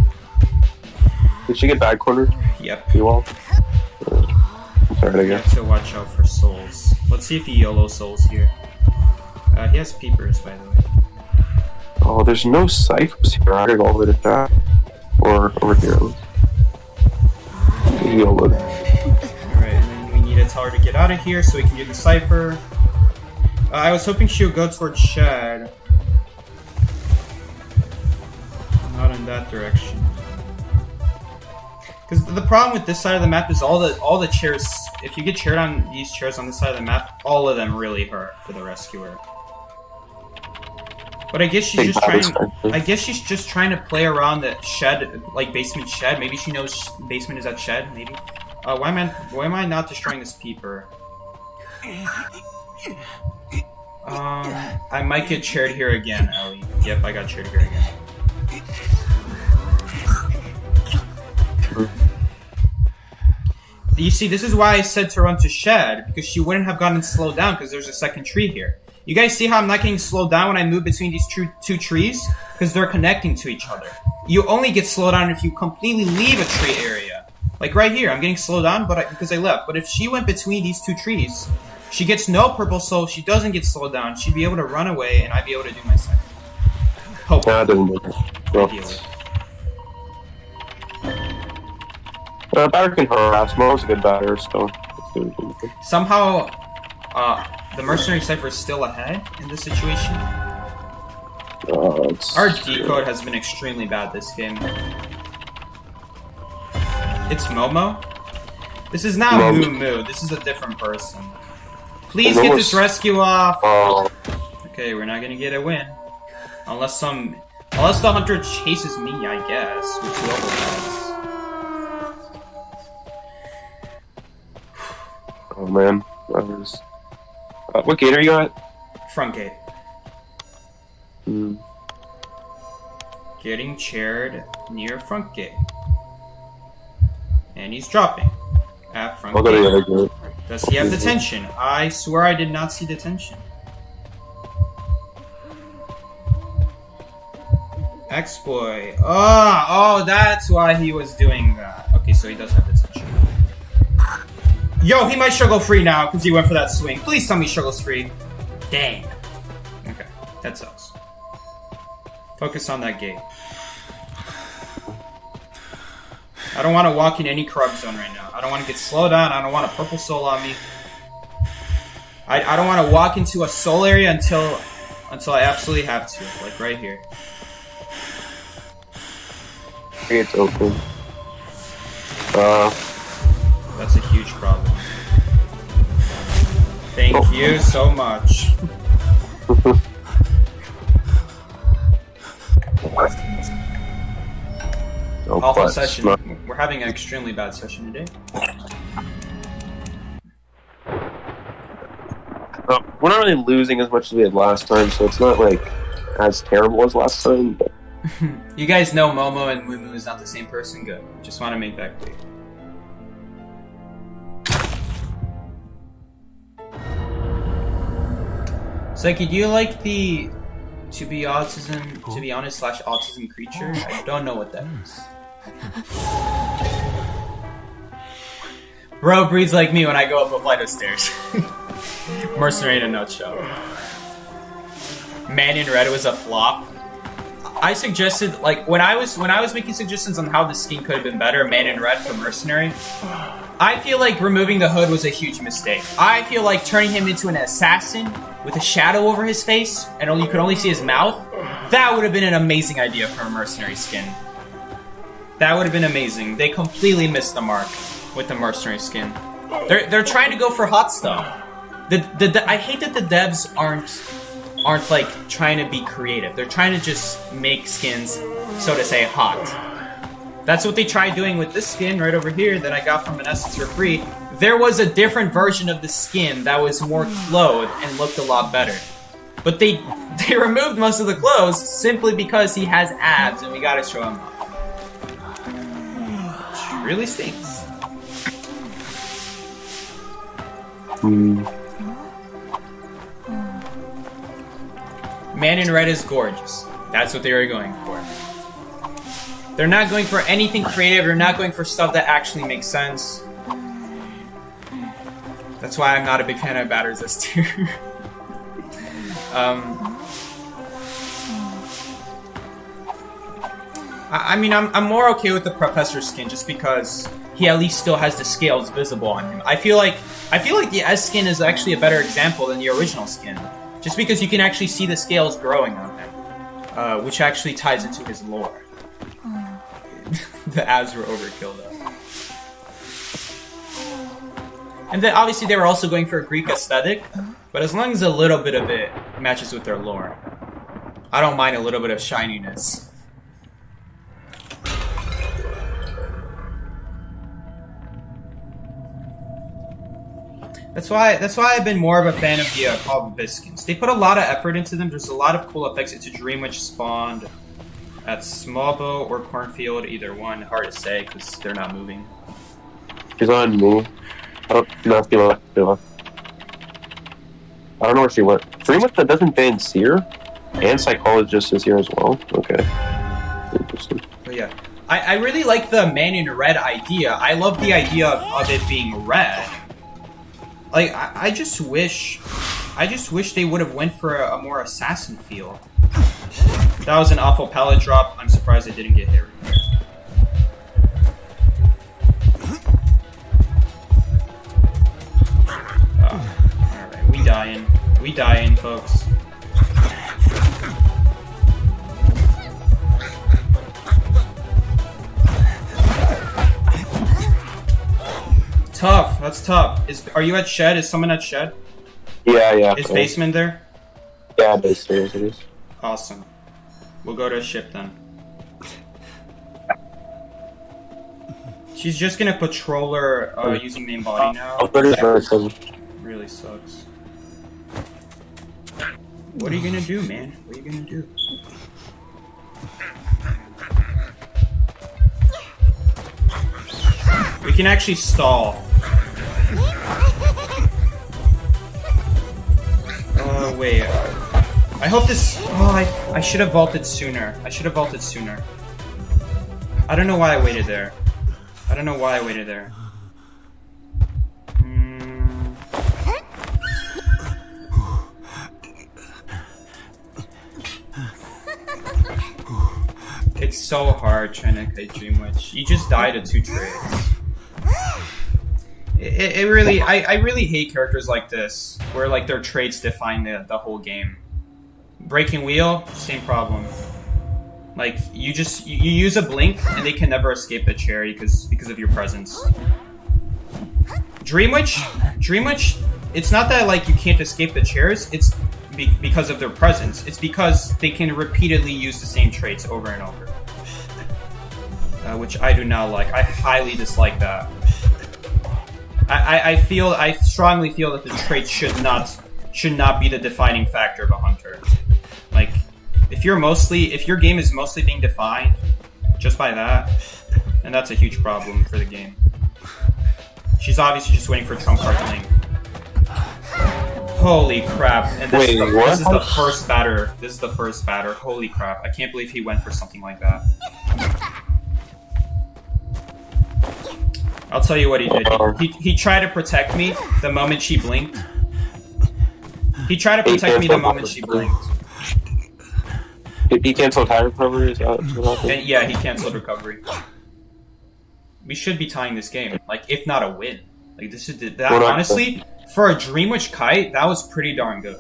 Did she get bad cornered?
Yep.
You all? Sorry, I
You
guess.
have to watch out for souls. Let's see if he YOLO souls here. He has peepers, by the way.
Oh, there's no ciphers here. I gotta go over to that. Or over here. YOLO.
Alright, and then we need to tell her to get out of here so we can do the cipher. I was hoping she would go towards Shad. Not in that direction. Because the problem with this side of the map is all the chairs. If you get chaired on these chairs on this side of the map, all of them really hurt for the rescuer. But I guess she's just trying. I guess she's just trying to play around the shed, like basement shed. Maybe she knows basement is at shed. Maybe. Why am I not destroying this peeper? I might get chaired here again, Ellie. Yep, I got chaired here again. You see, this is why I said to run to shed, because she wouldn't have gotten slowed down because there's a second tree here. You guys see how I'm not getting slowed down when I move between these two trees? Because they're connecting to each other. You only get slowed down if you completely leave a tree area. Like right here, I'm getting slowed down because I left. But if she went between these two trees, she gets no purple soul, she doesn't get slowed down, she'd be able to run away, and I'd be able to do my second. Hope.
Nah, it doesn't matter. Well, Batter can harass. Mo's a good batter, so...
Somehow, the Mercenary Cypher is still ahead in this situation. Our decode has been extremely bad this game. It's Momo? This is not Moo Moo, this is a different person. Please get this rescue off! Okay, we're not gonna get a win. Unless the hunter chases me, I guess, with 2 overheads.
Oh man, what gate are you at?
Front gate.
Hmm.
Getting chaired near front gate. And he's dropping at front
I'll go to the
gate.
other gate.
Does he have detention? I swear I did not see detention. X-Boy. Oh, that's why he was doing that. Okay, so he does have detention. Yo, he might struggle free now because he went for that swing. Please tell me he struggles free. Dang. Okay, that sucks. Focus on that gate. I don't want to walk in any corrupt zone right now. I don't want to get slowed down. I don't want a purple soul on me. I don't want to walk into a soul area until I absolutely have to. Like right here.
Gate's open.
That's a huge problem. Thank you so much. Awful session. We're having an extremely bad session today.
We're not really losing as much as we had last time, so it's not like as terrible as last time. But...
You guys know Momo and Moo Moo is not the same person? Good. Just want to make that clear. Psyche, do you like the to be honest / autism creature? I don't know what that is. Bro breeds like me when I go up a flight of stairs. Mercenary in a nutshell. Man in Red was a flop. I suggested, like, when I was making suggestions on how the skin could have been better, Man in Red for Mercenary, I feel like removing the hood was a huge mistake. I feel like turning him into an assassin with a shadow over his face, and you could only see his mouth, that would have been an amazing idea for a Mercenary skin. That would have been amazing. They completely missed the mark with the Mercenary skin. They're trying to go for hot stuff. I hate that the devs aren't like trying to be creative. They're trying to just make skins, so to say, hot. That's what they tried doing with this skin right over here that I got from an Essence for free. There was a different version of the skin that was more clothed and looked a lot better. But they removed most of the clothes simply because he has abs and we gotta show him off. Which really stinks. Man in Red is gorgeous. That's what they were going for. They're not going for anything creative. They're not going for stuff that actually makes sense. That's why I'm not a big fan of Bad Resist tier. I mean, I'm more okay with the Professor skin just because he at least still has the scales visible on him. I feel like the S skin is actually a better example than the original skin, just because you can actually see the scales growing on him, which actually ties into his lore. The abs were overkill though. And then obviously they were also going for a Greek aesthetic, but as long as a little bit of it matches with their lore, I don't mind a little bit of shininess. That's why I've been more of a fan of the Call of Abyss skins. They put a lot of effort into them. There's a lot of cool effects. It's a Dream Witch spawned at Smallbow or Cornfield, either one. Hard to say because they're not moving.
She's on move. I don't know if she left. I don't know where she went. Dream Witch that doesn't ban Seer and Psychologist is here as well. Okay. Interesting.
But yeah. I really like the Man in Red idea. I love the idea of it being red. Like, I just wish they would have went for a more assassin feel. That was an awful pallet drop. I'm surprised I didn't get hit. Alright, we dying, folks. Tough. That's tough. Are you at Shed? Is someone at Shed?
Yeah.
Is Basement there?
Yeah, Basement it is.
Awesome. We'll go to ship then. She's just gonna patrol her using main body now. Really sucks. What are you gonna do, man? What are you gonna do? We can actually stall. Oh, wait. I hope this... Oh, I should have vaulted sooner. I don't know why I waited there. It's so hard trying to kite Dream Witch. You just die to 2 trades. I really hate characters like this, where like their traits define the whole game. Breaking Wheel, same problem. Like you use a blink and they can never escape the cherry because of your presence. Dream Witch, it's not that like you can't escape the chairs, it's because of their presence. It's because they can repeatedly use the same traits over and over. Which I do not like. I highly dislike that. I strongly feel that the traits should not be the defining factor of a hunter. Like, if your game is mostly being defined just by that, then that's a huge problem for the game. She's obviously just waiting for trump card to link. Holy crap! And this is the first batter. This is the first batter. Holy crap! I can't believe he went for something like that. I'll tell you what he did. He tried to protect me the moment she blinked. He
He canceled time recovery. Is that what happened?
And yeah, he canceled recovery. We should be tying this game, like if not a win. Like this is that honestly, for a Dream Witch Kite, that was pretty darn good.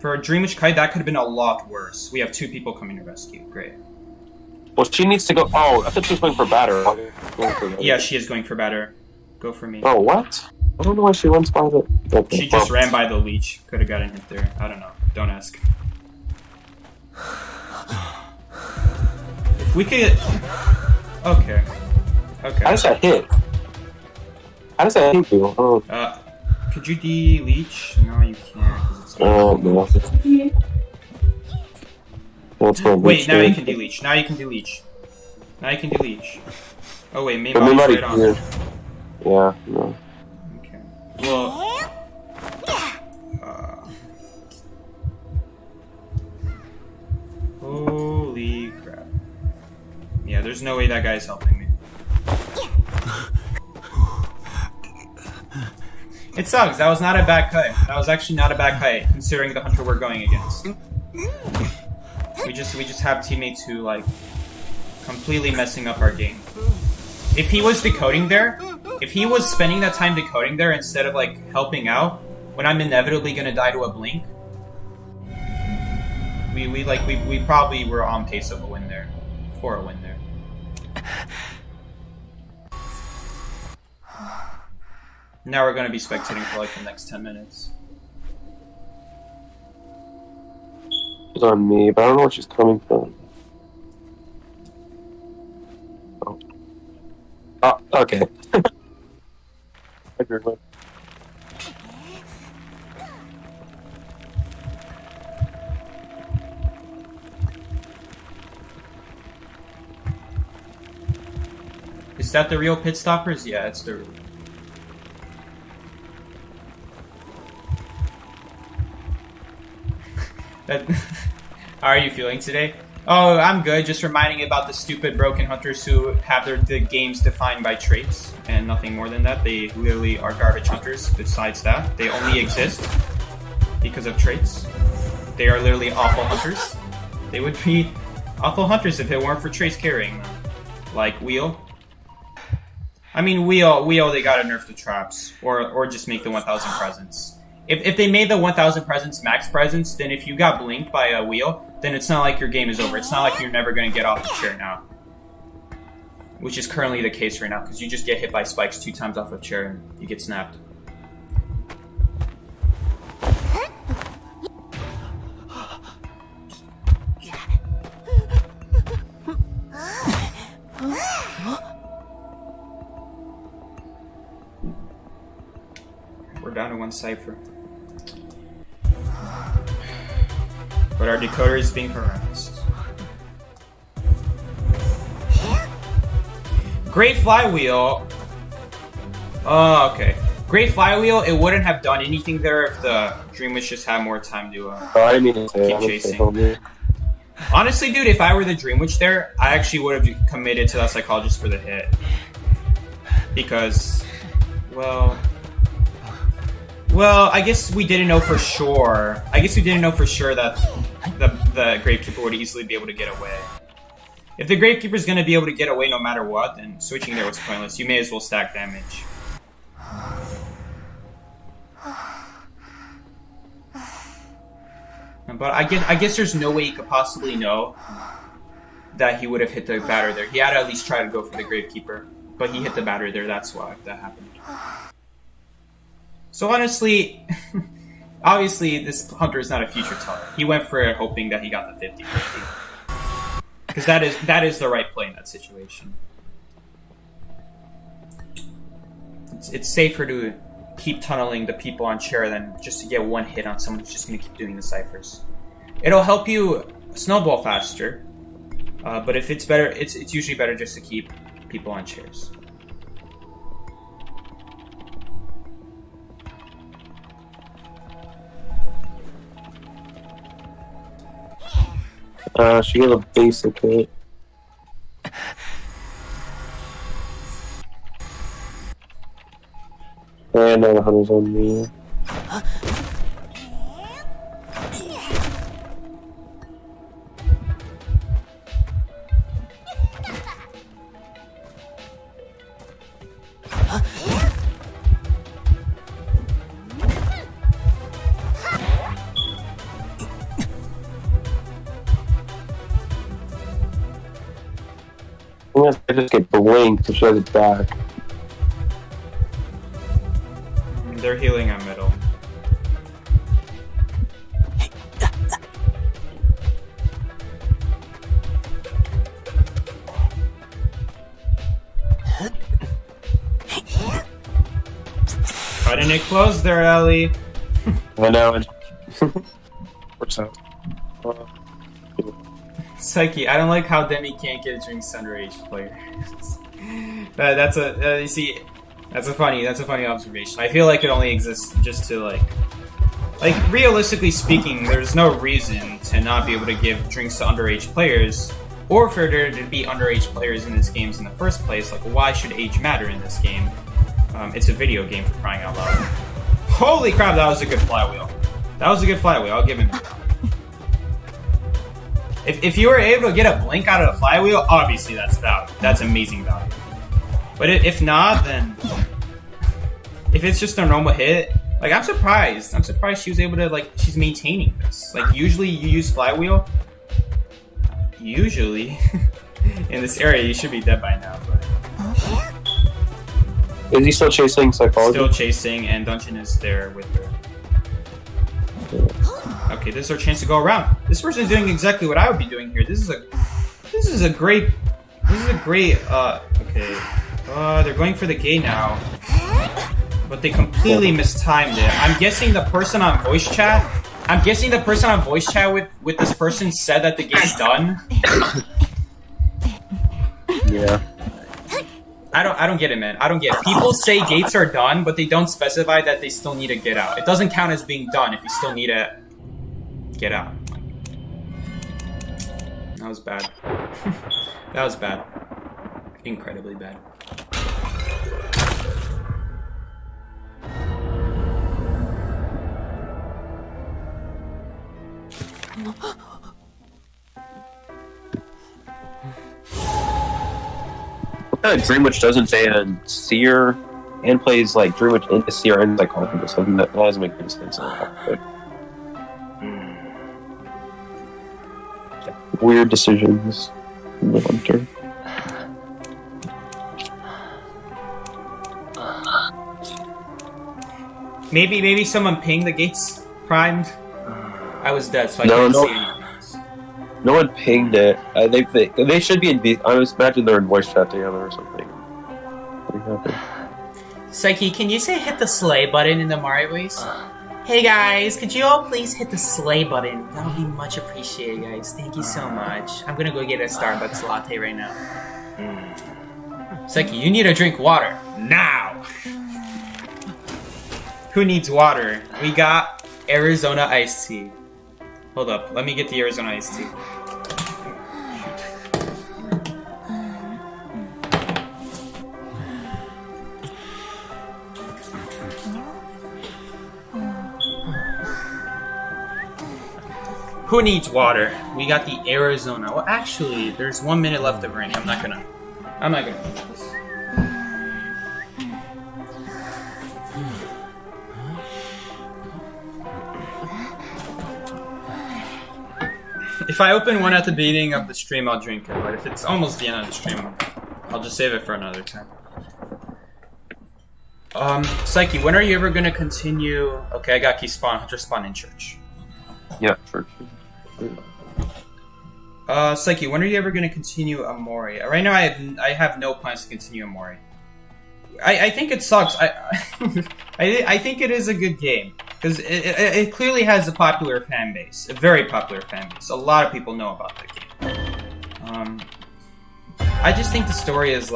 For a Dream Witch Kite, that could have been a lot worse. We have 2 people coming to rescue. Great.
Well, she needs to go. Oh, I thought she was going for batter.
Yeah, she is going for batter. Go for me.
Oh, what? I don't know why she runs by the. Okay.
She just ran by the leech. Could have gotten hit there. I don't know. Don't ask. If we could. Okay. Okay.
How does that hit? How does that hit you? Oh.
Could you de-leech? No, you can't.
Oh, no.
Wait, now you can de-leech. Now you can de-leech. Now you can de-leech. Oh wait, maybe
I'll
right on.
Yeah, no.
Okay. Well... holy crap. Yeah, there's no way that guy's helping me. It sucks. That was not a bad cut. That was actually not a bad cut, considering the hunter we're going against. We just have teammates who, like, completely messing up our game. If he was decoding there, if he was spending that time decoding there instead of, like, helping out, when I'm inevitably gonna die to a blink, we probably were on pace of a win there. For a win there. Now we're gonna be spectating for, like, the next 10 minutes.
She's on me, but I don't know where she's coming from. Oh, okay.
Is that the real pit stoppers? Yeah, it's the real. How are you feeling today? Oh, I'm good. Just reminding about the stupid broken hunters who have the games defined by traits and nothing more than that. They literally are garbage hunters. Besides that, they only exist because of traits. They are literally awful hunters. They would be awful hunters if it weren't for traits carrying them. Like Wheel. I mean, Wheel, they gotta nerf the traps or just make the 1000 presents. If they made the 1000 presents max presents, then if you got blinked by a Wheel, then it's not like your game is over. It's not like you're never going to get off the chair now. Which is currently the case right now, because you just get hit by spikes 2 times off of chair and you get snapped. We're down to 1 cipher. But our decoder is being harassed. Great Flywheel. Oh, okay. Great Flywheel, it wouldn't have done anything there if the Dream Witch just had more time to
I didn't mean to say,
keep chasing. Honestly, dude, if I were the Dream Witch there, I actually would have committed to that psychologist for the hit. Because, well, I guess we didn't know for sure. I guess we didn't know for sure that the Gamekeeper would easily be able to get away. If the Gamekeeper is going to be able to get away no matter what, then switching there was pointless. You may as well stack damage. But I guess there's no way he could possibly know that he would have hit the batter there. He had to at least try to go for the Gamekeeper. But he hit the batter there, that's why that happened. So honestly, obviously this hunter is not a future teller. He went for it hoping that he got the 50-50. Because that is the right play in that situation. It's safer to keep tunneling the people on chair than just to get 1 hit on someone who's just going to keep doing the ciphers. It'll help you snowball faster, but if it's better, it's usually better just to keep people on chairs.
She got a basic hit. And now the hunter's on me. I just get blinked to show it back.
They're healing on middle. Cutting it close there, Ellie.
I know. What's up?
Psyche, I don't like how Demi can't get drinks underage players. That's a funny observation. I feel like it only exists just to like realistically speaking, there's no reason to not be able to give drinks to underage players, or for there to be underage players in this game in the first place. Like, why should age matter in this game? It's a video game, for crying out loud. Holy crap, that was a good flywheel. That was a good flywheel. I'll give him that. If you were able to get a blink out of the flywheel, obviously that's value. That's amazing value. But if not, then if it's just a normal hit, like I'm surprised. I'm surprised she was able to she's maintaining this. Like usually you use flywheel. Usually in this area you should be dead by now. But
is he still chasing psychology?
Still chasing, and Dungeon is there with her. Okay, this is our chance to go around. This person's doing exactly what I would be doing here. This is a great. Okay. They're going for the gate now, but they completely mistimed it. I'm guessing the person on voice chat. With this person said that the gate's done.
Yeah.
I don't get it, man. I don't get it. People say gates are done, but they don't specify that they still need to get out. It doesn't count as being done if you still need to get out. That was bad. That was bad. Incredibly bad.
Dream Witch doesn't ban Seer and plays like Dream Witch into Seer and Psychology or something that doesn't make any sense at all. But weird decisions from the hunter.
Maybe someone pinged the gates primed. I was dead, so I couldn't see anything.
No one pinged it. They should be in I was imagine they're in voice chat together or something.
Psyche, can you say hit the slay button in the Mario voice? Hey guys, could you all please hit the slay button? That would be much appreciated, guys. Thank you so much. I'm gonna go get a Starbucks latte right now.
Psyche, you need to drink water now. Who needs water? We got Arizona iced tea. Hold up, let me get the Arizona iced tea. Who needs water? We got the Arizona. Well, actually, there's 1 minute left of ring. I'm not gonna do this. If I open one at the beginning of the stream, I'll drink it. But if it's almost the end of the stream, I'll just save it for another time. Psyche, when are you ever gonna continue? Okay, I got key spawn. Hunter spawn in church.
Yeah, church.
Psyche, when are you ever gonna continue Amori? Right now, I have no plans to continue Amori. I think it sucks. I think it is a good game because it clearly has a popular fan base, a very popular fan base. A lot of people know about that game. I just think the story is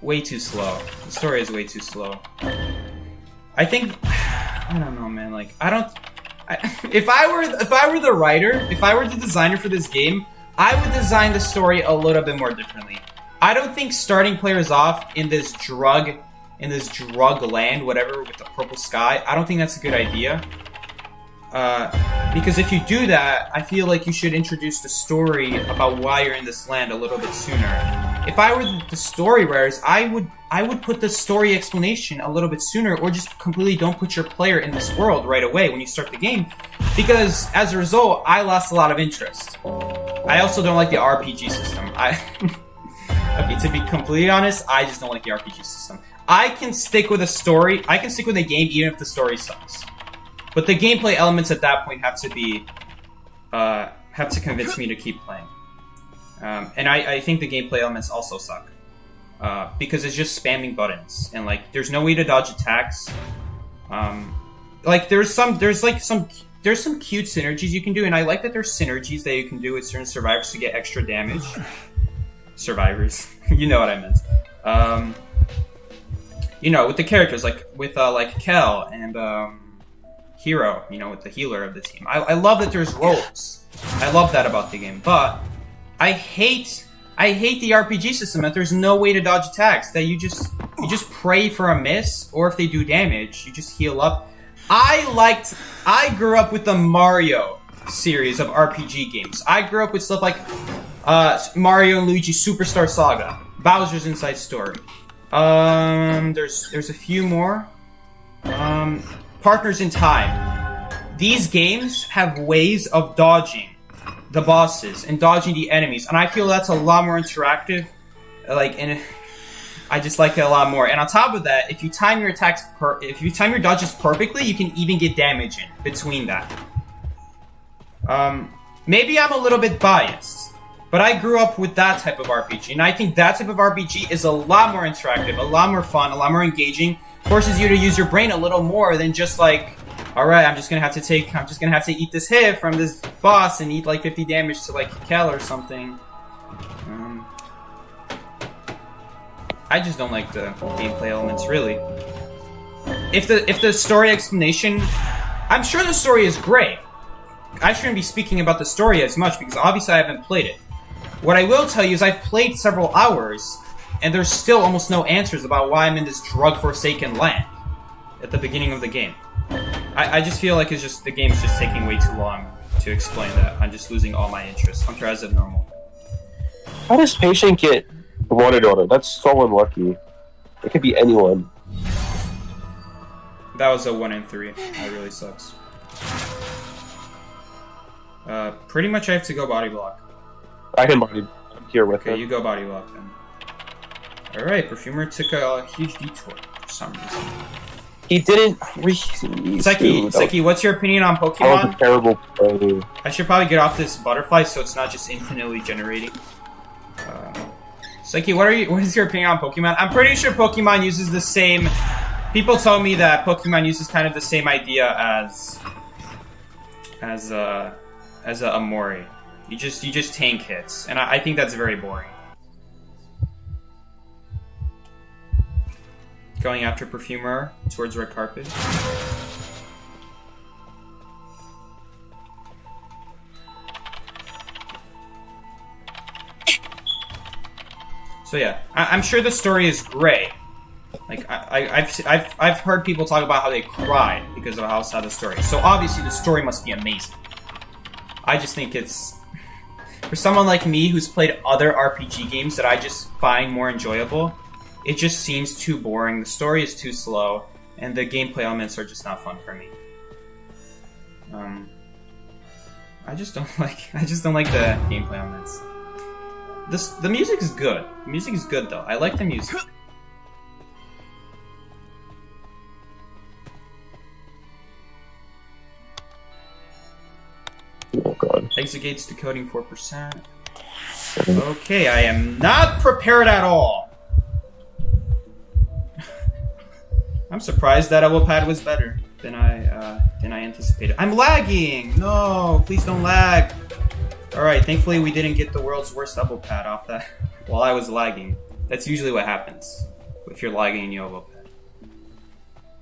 way too slow. The story is way too slow. I don't know, man. If I were the writer, if I were the designer for this game, I would design the story a little bit more differently. I don't think starting players off in this drug land, whatever, with the purple sky, I don't think that's a good idea. Because if you do that, I feel like you should introduce the story about why you're in this land a little bit sooner. If I were the story writers, I would I would put the story explanation a little bit sooner, or just completely don't put your player in this world right away when you start the game, because as a result, I lost a lot of interest. I also don't like the RPG system. Okay, to be completely honest, I just don't like the RPG system. I can stick with a story. I can stick with a game even if the story sucks. But the gameplay elements at that point have to convince me to keep playing. And I think the gameplay elements also suck. Because it's just spamming buttons. And, like, there's no way to dodge attacks. Like, there's some cute synergies you can do. And I like that there's synergies that you can do with certain survivors to get extra damage. Survivors. You know what I meant. You know, with the characters, like Kel and Hero, you know, with the healer of the team. I love that there's roles. I love that about the game, but I hate the RPG system that there's no way to dodge attacks. That you just pray for a miss, or if they do damage, you just heal up. I grew up with the Mario series of RPG games. I grew up with stuff like Mario and Luigi Superstar Saga, Bowser's Inside Story. There's a few more. Partners in Time. These games have ways of dodging the bosses and dodging the enemies, and I feel that's a lot more interactive. And I just like it a lot more. And on top of that, if you time your attacks, if you time your dodges perfectly, you can even get damage in between that. Maybe I'm a little bit biased, but I grew up with that type of RPG, and I think that type of RPG is a lot more interactive, a lot more fun, a lot more engaging, forces you to use your brain a little more than just like, alright, I'm just gonna have to eat this hit from this boss and eat like 50 damage to like Kel or something. I just don't like the gameplay elements, really. If the story explanation, I'm sure the story is great. I shouldn't be speaking about the story as much because obviously I haven't played it. What I will tell you is I've played several hours, and there's still almost no answers about why I'm in this drug-forsaken land at the beginning of the game. I just feel like the game's just taking way too long to explain that. I'm just losing all my interest. Hunter as of normal.
How does Patient get wanted order? That's so unlucky. It could be anyone.
That was a 1 in 3. That really sucks. Pretty much I have to go body block.
I can body here with
Okay,
him.
you go body block then. Alright, Perfumer took a huge detour for some reason.
He didn't
Seki, what's your opinion on
That was
Pokemon?
a terrible play.
I should probably get off this butterfly so it's not just infinitely generating. Seki, what is your opinion on Pokemon? I'm pretty sure Pokemon uses the same... People told me that Pokemon uses kind of the same idea as a Amori. You just tank hits, and I think that's very boring. Going after Perfumer towards red carpet. So yeah, I'm sure the story is great. Like I've heard people talk about how they cried because of how sad the story is. So obviously the story must be amazing. I just think it's for someone like me who's played other RPG games that I just find more enjoyable. It just seems too boring. The story is too slow, and the gameplay elements are just not fun for me. I just don't like the gameplay elements. The music is good. The music is good though. I like the music.
Oh god.
Exit gates decoding 4%. Okay, I am not prepared at all. I'm surprised that elbow pad was better than I anticipated. I'm lagging! No, please don't lag. Alright, thankfully we didn't get the world's worst elbow pad off that while I was lagging. That's usually what happens if you're lagging and you elbow pad.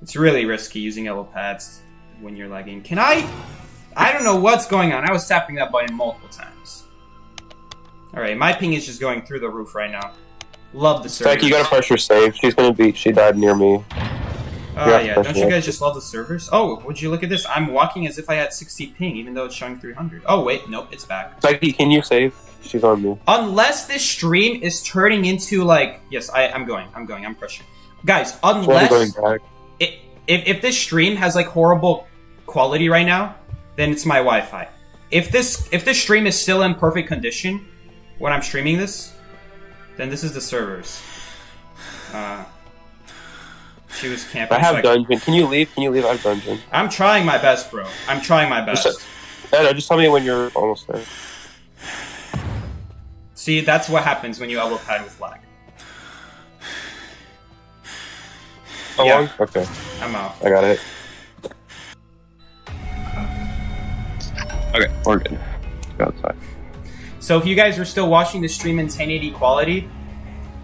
It's really risky using elbow pads when you're lagging. Can I don't know what's going on. I was tapping that button multiple times. Alright, my ping is just going through the roof right now. Love the servers.
Becky, you gotta press your save. She died near me.
Yeah, don't you guys just love the servers? Oh, would you look at this? I'm walking as if I had 60 ping, even though it's showing 300. Oh, wait, nope, it's back.
Becky, can you save? She's on me.
Unless this stream is turning into like, yes, I'm going, I'm pushing, guys.
Going
Unless
back.
if this stream has like horrible quality right now, then it's my Wi-Fi. If this stream is still in perfect condition when I'm streaming this, then this is the servers. She was camping.
I have dungeon. Can you leave? I have dungeon.
I'm trying my best, bro. I'm trying my best.
Just tell me when you're almost there.
See, that's what happens when you elbow pad with lag.
How long? Okay.
I'm out.
I got it. Okay, we're good. Go outside.
So if you guys are still watching the stream in 1080 quality,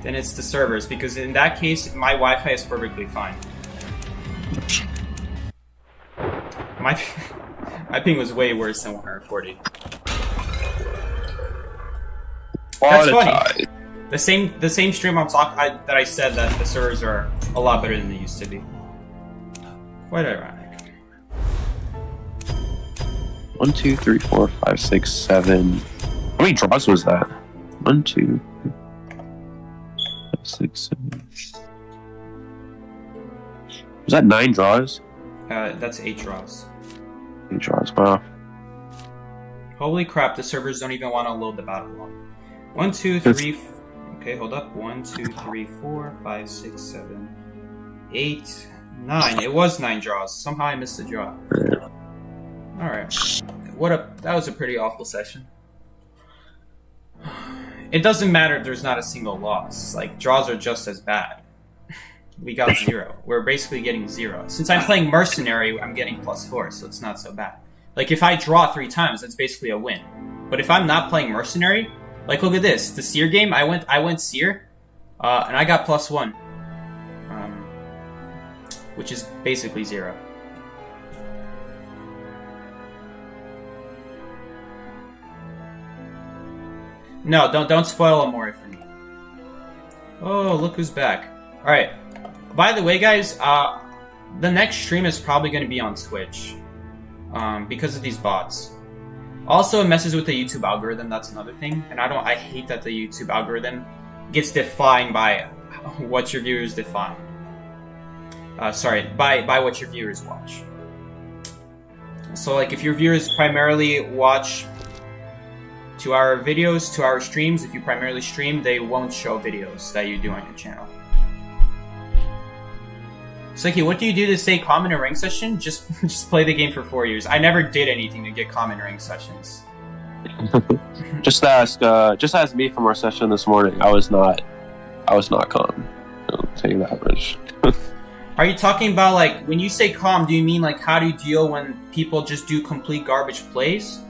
then it's the servers, because in that case, my Wi-Fi is perfectly fine. My ping was way worse than 140. That's funny. The same stream that I said that the servers are a lot better than they used to be. Quite ironic.
1, 2, 3, 4, 5, 6, 7. How many draws was that? 1, 2, 3, 5, 6, 7. Was that 9 draws?
That's 8 draws.
8 draws. Wow.
Holy crap! The servers don't even want to load the battle log. 1, 2, 3. Okay, hold up. 1, 2, 3, 4, 5, 6, 7, 8, 9. It was 9 draws. Somehow I missed a draw. Alright. That was a pretty awful session. It doesn't matter if there's not a single loss. Like, draws are just as bad. We got 0. We're basically getting 0. Since I'm playing Mercenary, I'm getting +4, so it's not so bad. Like, if I draw 3 times, that's basically a win. But if I'm not playing Mercenary, like, look at this. The Seer game, I went Seer, and I got +1. Which is basically 0. No, don't spoil Amori for me. Oh, look who's back. Alright. By the way, guys, the next stream is probably going to be on Twitch. Because of these bots. Also, it messes with the YouTube algorithm, that's another thing. And I hate that the YouTube algorithm gets defined by what your viewers define. By what your viewers watch. So, like, if your viewers primarily watch 2-hour videos, 2-hour streams, if you primarily stream, they won't show videos that you do on your channel. Seki, what do you do to stay calm in a rank session? Just play the game for 4 years. I never did anything to get calm in rank sessions.
Just ask me from our session this morning. I was not calm. I'll tell you that much.
Are you talking about, like, when you say calm, do you mean, like, how do you deal when people just do complete garbage plays?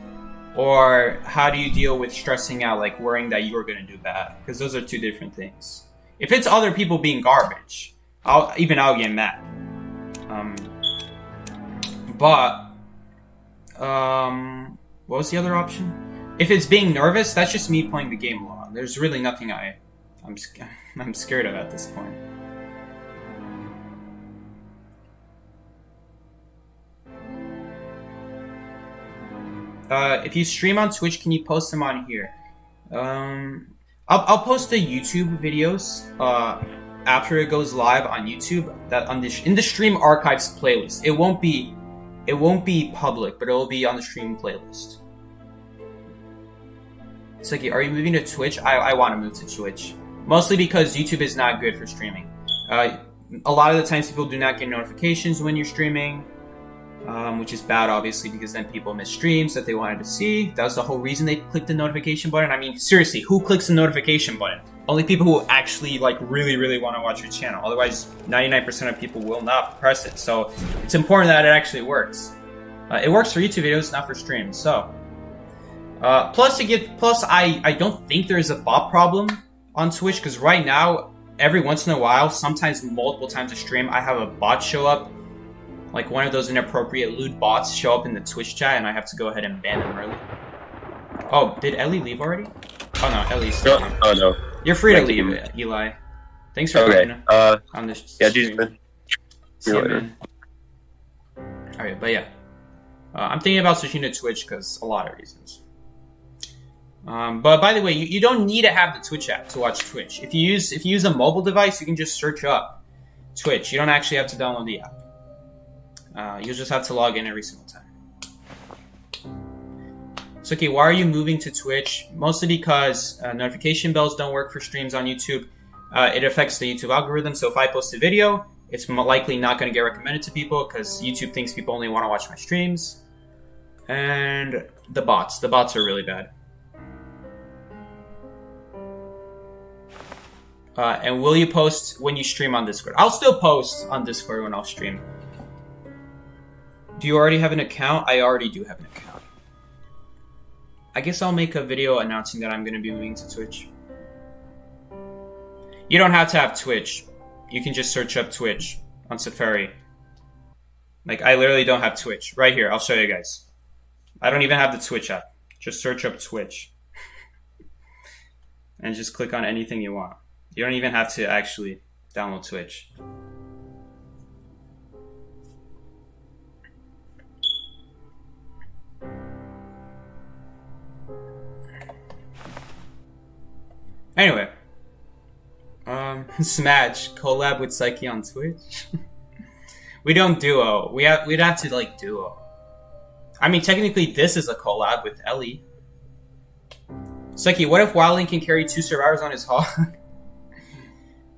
Or how do you deal with stressing out, like, worrying that you're going to do bad? Because those are 2 different things. If it's other people being garbage, I'll get mad. What was the other option? If it's being nervous, that's just me playing the game wrong. There's really nothing I'm scared of at this point. If you stream on Twitch, can you post them on here? I'll post the YouTube videos after it goes live on YouTube. That in the stream archives playlist. It won't be public, but it will be on the stream playlist. It's like, are you moving to Twitch? I want to move to Twitch, mostly because YouTube is not good for streaming. A lot of the times people do not get notifications when you're streaming. Which is bad, obviously, because then people miss streams that they wanted to see. That was the whole reason they clicked the notification button. I mean, seriously, who clicks the notification button? Only people who actually, like, really, really want to watch your channel. Otherwise, 99% of people will not press it. So it's important that it actually works. It works for YouTube videos, not for streams. So, plus I don't think there's a bot problem on Twitch, because right now, every once in a while, sometimes multiple times a stream, I have a bot show up. Like, one of those inappropriate lewd bots show up in the Twitch chat, and I have to go ahead and ban them early. Oh, did Ellie leave already? Oh no, Ellie's still here.
Oh no.
You're free to leave, Eli. Thanks for coming on this
yeah,
stream.
man.
See you, man. Alright, but yeah. I'm thinking about switching to Twitch because a lot of reasons. But by the way, you don't need to have the Twitch app to watch Twitch. If you use a mobile device, you can just search up Twitch. You don't actually have to download the app. You'll just have to log in every single time. So, okay, why are you moving to Twitch? Mostly because notification bells don't work for streams on YouTube. It affects the YouTube algorithm. So if I post a video, it's likely not going to get recommended to people because YouTube thinks people only want to watch my streams. And the bots are really bad. And will you post when you stream on Discord? I'll still post on Discord when I'll stream. Do you already have an account? I already do have an account. I guess I'll make a video announcing that I'm going to be moving to Twitch. You don't have to have Twitch. You can just search up Twitch on Safari. Like, I literally don't have Twitch. Right here, I'll show you guys. I don't even have the Twitch app. Just search up Twitch. And just click on anything you want. You don't even have to actually download Twitch. Anyway. Smash collab with Psyche on Twitch. We don't duo. We'd have to like duo. I mean, technically, this is a collab with Ellie. Psyche, what if Wildling can carry 2 survivors on his hog?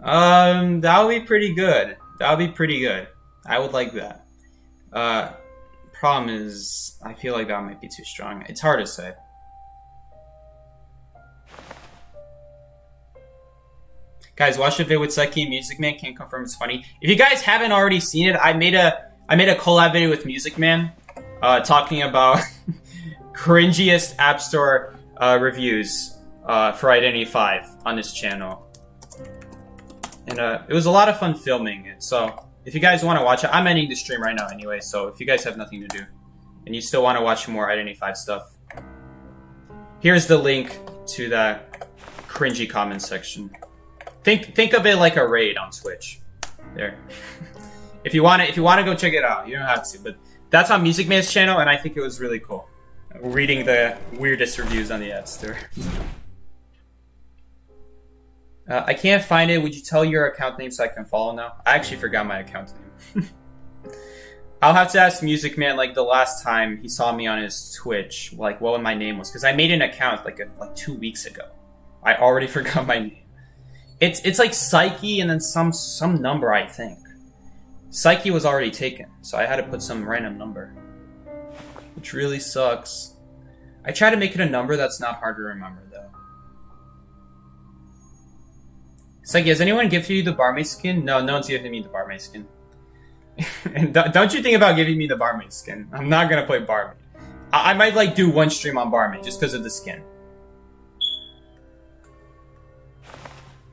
That would be pretty good. That would be pretty good. I would like that. Problem is, I feel like that might be too strong. It's hard to say. Guys, watch the video with Psyche. Music Man can't confirm it's funny. If you guys haven't already seen it, I made a collab video with Music Man, talking about cringiest App Store reviews for Identity 5 on this channel, and it was a lot of fun filming it. So if you guys want to watch it, I'm ending the stream right now anyway. So if you guys have nothing to do and you still want to watch more Identity 5 stuff, here's the link to that cringy comment section. Think of it like a raid on Twitch. There. If you want to go check it out, you don't have to. But that's on Music Man's channel, and I think it was really cool. Reading the weirdest reviews on the App Store. I can't find it. Would you tell your account name so I can follow now? I actually forgot my account name. I'll have to ask Music Man like the last time he saw me on his Twitch, like what my name was, because I made an account like 2 weeks ago. I already forgot my name. It's like Psyche and then some number, I think. Psyche was already taken, so I had to put some random number, which really sucks. I try to make it a number that's not hard to remember, though. Psyche, has anyone gifted you the barmaid skin? No one's gifted me the barmaid skin. And don't you think about giving me the barmaid skin. I'm not gonna play barmaid. I might like do one stream on barmaid just because of the skin.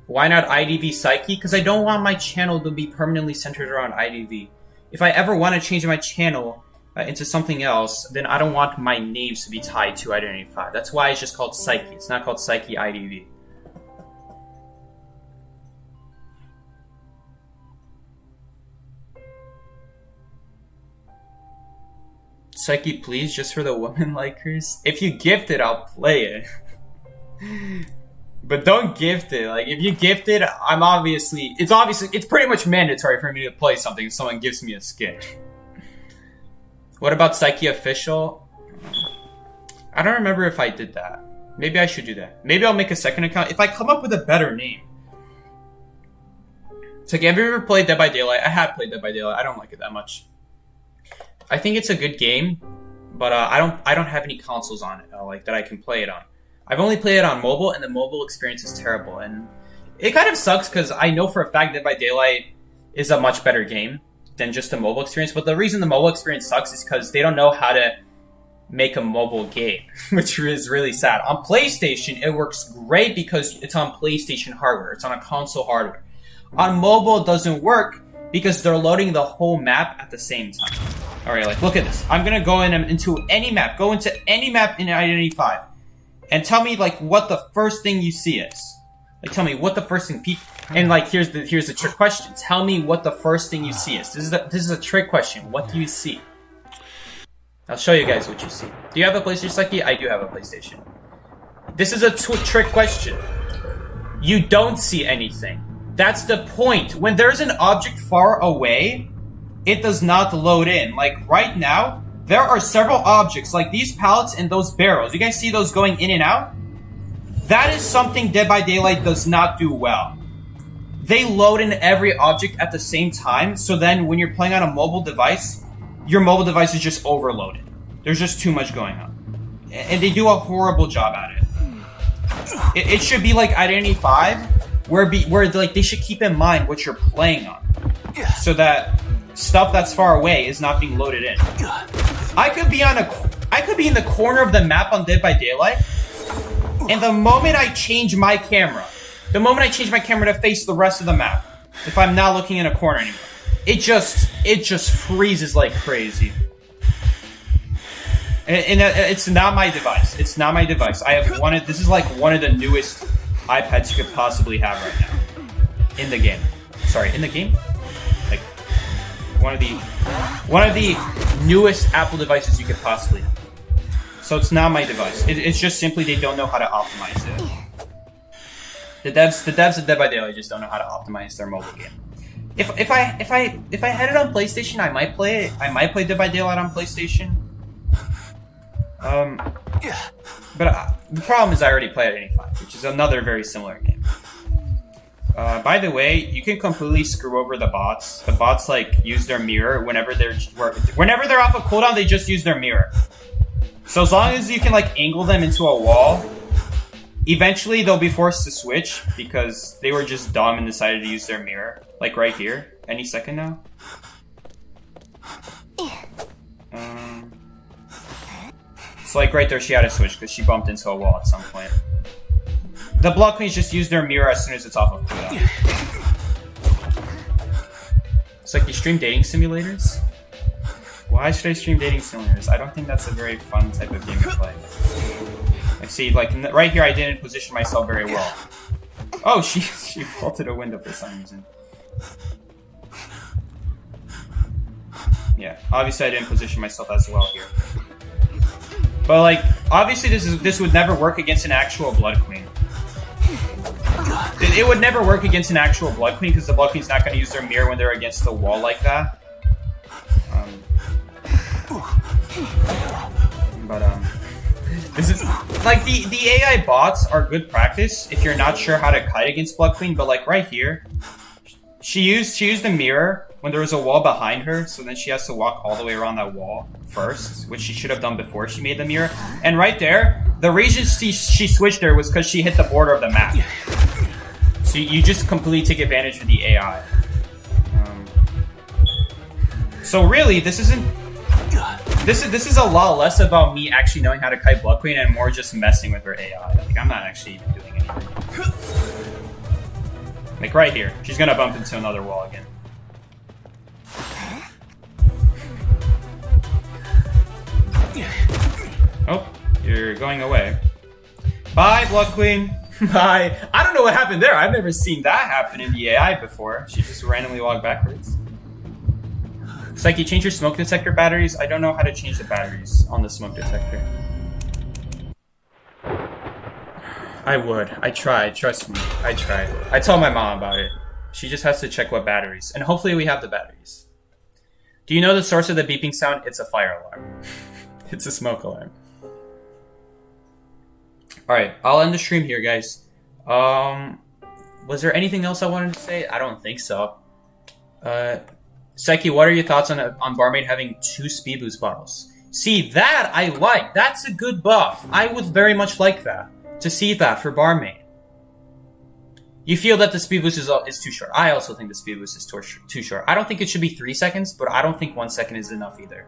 Why not IDV Psyche? Because I don't want my channel to be permanently centered around IDV. If I ever want to change my channel into something else, then I don't want my names to be tied to Identity 5. That's why it's just called Psyche. It's not called Psyche IDV. Psyche, please, just for the woman likers. If you gift it, I'll play it. But don't gift it. Like, if you gift it, it's pretty much mandatory for me to play something if someone gives me a skin. What about Psyche Official? I don't remember if I did that. Maybe I should do that. Maybe I'll make a second account if I come up with a better name. It's like, have you ever played Dead by Daylight? I have played Dead by Daylight. I don't like it that much. I think it's a good game, but I don't have any consoles on it like that I can play it on. I've only played it on mobile, and the mobile experience is terrible. And it kind of sucks because I know for a fact Dead by Daylight is a much better game than just the mobile experience. But the reason the mobile experience sucks is because they don't know how to make a mobile game, which is really sad. On PlayStation, it works great because it's on PlayStation hardware. It's on a console hardware. On mobile, it doesn't work because they're loading the whole map at the same time. All right, like, look at this. I'm going to go into any map. Go into any map in Identity 5. And tell me, like, what the first thing you see is. Like, tell me what the first thing... And, like, here's the trick question. Tell me what the first thing you see is. This is a trick question. What do you see? I'll show you guys what you see. Do you have a PlayStation, Psyche? I do have a PlayStation. This is a trick question. You don't see anything. That's the point. When there's an object far away, it does not load in. Like right now, there are several objects like these pallets and those barrels. You guys see those going in and out? That is something Dead by Daylight does not do well. They load in every object at the same time, so then when you're playing on a mobile device, your mobile device is just overloaded. There's just too much going on. And they do a horrible job at it. It should be like Identity 5, where like they should keep in mind what you're playing on, so that stuff that's far away is not being loaded in. I could be in the corner of the map on Dead by Daylight, and the moment I change my camera to face the rest of the map, if I'm not looking in a corner anymore, it just freezes like crazy. And it's not my device. It's not my device. This is like one of the newest iPads you could possibly have right now. In the game. Sorry, in the game? Like, one of the newest Apple devices you could possibly have. So it's not my device. It's just simply they don't know how to optimize it. The devs at Dead by Daylight just don't know how to optimize their mobile game. If I had it on PlayStation, I might play it. I might play Dead by Daylight on PlayStation. But the problem is I already played Identity 5, which is another very similar game. By the way, you can completely screw over the bots. The bots like use their mirror whenever they're off a cooldown. They just use their mirror. So as long as you can like angle them into a wall, eventually they'll be forced to switch because they were just dumb and decided to use their mirror. Like right here, any second now. So like right there, she had to switch because she bumped into a wall at some point. The Blood Queens just use their mirror as soon as it's off of cooldown. It's like you stream dating simulators? Why should I stream dating simulators? I don't think that's a very fun type of game to play. Like see, like right here I didn't position myself very well. Oh, she vaulted a window for some reason. Yeah, obviously I didn't position myself as well here. But like, obviously this would never work against an actual Blood Queen. It would never work against an actual Blood Queen because the Blood Queen's not going to use their mirror when they're against the wall like that. This is like the AI bots are good practice if you're not sure how to kite against Blood Queen. But like right here, she used the mirror when there was a wall behind her, so then she has to walk all the way around that wall first, which she should have done before she made the mirror. And right there, the reason she switched there was because she hit the border of the map. So you just completely take advantage of the AI. So really, this is a lot less about me actually knowing how to kite Blood Queen and more just messing with her AI. Like I'm not actually even doing anything. Like right here, she's gonna bump into another wall again. Oh, you're going away. Bye, Blood Queen. Bye. I don't know what happened there. I've never seen that happen in the AI before. She just randomly walked backwards. It's like you change your smoke detector batteries. I don't know how to change the batteries on the smoke detector. I would. I tried. Trust me. I tried. I told my mom about it. She just has to check what batteries. And hopefully we have the batteries. Do you know the source of the beeping sound? It's a fire alarm. It's a smoke alarm. Alright, I'll end the stream here, guys. Was there anything else I wanted to say? I don't think so. Seki, what are your thoughts on Barmaid having 2 speed boost bottles? See, that I like. That's a good buff. I would very much like that. To see that for Barmaid. You feel that the speed boost is too short. I also think the speed boost is too short. I don't think it should be 3 seconds, but I don't think 1 second is enough either.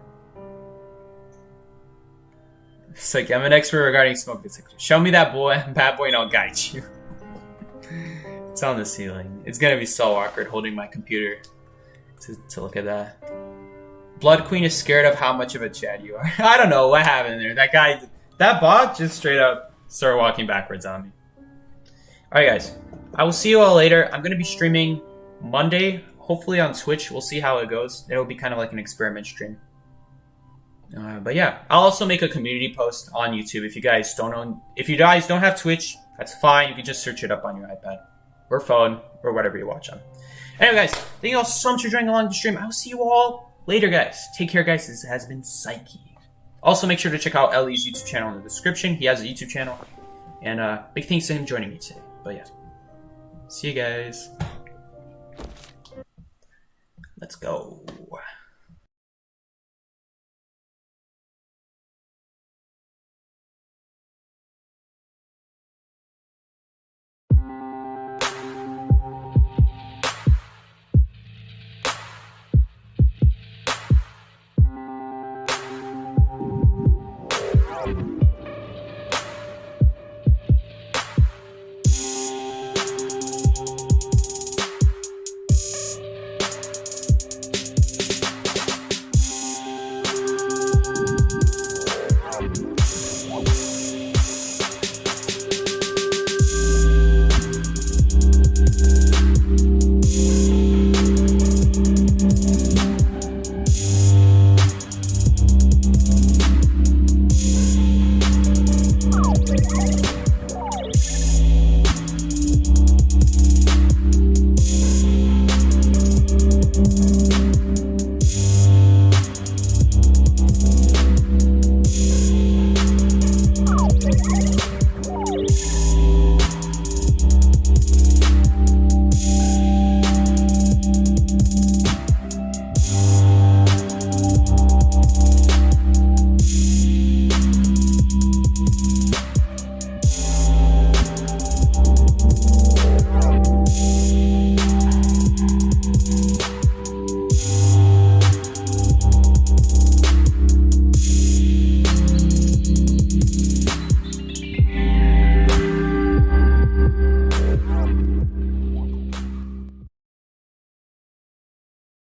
It's like, I'm an expert regarding smoke detector. Show me that bad boy, and I'll guide you. It's on the ceiling. It's gonna be so awkward holding my computer to look at that. Blood Queen is scared of how much of a Chad you are. I don't know what happened there. That bot just straight up started walking backwards on me. Alright guys, I will see you all later. I'm gonna be streaming Monday, hopefully on Twitch. We'll see how it goes. It'll be kind of like an experiment stream. But yeah, I'll also make a community post on YouTube. If you guys don't have Twitch, that's fine. You can just search it up on your iPad or phone or whatever you watch on. Anyway, guys, thank you all so much for joining along the stream. I will see you all later, guys. Take care, guys. This has been Psyche. Also, make sure to check out Ellie's YouTube channel in the description. He has a YouTube channel. And big thanks to him joining me today. But yeah, see you guys. Let's go.